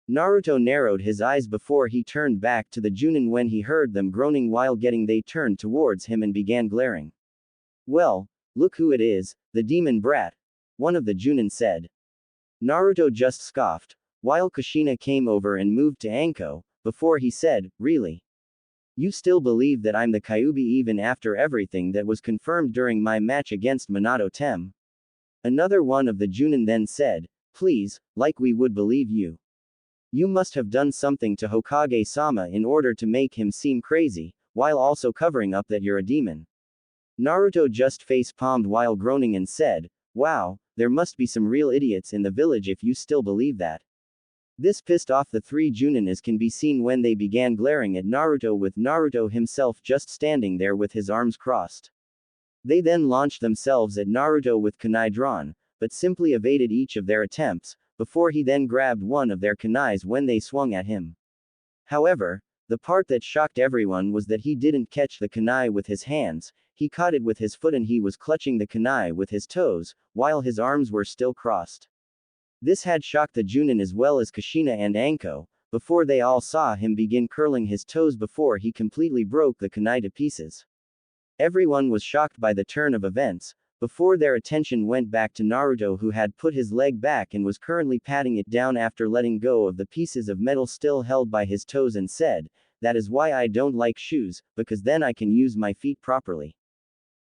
Naruto narrowed his eyes before he turned back to the Junin when he heard them groaning while getting they turned towards him and began glaring. Well, look who it is, the demon brat, one of the Junin said. Naruto just scoffed, while Kushina came over and moved to Anko, before he said, "Really? You still believe that I'm the Kyuubi even after everything that was confirmed during my match against Minato Tem?" Another one of the Junin then said, "Please, like we would believe you. You must have done something to Hokage-sama in order to make him seem crazy, while also covering up that you're a demon." Naruto just face-palmed while groaning and said, "Wow, there must be some real idiots in the village if you still believe that." This pissed off the three Junin, as can be seen when they began glaring at Naruto, with Naruto himself just standing there with his arms crossed. They then launched themselves at Naruto with kunai drawn, but simply evaded each of their attempts, before he then grabbed one of their kunais when they swung at him. However, the part that shocked everyone was that he didn't catch the kunai with his hands, he caught it with his foot and he was clutching the kunai with his toes, while his arms were still crossed. This had shocked the Junin as well as Kushina and Anko, before they all saw him begin curling his toes before he completely broke the kunai to pieces. Everyone was shocked by the turn of events, before their attention went back to Naruto, who had put his leg back and was currently patting it down after letting go of the pieces of metal still held by his toes, and said, "That is why I don't like shoes, because then I can use my feet properly."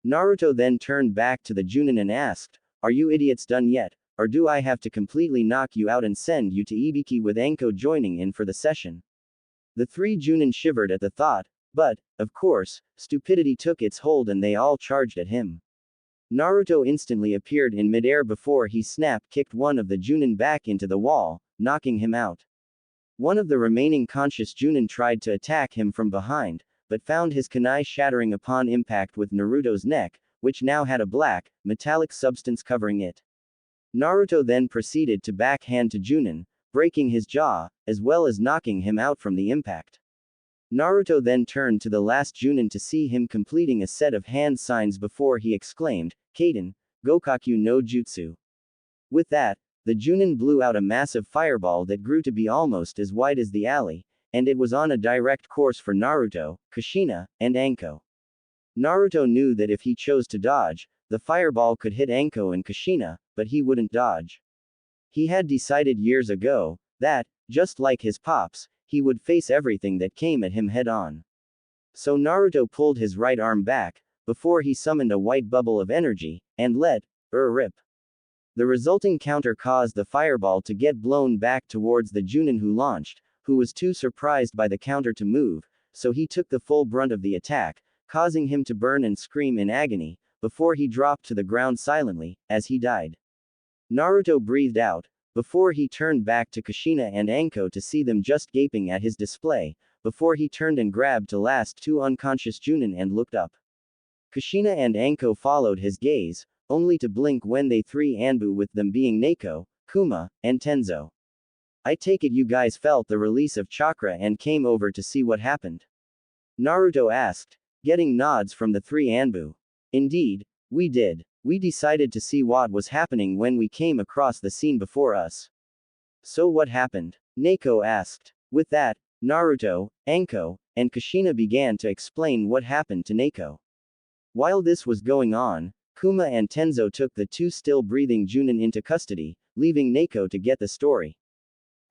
Naruto then turned back to the Junin and asked, "Are you idiots done yet? Or do I have to completely knock you out and send you to Ibiki with Anko joining in for the session?" The three Junin shivered at the thought, but, of course, stupidity took its hold and they all charged at him. Naruto instantly appeared in midair before he snap-kicked one of the Junin back into the wall, knocking him out. One of the remaining conscious Junin tried to attack him from behind, but found his kunai shattering upon impact with Naruto's neck, which now had a black, metallic substance covering it. Naruto then proceeded to backhand to Junin, breaking his jaw, as well as knocking him out from the impact. Naruto then turned to the last Junin to see him completing a set of hand signs before he exclaimed, "Kaden, Gokaku no Jutsu." With that, the Junin blew out a massive fireball that grew to be almost as wide as the alley, and it was on a direct course for Naruto, Kushina, and Anko. Naruto knew that if he chose to dodge, the fireball could hit Anko and Kushina, but he wouldn't dodge. He had decided years ago that, just like his pops, he would face everything that came at him head-on. So Naruto pulled his right arm back, before he summoned a white bubble of energy, and let rip. The resulting counter caused the fireball to get blown back towards the Junin who launched, who was too surprised by the counter to move, so he took the full brunt of the attack, causing him to burn and scream in agony, before he dropped to the ground silently, as he died. Naruto breathed out, before he turned back to Kushina and Anko to see them just gaping at his display, before he turned and grabbed the last two unconscious Junin and looked up. Kushina and Anko followed his gaze, only to blink when they three Anbu, with them being Neko, Kuma, and Tenzo. "I take it you guys felt the release of chakra and came over to see what happened?" Naruto asked, getting nods from the three Anbu. "Indeed, we did. We decided to see what was happening when we came across the scene before us." "So what happened?" Neko asked. With that, Naruto, Anko, and Kushina began to explain what happened to Neko. While this was going on, Kuma and Tenzo took the two still-breathing Junin into custody, leaving Neko to get the story.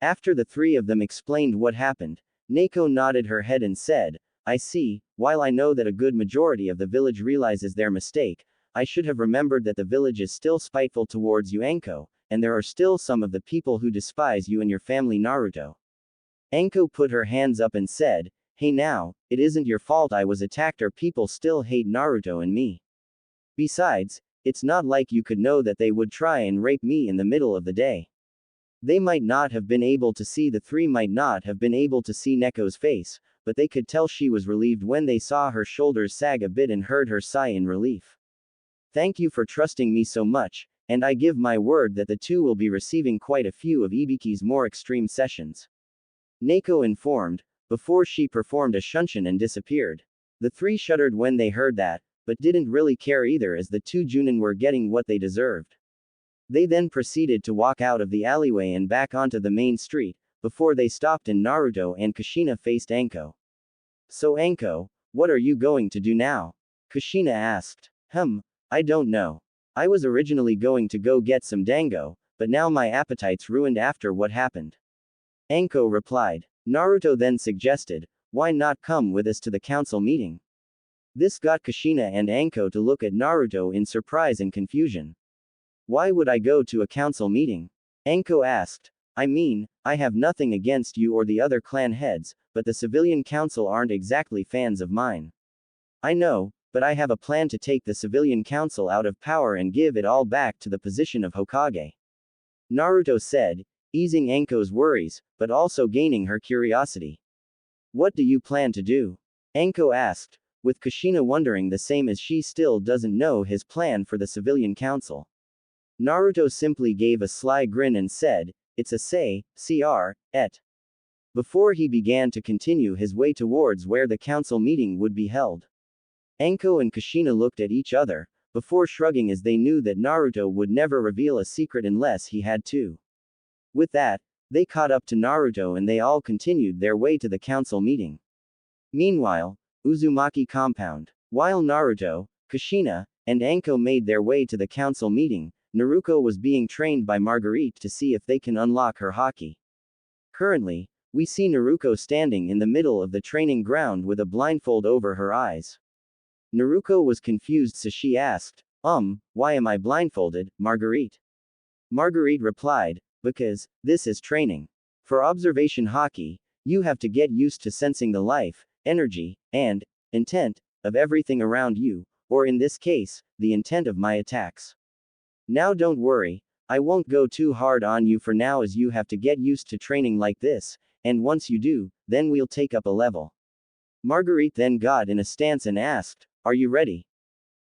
After the three of them explained what happened, Neko nodded her head and said, "I see. While I know that a good majority of the village realizes their mistake, I should have remembered that the village is still spiteful towards you, Anko, and there are still some of the people who despise you and your family, Naruto." Anko put her hands up and said, "Hey now, it isn't your fault I was attacked, or people still hate Naruto and me. Besides, it's not like you could know that they would try and rape me in the middle of the day." They might not have been able to see, the three might not have been able to see Neko's face, but they could tell she was relieved when they saw her shoulders sag a bit and heard her sigh in relief. "Thank you for trusting me so much, and I give my word that the two will be receiving quite a few of Ibiki's more extreme sessions," Neko informed, before she performed a shunshin and disappeared. The three shuddered when they heard that, but didn't really care either, as the two Junin were getting what they deserved. They then proceeded to walk out of the alleyway and back onto the main street, before they stopped and Naruto and Kushina faced Anko. "So Anko, what are you going to do now?" Kushina asked. I don't know. I was originally going to go get some dango, but now my appetite's ruined after what happened." Anko replied. Naruto then suggested, why not come with us to the council meeting? This got Kushina and Anko to look at Naruto in surprise and confusion. Why would I go to a council meeting? Anko asked. I mean, I have nothing against you or the other clan heads, but the civilian council aren't exactly fans of mine. I know, but I have a plan to take the civilian council out of power and give it all back to the position of Hokage. Naruto said, easing Anko's worries, but also gaining her curiosity. What do you plan to do? Anko asked, with Kushina wondering the same as she still doesn't know his plan for the civilian council. Naruto simply gave a sly grin and said, it's a say, cr, et. Before he began to continue his way towards where the council meeting would be held. Anko and Kushina looked at each other, before shrugging as they knew that Naruto would never reveal a secret unless he had to. With that, they caught up to Naruto and they all continued their way to the council meeting. Meanwhile, Uzumaki compound. While Naruto, Kushina, and Anko made their way to the council meeting, Naruto was being trained by Marguerite to see if they can unlock her haki. Currently, we see Naruto standing in the middle of the training ground with a blindfold over her eyes. Naruto was confused so she asked, why am I blindfolded, Marguerite? Marguerite replied, because, this is training. For observation haki, you have to get used to sensing the life, energy, and intent of everything around you, or in this case, the intent of my attacks. Now don't worry, I won't go too hard on you for now as you have to get used to training like this, and once you do, then we'll take up a level. Marguerite then got in a stance and asked, are you ready?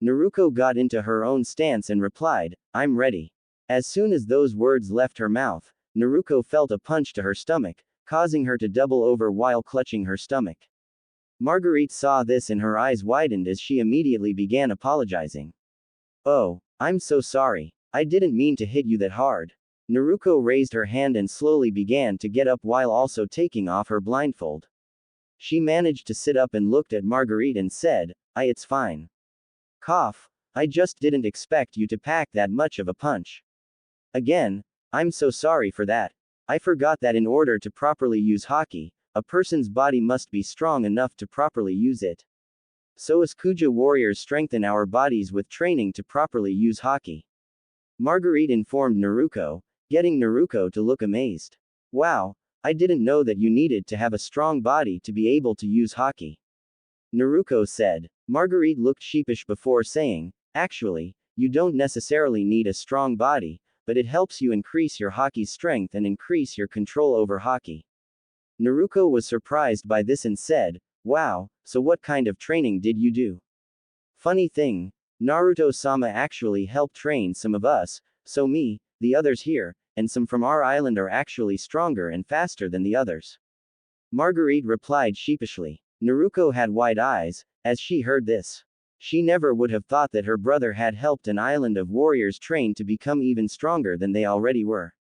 Naruto got into her own stance and replied, I'm ready. As soon as those words left her mouth, Naruto felt a punch to her stomach, causing her to double over while clutching her stomach. Marguerite saw this and her eyes widened as she immediately began apologizing. Oh, I'm so sorry. I didn't mean to hit you that hard. Naruto raised her hand and slowly began to get up while also taking off her blindfold. She managed to sit up and looked at Marguerite and said, it's fine. Cough. I just didn't expect you to pack that much of a punch. Again, I'm so sorry for that. I forgot that in order to properly use haki, a person's body must be strong enough to properly use it. So as Kuja warriors strengthen our bodies with training to properly use haki. Marguerite informed Naruto, getting Naruto to look amazed. Wow, I didn't know that you needed to have a strong body to be able to use haki. Naruto said. Marguerite looked sheepish before saying, actually, you don't necessarily need a strong body, but it helps you increase your haki strength and increase your control over haki. Naruto was surprised by this and said, wow, so what kind of training did you do? Funny thing, Naruto-sama actually helped train some of us, so me, the others here, and some from our island are actually stronger and faster than the others. Marguerite replied sheepishly. Naruto had wide eyes, as she heard this. She never would have thought that her brother had helped an island of warriors train to become even stronger than they already were.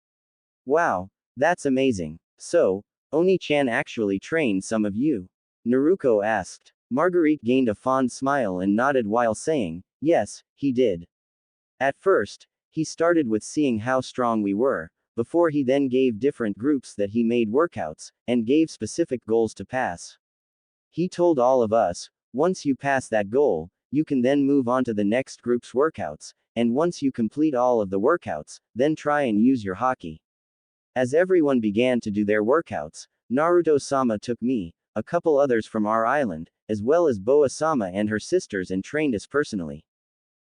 Wow, that's amazing. So, Oni-chan actually trained some of you? Naruto asked. Marguerite gained a fond smile and nodded while saying, yes, he did. At first, he started with seeing how strong we were, before he then gave different groups that he made workouts, and gave specific goals to pass. He told all of us, once you pass that goal, you can then move on to the next group's workouts, and once you complete all of the workouts, then try and use your haki. As everyone began to do their workouts, Naruto-sama took me, a couple others from our island, as well as Boa-sama and her sisters and trained us personally.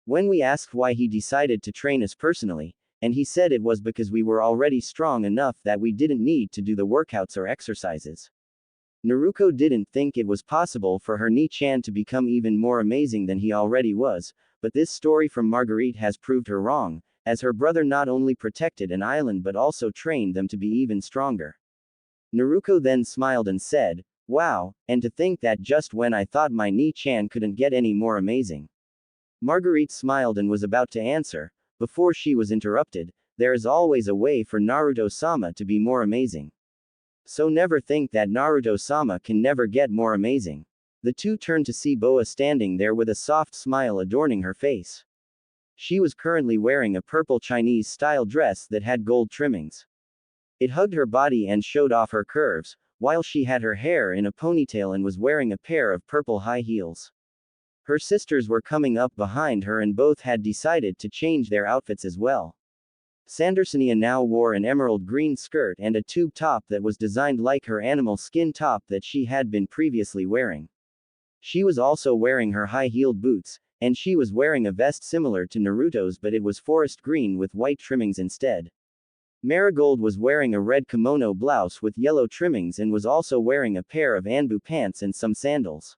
When we asked why he decided to train us personally, and he said it was because we were already strong enough that we didn't need to do the workouts or exercises. Naruto didn't think it was possible for her Ni-chan to become even more amazing than he already was, but this story from Marguerite has proved her wrong, as her brother not only protected an island but also trained them to be even stronger. Naruto then smiled and said, wow, and to think that just when I thought my Ni-chan couldn't get any more amazing. Marguerite smiled and was about to answer, before she was interrupted, there is always a way for Naruto-sama to be more amazing. So never think that Naruto-sama can never get more amazing. The two turned to see Boa standing there with a soft smile adorning her face. She was currently wearing a purple Chinese-style dress that had gold trimmings. It hugged her body and showed off her curves, while she had her hair in a ponytail and was wearing a pair of purple high heels. Her sisters were coming up behind her and both had decided to change their outfits as well. Sandersonia now wore an emerald green skirt and a tube top that was designed like her animal skin top that she had been previously wearing. She was also wearing her high-heeled boots, and she was wearing a vest similar to Naruto's but it was forest green with white trimmings instead. Marigold was wearing a red kimono blouse with yellow trimmings and was also wearing a pair of Anbu pants and some sandals.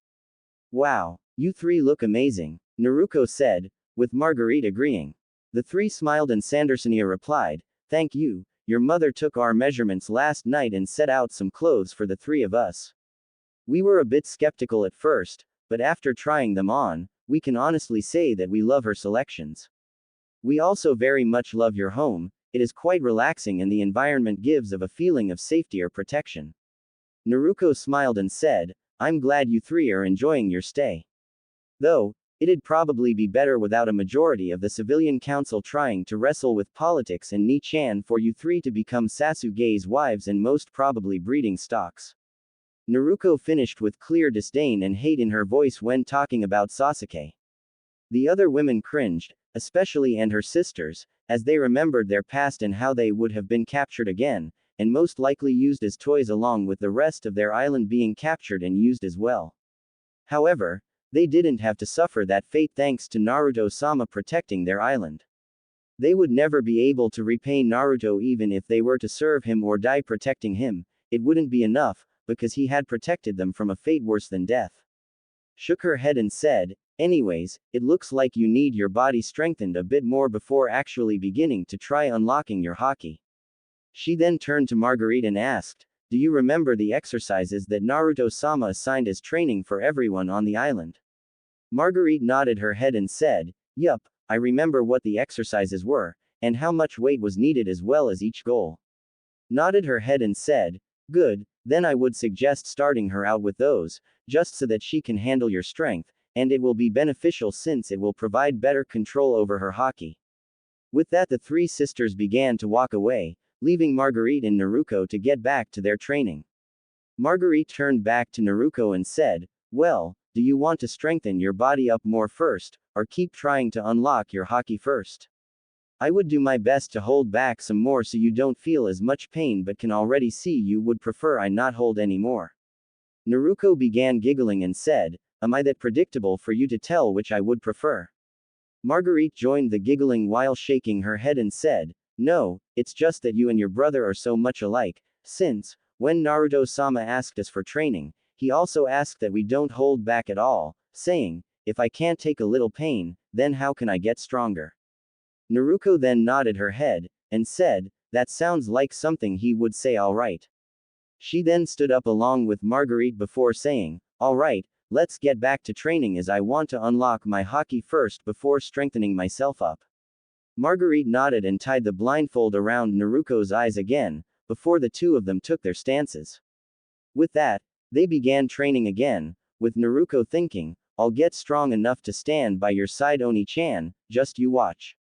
Wow, you three look amazing, Naruto said, with Marguerite agreeing. The three smiled and Sandersonia replied, "Thank you, your mother took our measurements last night and set out some clothes for the three of us. We were a bit skeptical at first, but after trying them on, we can honestly say that we love her selections. We also very much love your home, it is quite relaxing and the environment gives of a feeling of safety or protection." Naruto smiled and said, "I'm glad you three are enjoying your stay. Though, it'd probably be better without a majority of the civilian council trying to wrestle with politics and Ni-chan for you three to become Sasuke's wives and most probably breeding stocks." Naruto finished with clear disdain and hate in her voice when talking about Sasuke. The other women cringed, especially and her sisters, as they remembered their past and how they would have been captured again, and most likely used as toys along with the rest of their island being captured and used as well. However, they didn't have to suffer that fate thanks to Naruto-sama protecting their island. They would never be able to repay Naruto even if they were to serve him or die protecting him, it wouldn't be enough, because he had protected them from a fate worse than death. Shook her head and said, "Anyways, it looks like you need your body strengthened a bit more before actually beginning to try unlocking your haki." She then turned to Marguerite and asked, "Do you remember the exercises that Naruto-sama assigned as training for everyone on the island?" Marguerite nodded her head and said, "Yup, I remember what the exercises were, and how much weight was needed as well as each goal." Nodded her head and said, "Good, then I would suggest starting her out with those, just so that she can handle your strength, and it will be beneficial since it will provide better control over her haki." With that the three sisters began to walk away, leaving Marguerite and Naruto to get back to their training. Marguerite turned back to Naruto and said, "Well, do you want to strengthen your body up more first, or keep trying to unlock your haki first? I would do my best to hold back some more so you don't feel as much pain but can already see you would prefer I not hold any more." Naruto began giggling and said, "Am I that predictable for you to tell which I would prefer?" Marguerite joined the giggling while shaking her head and said, "No, it's just that you and your brother are so much alike, since, when Naruto-sama asked us for training, he also asked that we don't hold back at all, saying, if I can't take a little pain, then how can I get stronger?" Naruto then nodded her head, and said, "That sounds like something he would say alright." She then stood up along with Marguerite before saying, "Alright, let's get back to training as I want to unlock my haki first before strengthening myself up." Marguerite nodded and tied the blindfold around Naruto's eyes again, before the two of them took their stances. With that, they began training again, with Naruto thinking, "I'll get strong enough to stand by your side Oni-chan, just you watch."